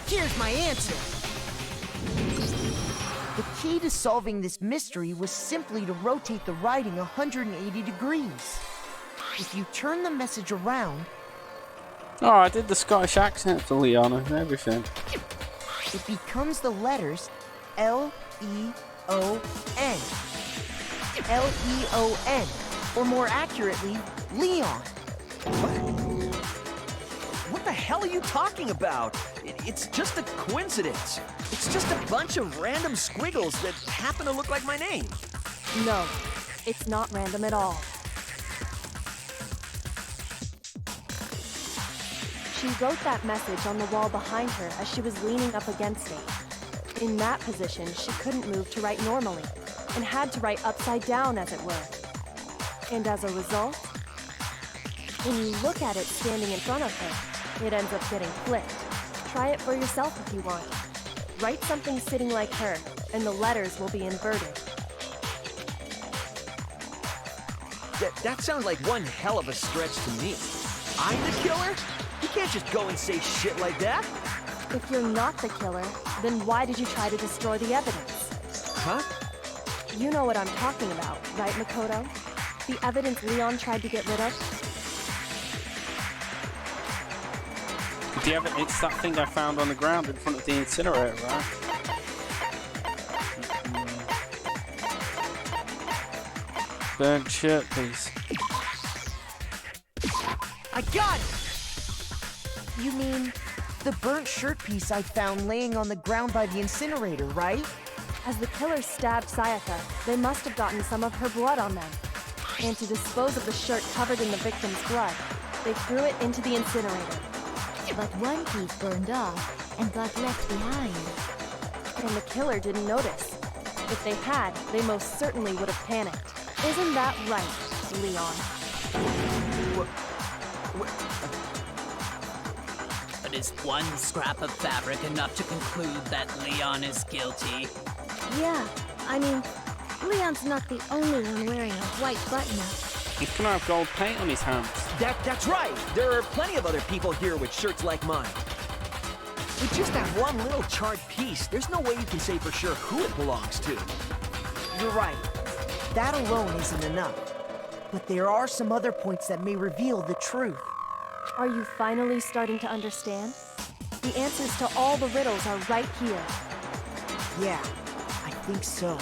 Here's my answer. The key to solving this mystery was simply to rotate the writing 180 degrees. If you turn the message around... Oh, I did the Scottish accent for Leon and everything. It becomes the letters L-E-O-N. L-E-O-N. Or more accurately, Leon. What the hell are you talking about? It's just a coincidence. It's just a bunch of random squiggles that happen to look like my name. No, it's not random at all. She wrote that message on the wall behind her as she was leaning up against it. In that position, she couldn't move to write normally, and had to write upside down, as it were. And as a result, when you look at it standing in front of her, it ends up getting flipped. Try it for yourself if you want. Write something sitting like her, and the letters will be inverted. That sounds like one hell of a stretch to me. I'm the killer? You can't just go and say shit like that. If you're not the killer, then why did you try to destroy the evidence? Huh? You know what I'm talking about, right, Makoto? The evidence Leon tried to get rid of? It's that thing I found on the ground in front of the incinerator, right? Burnt shirt piece. I got it! You mean the burnt shirt piece I found laying on the ground by the incinerator, right? As the killer stabbed Sayaka, they must have gotten some of her blood on them. And to dispose of the shirt covered in the victim's blood, they threw it into the incinerator. But one piece burned off and got left behind. And the killer didn't notice. If they had, they most certainly would have panicked. Isn't that right, Leon? But is one scrap of fabric enough to conclude that Leon is guilty? Yeah, I mean, Leon's not the only one wearing a white button-up. He's gonna have gold paint on his hands. That's right. There are plenty of other people here with shirts like mine. With just that one little charred piece, there's no way you can say for sure who it belongs to. You're right. That alone isn't enough. But there are some other points that may reveal the truth. Are you finally starting to understand? The answers to all the riddles are right here. Yeah, I think so.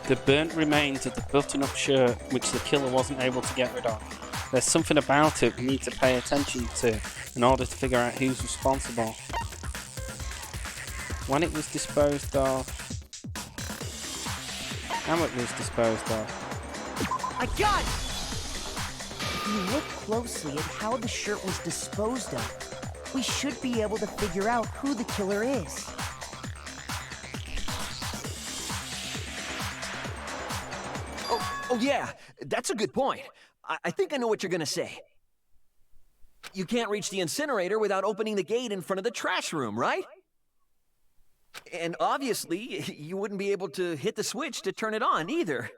The burnt remains of the button-up shirt, which the killer wasn't able to get rid of. There's something about it we need to pay attention to in order to figure out who's responsible. When it was disposed of, how it was disposed of. I got it! If you look closely at how the shirt was disposed of, we should be able to figure out who the killer is. Oh yeah, that's a good point. I think I know what you're gonna say. You can't reach the incinerator without opening the gate in front of the trash room, right? And obviously, you wouldn't be able to hit the switch to turn it on either.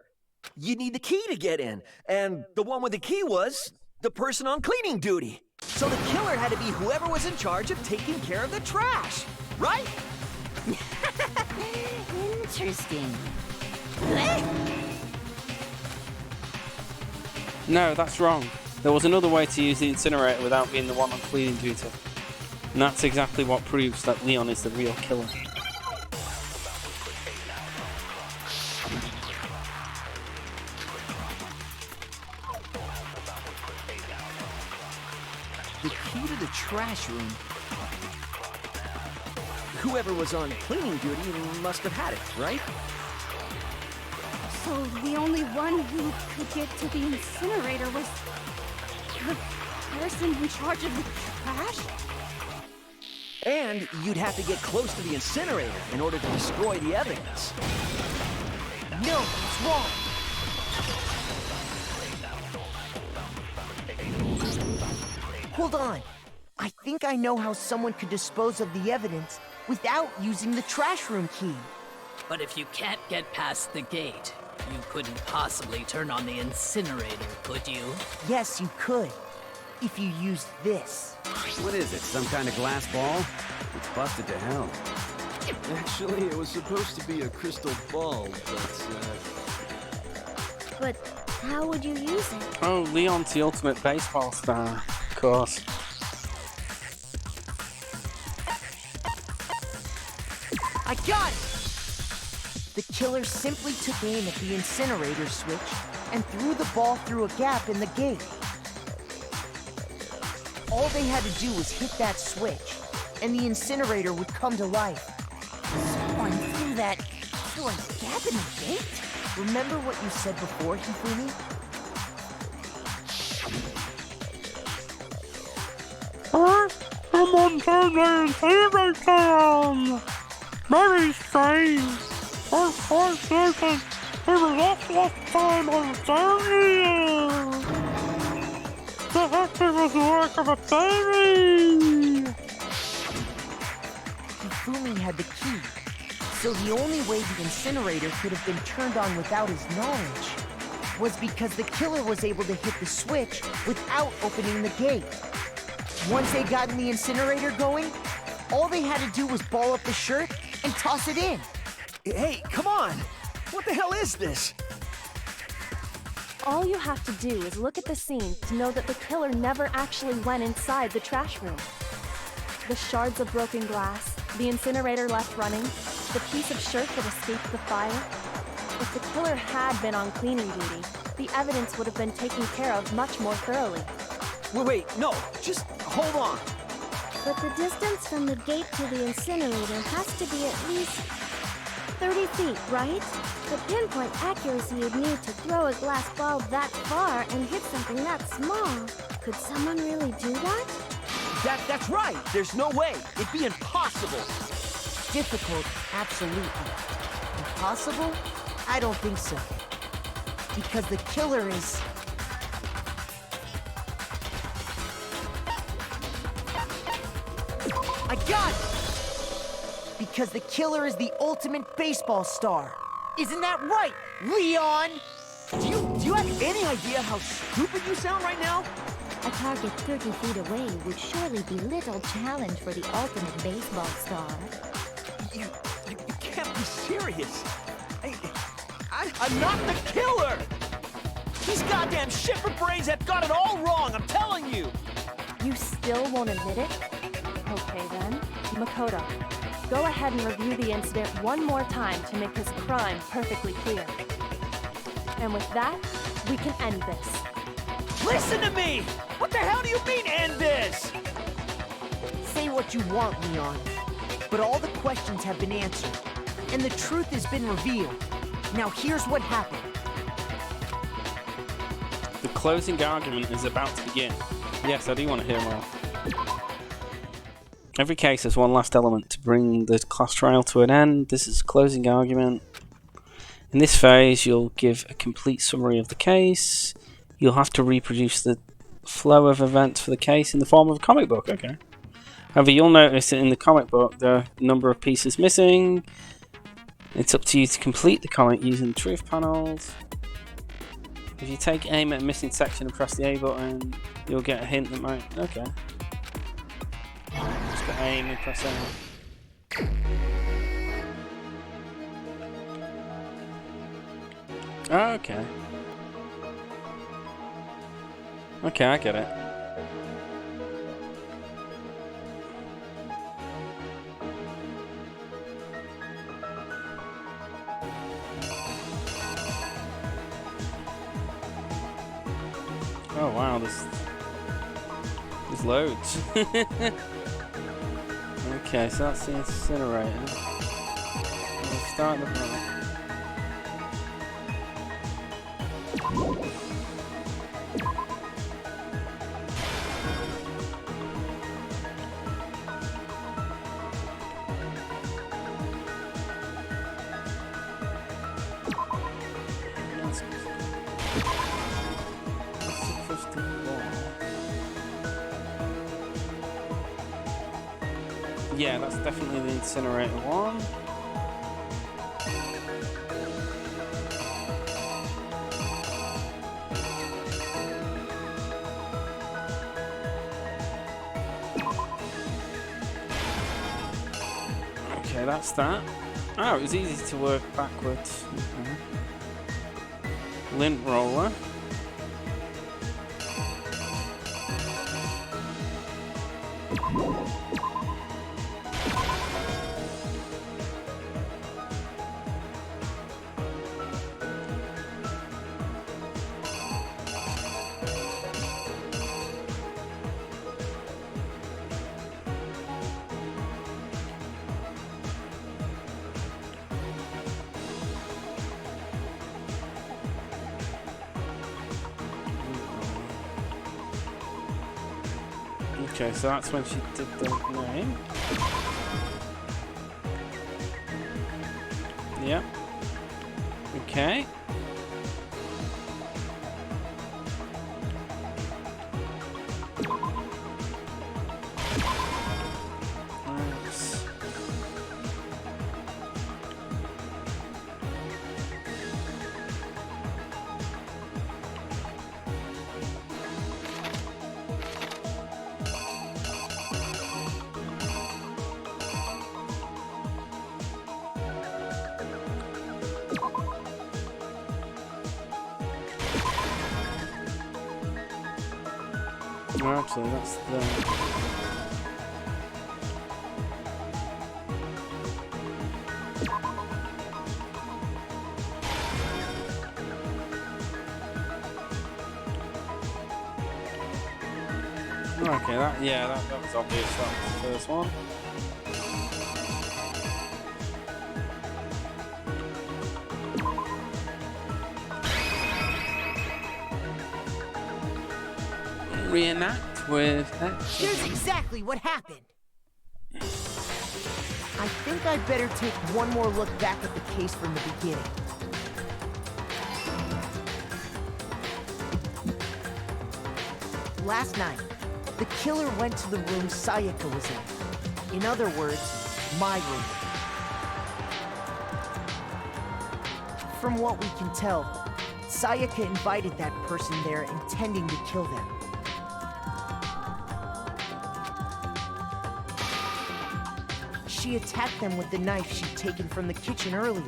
You'd need the key to get in, and the one with the key was the person on cleaning duty. So the killer had to be whoever was in charge of taking care of the trash, right? Interesting. No, that's wrong. There was another way to use the incinerator without being the one on cleaning duty. And that's exactly what proves that Leon is the real killer. The key to the trash room. Whoever was on cleaning duty must have had it, right? So the only one who could get to the incinerator was the person in charge of the trash? And you'd have to get close to the incinerator in order to destroy the evidence. No, it's wrong. Hold on. I think I know how someone could dispose of the evidence without using the trash room key. But if you can't get past the gate, you couldn't possibly turn on the incinerator, could you? Yes, you could. If you used this. What is it, some kind of glass ball? It's busted to hell. Actually, it was supposed to be a crystal ball, But how would you use it? Oh, Leon's the ultimate baseball star, of course. I got it! The killer simply took aim at the incinerator switch and threw the ball through a gap in the gate. All they had to do was hit that switch, and the incinerator would come to life. Someone threw that through a gap in the gate? Remember what you said before, Hifumi? Someone turned the incinerator on! Very strange. Of course, certain. It was us last time on Saturday. Perhaps it was the work of a fairy. Hifumi had the key, so the only way the incinerator could have been turned on without his knowledge was because the killer was able to hit the switch without opening the gate. Once they got the incinerator going, all they had to do was ball up the shirt and toss it in. Hey, come on! What the hell is this? All you have to do is look at the scene to know that the killer never actually went inside the trash room. The shards of broken glass, the incinerator left running, the piece of shirt that escaped the fire. If the killer had been on cleaning duty, the evidence would have been taken care of much more thoroughly. Wait, no, just hold on. But the distance from the gate to the incinerator has to be at least 30 feet, right? The pinpoint accuracy you'd need to throw a glass ball that far and hit something that small. Could someone really do that? That's right! There's no way! It'd be impossible! Difficult, absolutely. Impossible? I don't think so. Because the killer is... I got it! Because the killer is the ultimate baseball star. Isn't that right, Leon? Do you have any idea how stupid you sound right now? A target 30 feet away would surely be little challenge for the ultimate baseball star. You can't be serious. I'm not the killer! These goddamn shipper brains have got it all wrong, I'm telling you! You still won't admit it? Okay then. Makoto, go ahead and review the incident one more time to make his crime perfectly clear. And with that, we can end this. Listen to me! What the hell do you mean, end this? Say what you want, Leon. But all the questions have been answered, and the truth has been revealed. Now here's what happened. The closing argument is about to begin. Yes, I do want to hear more. Every case has one last element to bring the class trial to an end. This is closing argument. In this phase, you'll give a complete summary of the case. You'll have to reproduce the flow of events for the case in the form of a comic book, okay? However, you'll notice that in the comic book, there are a number of pieces missing. It's up to you to complete the comic using truth panels. If you take aim at a missing section and press the A button, you'll get a hint that might... Okay. Just got aim and press A. Oh, okay. Okay, I get it. Oh wow, there's loads. Okay, so that's the incinerator. We'll start the block. Yeah, that's definitely the incinerator one. Okay, that's that. Oh, it was easy to work backwards. Okay. Lint roller. Okay, so that's when she did the name. Yep. Okay. Nice. Well, actually, that's the... Okay, that was obvious. That was the first one. Reenact with that. Here's exactly what happened. I think I'd better take one more look back at the case from the beginning. Last night, the killer went to the room Sayaka was in. In other words, my room. From what we can tell, Sayaka invited that person there intending to kill them. She attacked them with the knife she'd taken from the kitchen earlier.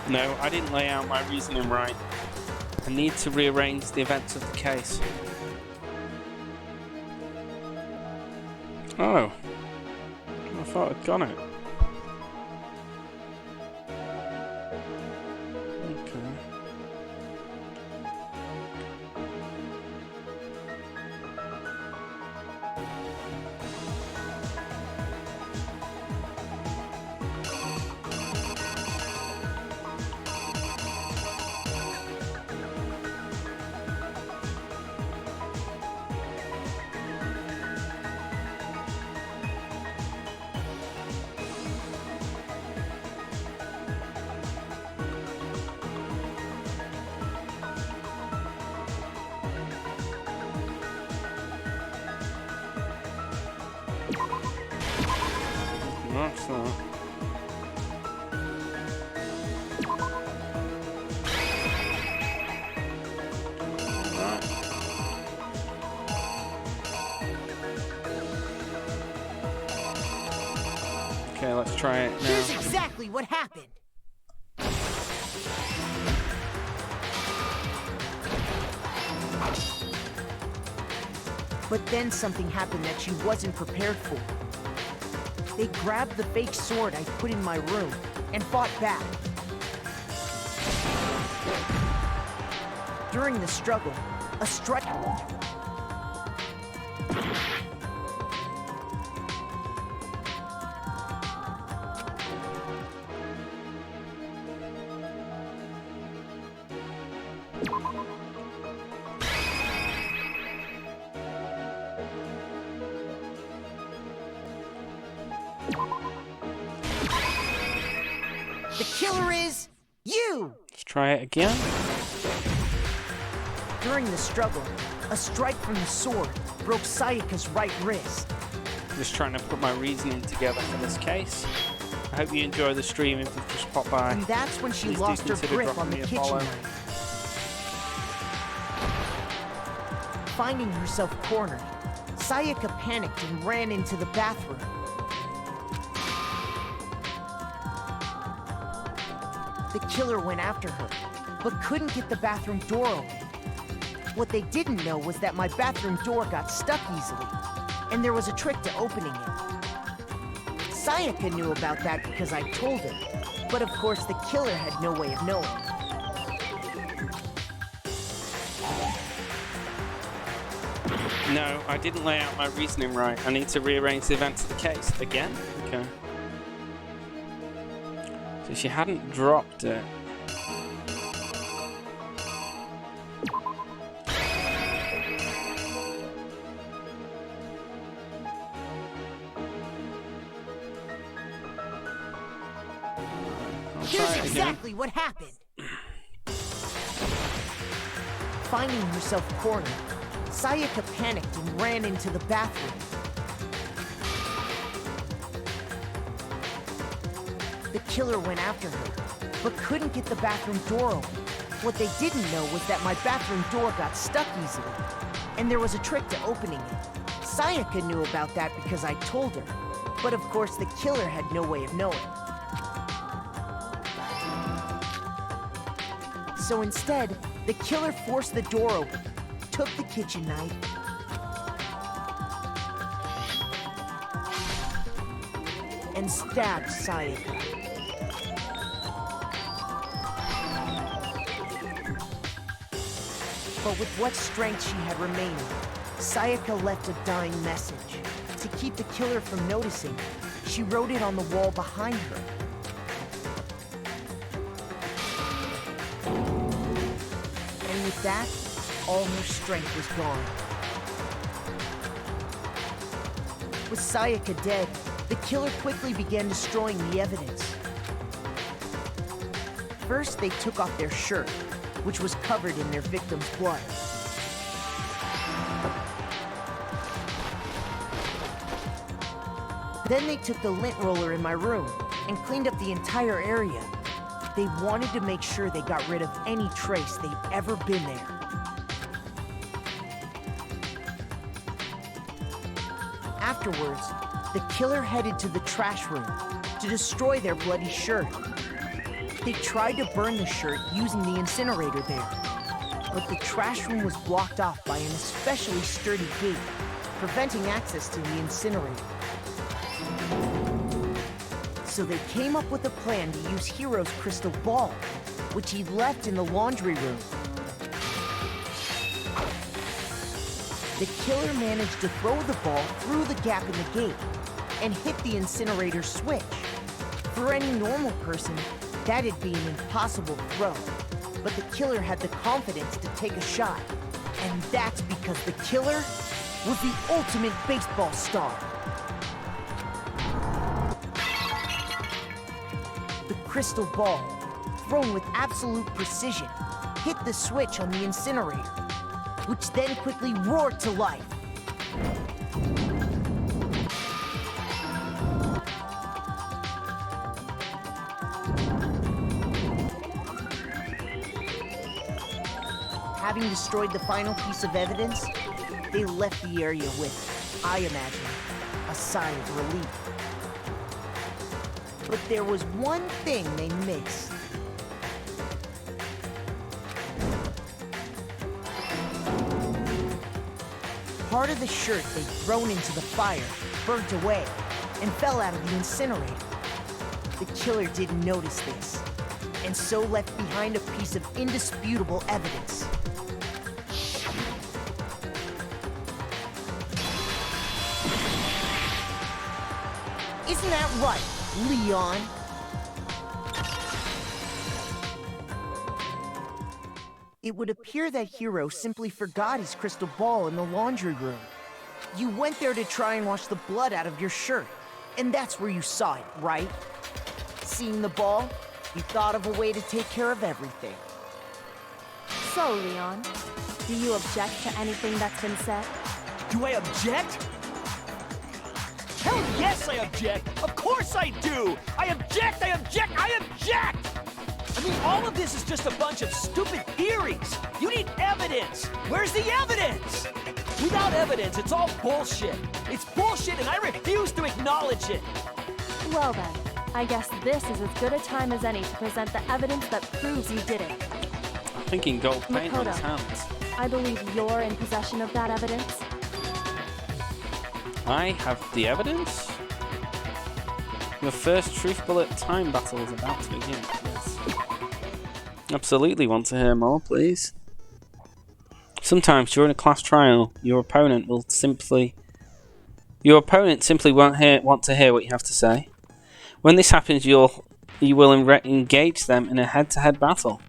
No, I didn't lay out my reasoning right. I need to rearrange the events of the case. Oh. I thought I'd got it. Excellent. Okay, let's try it now. Here's exactly what happened. But then something happened that she wasn't prepared for. They grabbed the fake sword I put in my room and fought back. During the struggle, a strike... The killer is you! Let's try it again. During the struggle, a strike from the sword broke Sayaka's right wrist. Just trying to put my reasoning together for this case. I hope you enjoy the stream if you've just popped by. And that's when she Please do lost her consider grip dropping on the me a kitchen follow. knife. Finding herself cornered, Sayaka panicked and ran into the bathroom. The killer went after her, but couldn't get the bathroom door open. What they didn't know was that my bathroom door got stuck easily, and there was a trick to opening it. Sayaka knew about that because I told her, but of course the killer had no way of knowing. No, I didn't lay out my reasoning right. I need to rearrange the events of the case. Again? Okay. So she hadn't dropped it. Here's exactly what happened. Finding herself cornered, Sayaka panicked and ran into the bathroom. The killer went after her, but couldn't get the bathroom door open. What they didn't know was that my bathroom door got stuck easily, and there was a trick to opening it. Sayaka knew about that because I told her, but of course the killer had no way of knowing. So instead, the killer forced the door open, took the kitchen knife, and stabbed Sayaka. But with what strength she had remaining, Sayaka left a dying message. To keep the killer from noticing, she wrote it on the wall behind her. And with that, all her strength was gone. With Sayaka dead, the killer quickly began destroying the evidence. First, they took off their shirt, which was covered in their victim's blood. Then they took the lint roller in my room and cleaned up the entire area. They wanted to make sure they got rid of any trace they'd ever been there. Afterwards, the killer headed to the trash room to destroy their bloody shirt. They tried to burn the shirt using the incinerator there, but the trash room was blocked off by an especially sturdy gate, preventing access to the incinerator. So they came up with a plan to use Hiro's crystal ball, which he left in the laundry room. The killer managed to throw the ball through the gap in the gate and hit the incinerator switch. For any normal person, that'd be an impossible throw, but the killer had the confidence to take a shot. And that's because the killer was the ultimate baseball star. The crystal ball, thrown with absolute precision, hit the switch on the incinerator, which then quickly roared to life. having destroyed the final piece of evidence, they left the area with, I imagine, a sigh of relief. But there was one thing they missed. Part of the shirt they'd thrown into the fire burnt away and fell out of the incinerator. The killer didn't notice this, and so left behind a piece of indisputable evidence. Isn't that right, Leon? It would appear that Hiro simply forgot his crystal ball in the laundry room. You went there to try and wash the blood out of your shirt, and that's where you saw it, right? Seeing the ball, you thought of a way to take care of everything. So, Leon, do you object to anything that's been said? Do I object? Hell yes, I object! Of course I do! I object! I object! I object! I mean, all of this is just a bunch of stupid theories. You need evidence. Where's the evidence? Without evidence, it's all bullshit. It's bullshit and I refuse to acknowledge it. Well then, I guess this is as good a time as any to present the evidence that proves you did it. I'm thinking gold paint on his Makoto, hands. I believe you're in possession of that evidence. I have the evidence? Your first truth bullet time battle is about to begin. Yes. Absolutely want to hear more, please. Sometimes during a class trial, your opponent simply won't want to hear what you have to say. When this happens, you will engage them in a head-to-head battle.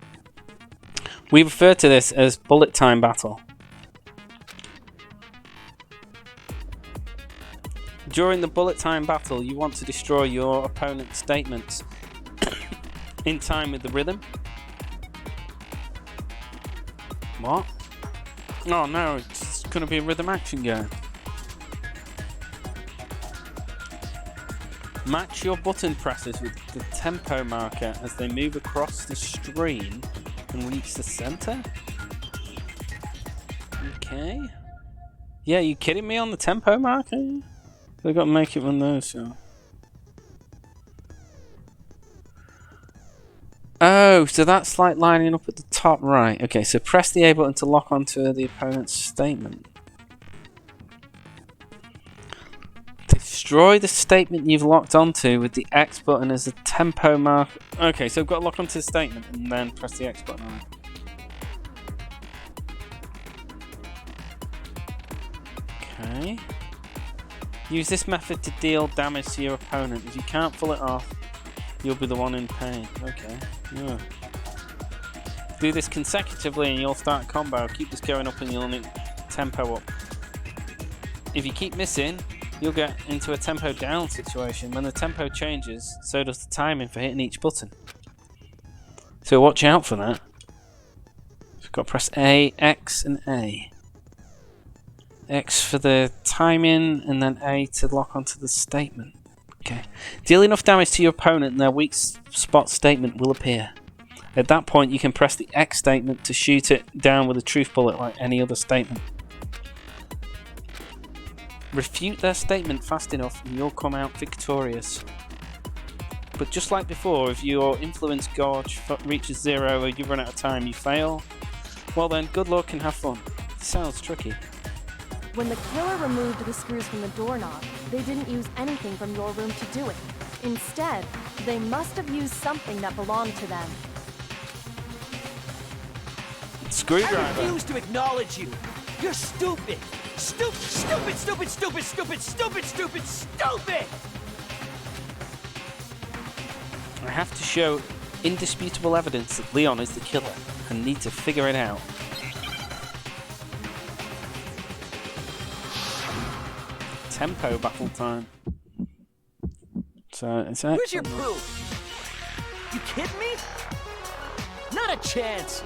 We refer to this as bullet time battle. During the bullet time battle, you want to destroy your opponent's statements in time with the rhythm. What? Oh no, it's going to be a rhythm action game. Match your button presses with the tempo marker as they move across the screen and reach the center. Okay. Yeah, you kidding me on the tempo marker? They've got to make it one of those, so. Oh, so that's like lining up at the top right. Okay, so press the A button to lock onto the opponent's statement. Destroy the statement you've locked onto with the X button as a tempo mark. Okay, so I've got to lock onto the statement and then press the X button on it. Okay. Use this method to deal damage to your opponent. If you can't pull it off, you'll be the one in pain. Okay. Yeah. Do this consecutively and you'll start a combo. Keep this going up and you'll need tempo up. If you keep missing, you'll get into a tempo down situation. When the tempo changes, so does the timing for hitting each button. So watch out for that. You've got to press A, X and A. X for the timing and then A to lock onto the statement. Okay. Deal enough damage to your opponent and their weak spot statement will appear. At that point you can press the X statement to shoot it down with a truth bullet like any other statement. Refute their statement fast enough and you'll come out victorious. But just like before, if your influence gauge reaches 0 or you run out of time, you fail. Well then, good luck and have fun. Sounds tricky. When the killer removed the screws from the doorknob, they didn't use anything from your room to do it. Instead, they must have used something that belonged to them. Screwdriver. I refuse to acknowledge you. You're stupid. Stupid, stupid, stupid, stupid, stupid, stupid, stupid, stupid! I have to show indisputable evidence that Leon is the killer and need to figure it out. Tempo battle time. So it's actually... Where's your proof? You kidding me? Not a chance.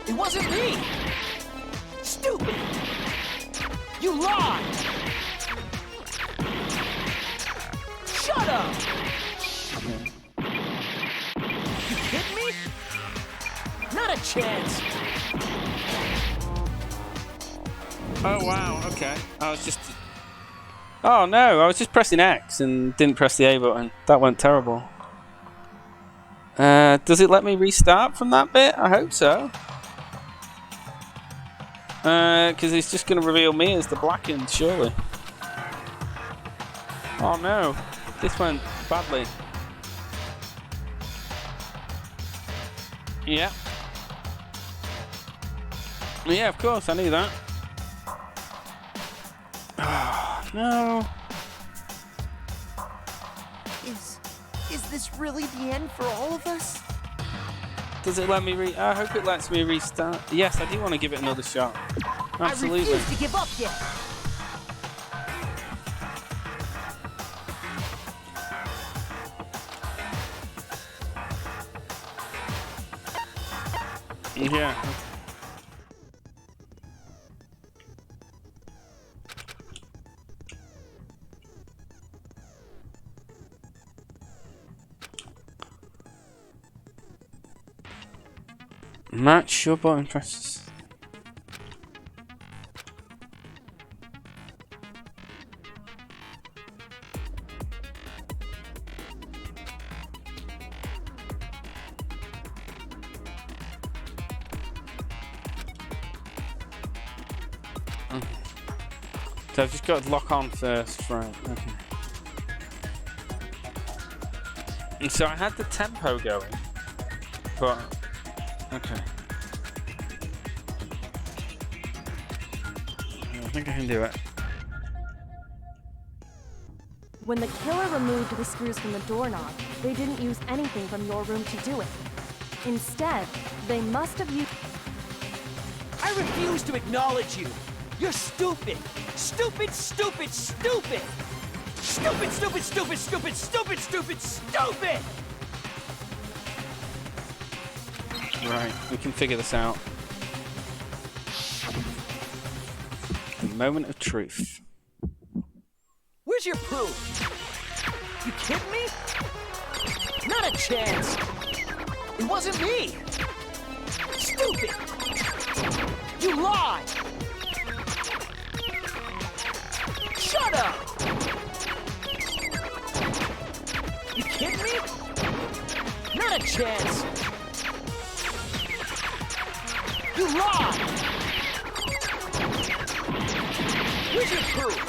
It wasn't me. Stupid. You lied. Shut up. You kidding me? Not a chance. Oh, wow, okay. I was just... Oh, no, I was just pressing X and didn't press the A button. That went terrible. Does it let me restart from that bit? I hope so. Because it's just going to reveal me as the blackened, surely. Oh, no. This went badly. Yeah. Yeah, of course, I knew that. Oh, no. Is this really the end for all of us? Does it let me I hope it lets me restart. Yes, I do want to give it another shot. Absolutely. I refuse to give up yet. Yeah. Match your button presses. So I've just got to lock on first, right? Okay. And so I had the tempo going, but okay. I think I can do it. When the killer removed the screws from the doorknob, they didn't use anything from your room to do it. Instead, they must have used... I refuse to acknowledge you. You're stupid. Stupid, stupid, stupid. Stupid, stupid, stupid, stupid, stupid, stupid, stupid. Right, we can figure this out. The moment of truth. Where's your proof? You kidding me? Not a chance. It wasn't me. Stupid. You lied. Shut up. You kidding me? Not a chance. You lied. Where's your proof?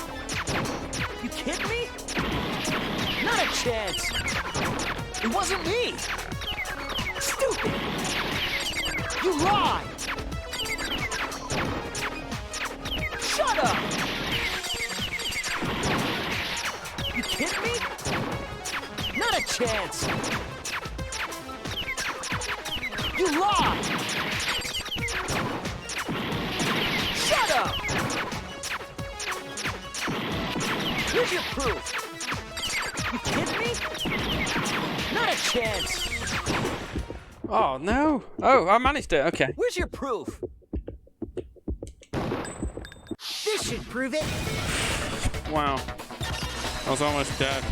You kidding me? Not a chance. It wasn't me. Stupid. You lied. Shut up. You kidding me? Not a chance. You lied. Shut up. Here's your proof. You kidding me? Not a chance. Oh, no. Oh, I managed it. Okay. Where's your proof? This should prove it. Wow. I was almost dead.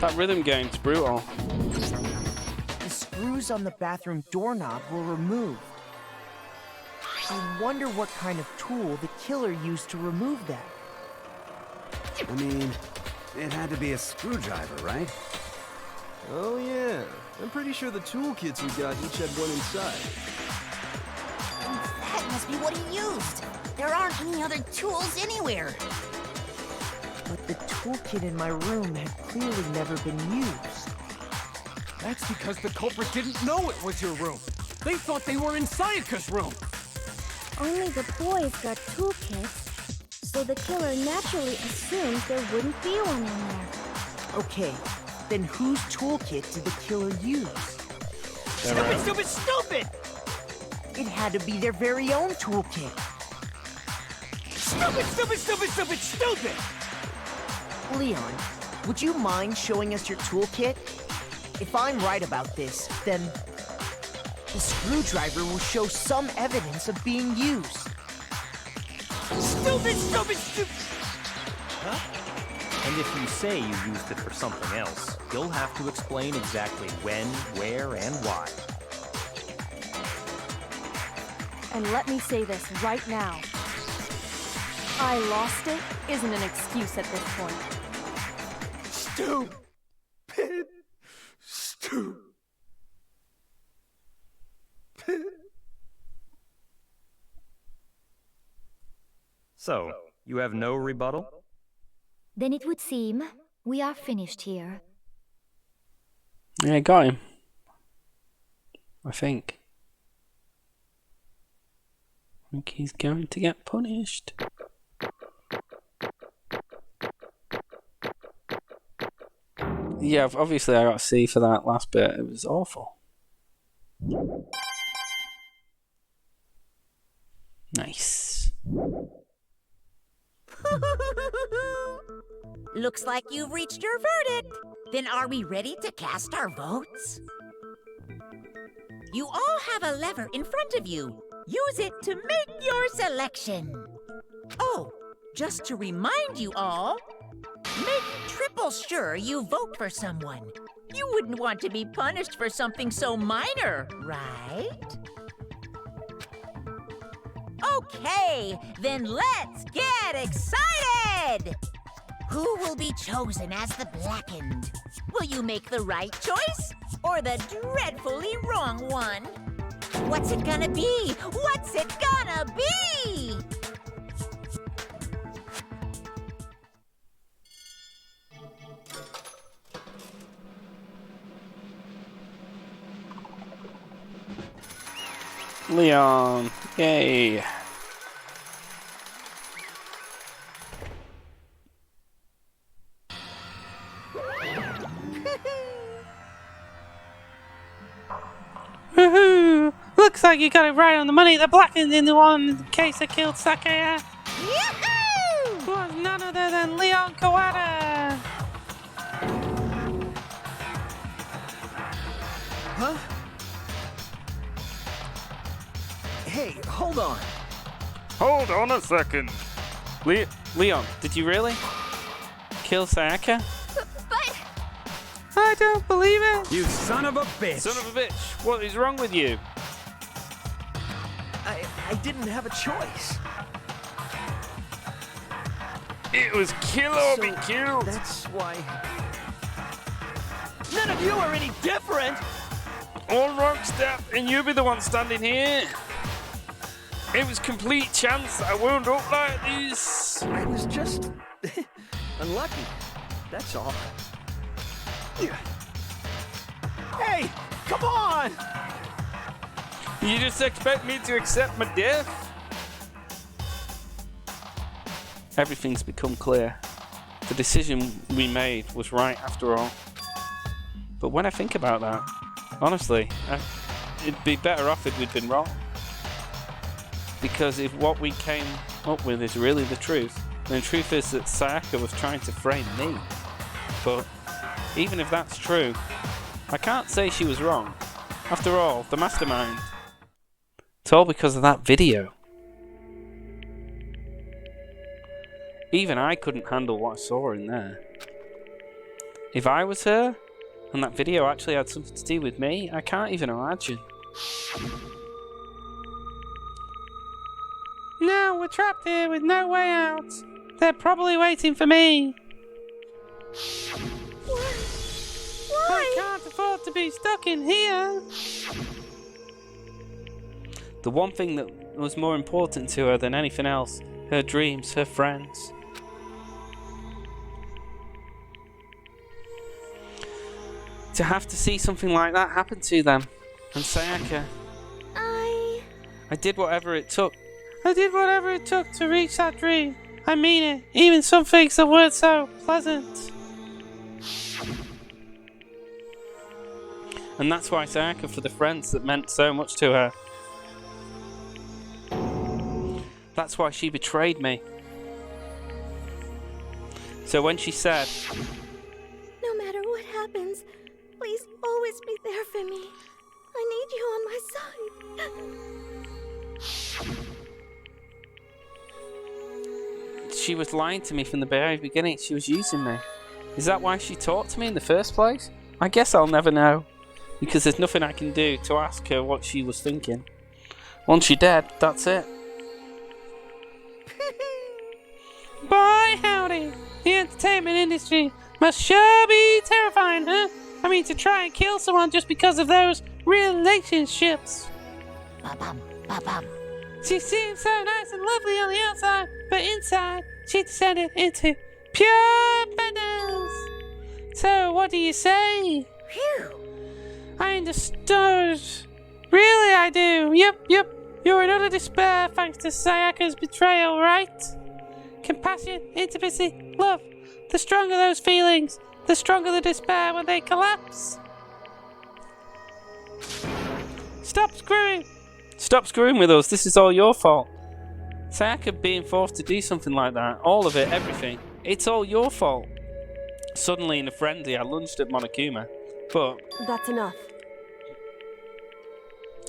That rhythm game's brutal. The screws on the bathroom doorknob were removed. I wonder what kind of tool the killer used to remove that. I mean, it had to be a screwdriver, right? Oh yeah, I'm pretty sure the toolkits we got each had one inside. That must be what he used. There aren't any other tools anywhere. But the toolkit in my room had clearly never been used. That's because the culprit didn't know it was your room. They thought they were in Sayaka's room. Only the boys got toolkits, so the killer naturally assumed there wouldn't be one in there. Okay, then whose toolkit did the killer use? Stupid, stupid, stupid! It had to be their very own toolkit. Stupid, stupid, stupid, stupid, stupid! Leon, would you mind showing us your toolkit? If I'm right about this, then the screwdriver will show some evidence of being used. Stupid, stupid, stupid! Huh? And if you say you used it for something else, you'll have to explain exactly when, where, and why. And let me say this right now. I lost it isn't an excuse at this point. Stupid. Stupid. So, you have no rebuttal? Then it would seem we are finished here. Yeah, got him. I think he's going to get punished. Yeah, obviously I got a C for that last bit. It was awful. Nice. Looks like you've reached your verdict. Then are we ready to cast our votes? You all have a lever in front of you. Use it to make your selection. Oh, just to remind you all, make triple sure you vote for someone. You wouldn't want to be punished for something so minor, right? Okay, then let's get excited! Who will be chosen as the Blackened? Will you make the right choice or the dreadfully wrong one? What's it gonna be? What's it gonna be? Leon, yay. Woohoo! Looks like you got it right on the money. The Blackened in the one case that killed Sakaya was none other than Leon Kawada. Huh? Hey, hold on. Hold on a second. Leon, did you really kill Sayaka? But I don't believe it. You son of a bitch! Son of a bitch, what is wrong with you? I didn't have a choice. It was kill or be So killed. That's why. None of you are any different! All wrong step, and you be the one standing here. It was complete chance that I wound up like this. I was just unlucky. That's all. Hey, come on! You just expect me to accept my death? Everything's become clear. The decision we made was right after all. But when I think about that, honestly, it'd be better off if we'd been wrong. Because if what we came up with is really the truth, then the truth is that Sayaka was trying to frame me. But even if that's true, I can't say she was wrong. After all, the mastermind. It's all because of that video. Even I couldn't handle what I saw in there. If I was her, and that video actually had something to do with me, I can't even imagine. Now we're trapped here with no way out. They're probably waiting for me. Why? I can't afford to be stuck in here. The one thing that was more important to her than anything else, her dreams, her friends. To have to see something like that happen to them. And Sayaka. I did whatever it took. I did whatever it took to reach that dream. I mean it. Even some things that weren't so pleasant. And that's why Sayaka, for the friends that meant so much to her. That's why she betrayed me. So when she said, No matter what happens, please always be there for me. I need you on my side. she was lying to me from the very beginning. She was using me. Is that why she talked to me in the first place? I guess I'll never know. Because there's nothing I can do to ask her what she was thinking. Once she's dead, that's it. entertainment industry must sure be terrifying, huh? I mean, to try and kill someone just because of those relationships. She seemed so nice and lovely on the outside, but inside, she descended into pure madness. So, what do you say? Phew. I understood. Really, I do. Yep. You're in utter despair thanks to Sayaka's betrayal, right? Compassion, intimacy, love. The stronger those feelings, the stronger the despair when they collapse. Stop screwing! Stop screwing with us. This is all your fault. Sayaka being forced to do something like that, all of it, everything. It's all your fault. Suddenly, in a frenzy, I lunged at Monokuma, but That's enough.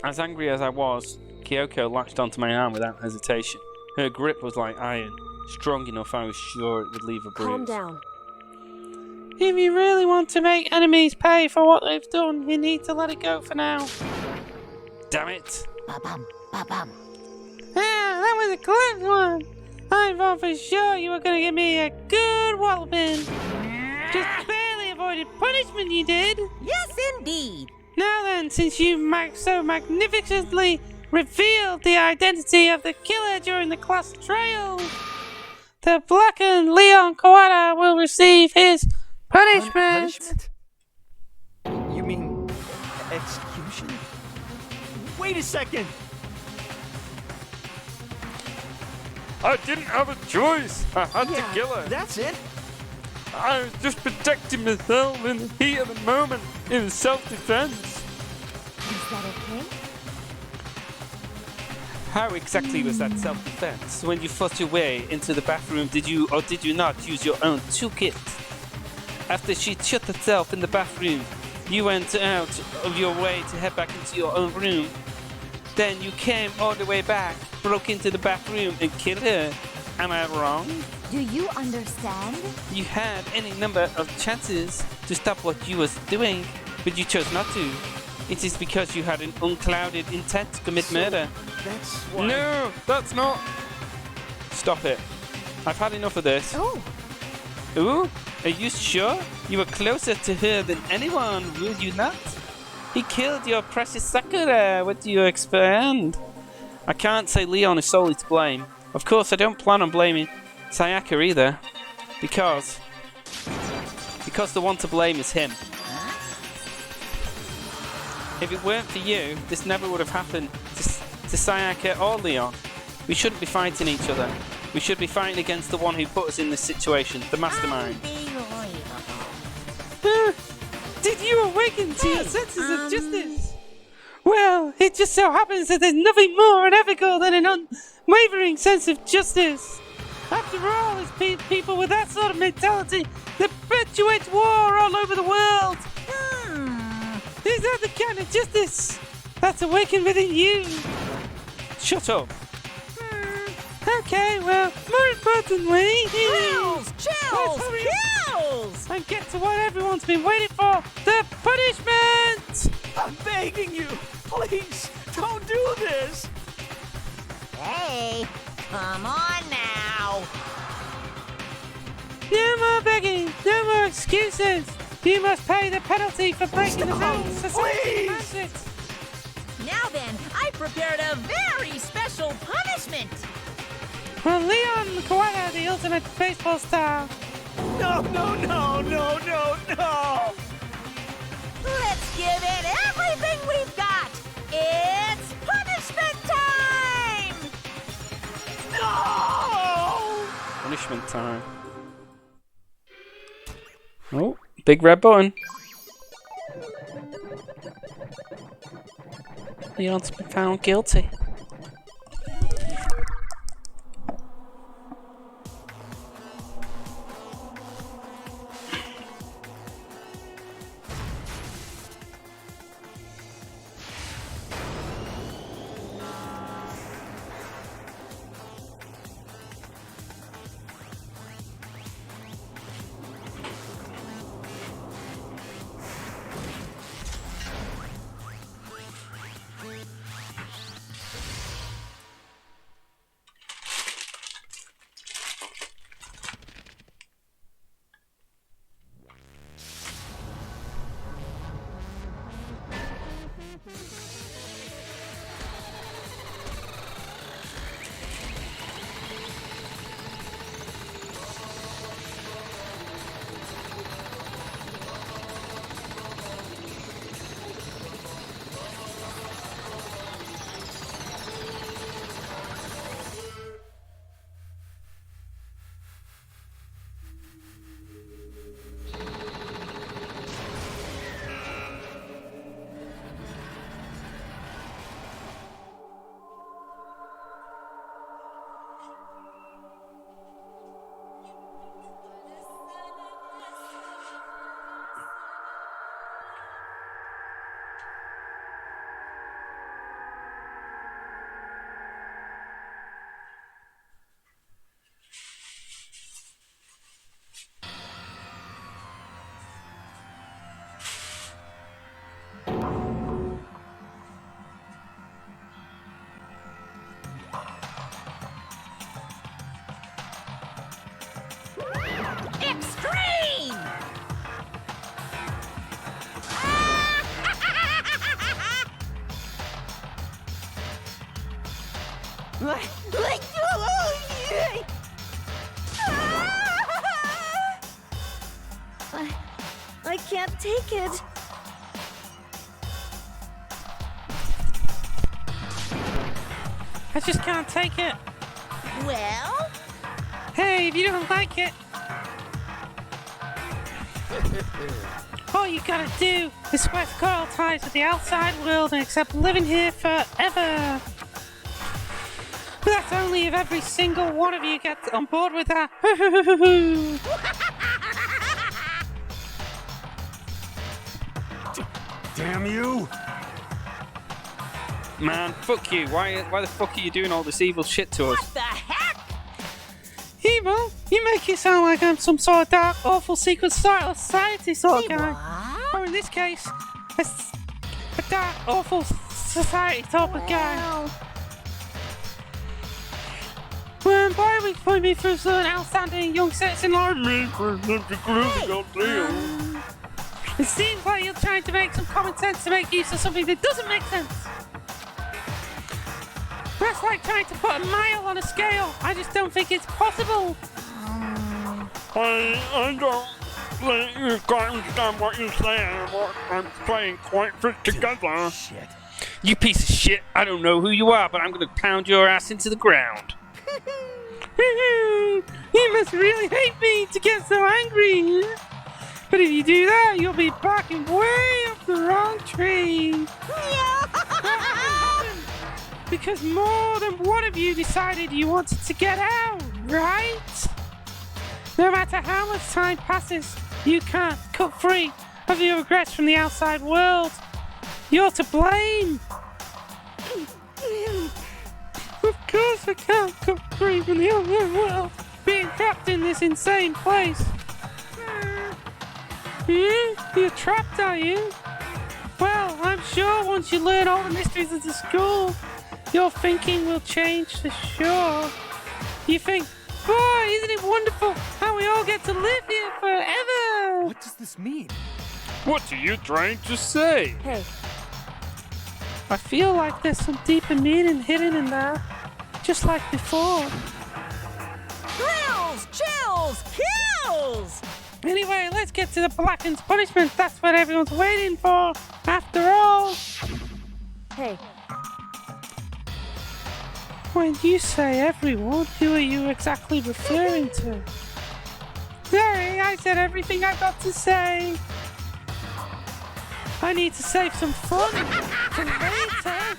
as angry as I was, Kyoko latched onto my arm without hesitation. Her grip was like iron, strong enough I was sure it would leave a bruise. Calm down. If you really want to make enemies pay for what they've done, you need to let it go for now. Damn it. That was a close one. I thought for sure you were going to give me a good walloping. Just barely avoided punishment, you did. Yes, indeed. Now then, since you so magnificently revealed the identity of the killer during the class trial, the blackened Leon Kawada will receive his punishment. Punishment? You mean execution? Wait a second! I didn't have a choice. I had to kill her. That's it? I was just protecting myself in the heat of the moment. It was self-defense. Is that okay? How exactly was that self-defense? When you fought your way into the bathroom, did you or did you not use your own toolkit? After she shut herself in the bathroom, you went out of your way to head back into your own room. Then you came all the way back, broke into the bathroom and killed her. Am I wrong? Do you understand? You had any number of chances to stop what you was doing, but you chose not to. It is because you had an unclouded intent to commit murder. That's why... No, that's not. Stop it. I've had enough of this. Oh. Ooh, are you sure? You were closer to her than anyone, were you not? He killed your precious Sakura. What do you expect? I can't say Leon is solely to blame. Of course, I don't plan on blaming Sayaka either. Because the one to blame is him. If it weren't for you, this never would have happened to Sayaka or Leon. We shouldn't be fighting each other. We should be fighting against the one who put us in this situation, the mastermind. Did you awaken to your senses of justice? Well, it just so happens that there's nothing more unethical than an unwavering sense of justice. After all, it's people with that sort of mentality that perpetuates war all over the world. Is that the kind of justice that's awakened within you? Shut up. Okay, well, more importantly... Chills! And get to what everyone's been waiting for, the punishment! I'm begging you, please, don't do this! Hey, come on now. No more begging, no more excuses. You must pay the penalty for breaking the rules. Please! Now then, I prepared a very special punishment. For Leon Kawada, the ultimate baseball star. No! Let's give it everything we've got. It's punishment time! No! Punishment time. Oh, big red button. Leon's been found guilty. I can't take it. I just can't take it. Well? Hey, if you don't like it, all you gotta do is swear to cut all ties with the outside world and accept living here forever. But that's only if every single one of you gets on board with that. Damn you! Man, fuck you. Why the fuck are you doing all this evil shit to us? What the heck? Evil? You make it sound like I'm some sort of dark, awful secret society sort of guy. What? Or in this case, a dark, awful society type of guy. Well, boy, we put me through an outstanding young citizen like me. It seems like you're trying to make some common sense to make use of something that doesn't make sense. That's like trying to put a mile on a scale. I just don't think it's possible. I don't think you quite understand what you're saying. What I'm saying quite fit together. Shit. You piece of shit. I don't know who you are, but I'm going to pound your ass into the ground. You must really hate me to get so angry. But if you do that, you'll be backing way up the wrong tree. Because more than one of you decided you wanted to get out, right? No matter how much time passes, you can't cut free of your regrets from the outside world. You're to blame. Of course I can't cut free from the outside world, being trapped in this insane place. You're trapped, are you? Well, I'm sure once you learn all the mysteries of the school, your thinking will change for sure. You think, boy, isn't it wonderful how we all get to live here forever? What does this mean? What are you trying to say? Hey, I feel like there's some deeper meaning hidden in there, just like before. Thrills, chills, kills! Anyway, let's get to the Blackened's punishment. That's what everyone's waiting for, after all. hey, When you say everyone, who are you exactly referring to? Sorry, I said everything I got to say. I need to save some fun for later.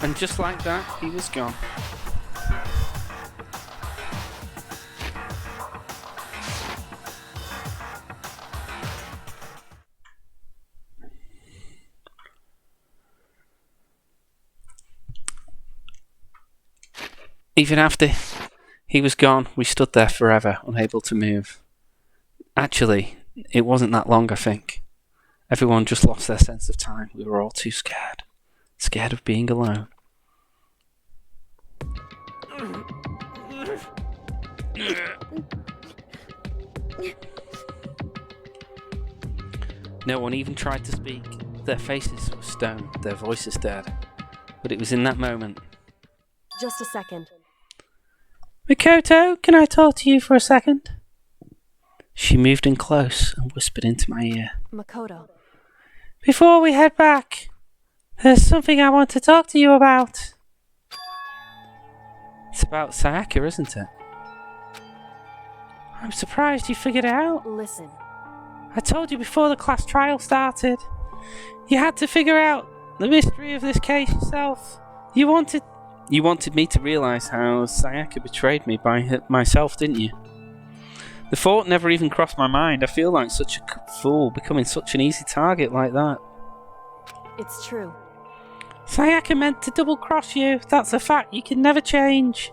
And just like that, he was gone. Even after he was gone, we stood there forever, unable to move. Actually, it wasn't that long, I think. Everyone just lost their sense of time. We were all too scared. Scared of being alone. No one even tried to speak. Their faces were stone, their voices dead. But it was in that moment. just a second. Mikoto, can I talk to you for a second? She moved in close and whispered into my ear. Makoto. Before we head back, there's something I want to talk to you about. It's about Sayaka, isn't it? I'm surprised you figured it out. Listen. I told you before the class trial started. You had to figure out the mystery of this case yourself. You wanted me to realize how Sayaka betrayed me by myself, didn't you? The thought never even crossed my mind. I feel like such a fool, becoming such an easy target like that. It's true. Sayaka meant to double-cross you. That's a fact you can never change.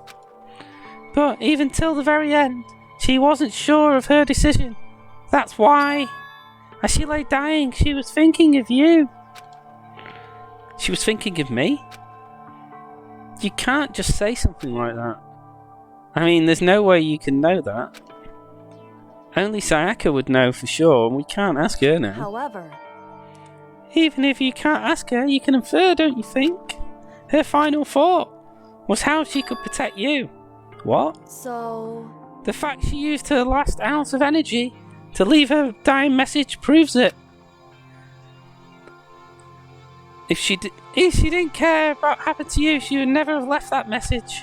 But even till the very end, she wasn't sure of her decision. That's why, as she lay dying, she was thinking of you. She was thinking of me? You can't just say something like that. I mean, there's no way you can know that. Only Sayaka would know for sure, and we can't ask her now. However, Even if you can't ask her, you can infer, don't you think? Her final thought was how she could protect you. What? So... The fact she used her last ounce of energy to leave her dying message proves it. If she didn't care about what happened to you, she would never have left that message.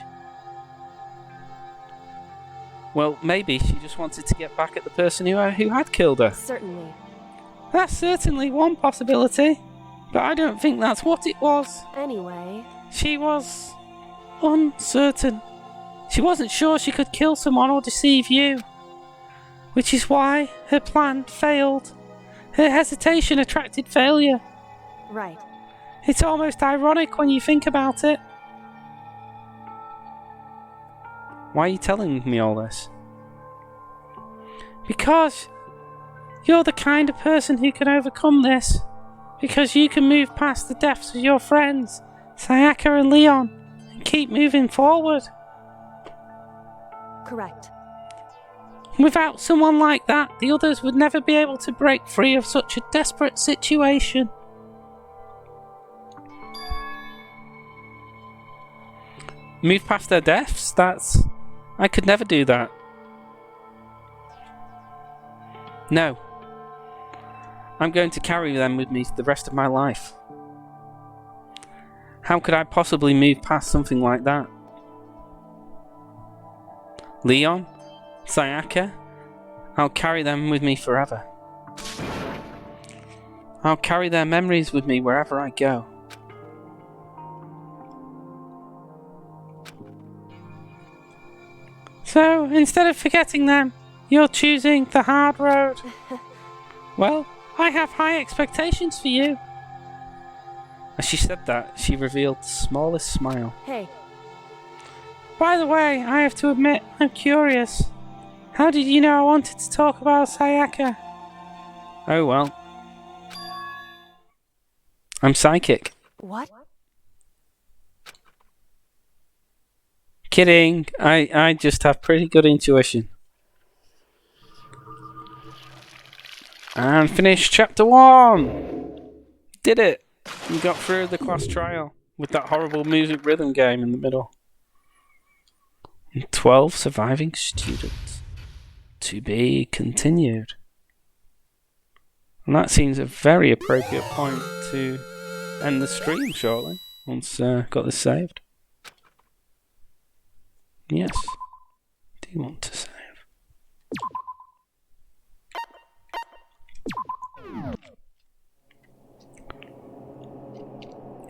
Well, maybe she just wanted to get back at the person who had killed her. Certainly. That's certainly one possibility, but I don't think that's what it was. Anyway... She was uncertain. She wasn't sure she could kill someone or deceive you, which is why her plan failed. Her hesitation attracted failure. Right. It's almost ironic when you think about it. Why are you telling me all this? Because you're the kind of person who can overcome this. Because you can move past the deaths of your friends, Sayaka and Leon, and keep moving forward. Correct. Without someone like that, the others would never be able to break free of such a desperate situation. Move past their deaths? I could never do that. No. I'm going to carry them with me the rest of my life. How could I possibly move past something like that? Leon? Sayaka? I'll carry them with me forever. I'll carry their memories with me wherever I go. So, instead of forgetting them, you're choosing the hard road. Well, I have high expectations for you. As she said that, she revealed the smallest smile. Hey. By the way, I have to admit, I'm curious. How did you know I wanted to talk about Sayaka? Oh well. I'm psychic. What? Kidding. I just have pretty good intuition. And finished chapter 1! Did it! We got through the class trial with that horrible music rhythm game in the middle. 12 surviving students. To be continued. And that seems a very appropriate point to end the stream shortly, once got this saved. Yes. Do you want to save?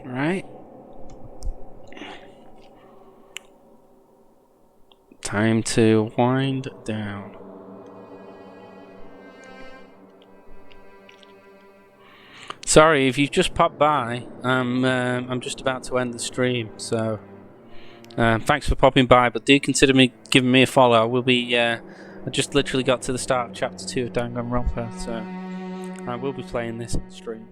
Right. Time to wind down. Sorry if you've just popped by. I'm just about to end the stream, so thanks for popping by. But do consider giving me a follow. I will be. I just literally got to the start of chapter 2 of Danganronpa, so I will be playing this on stream.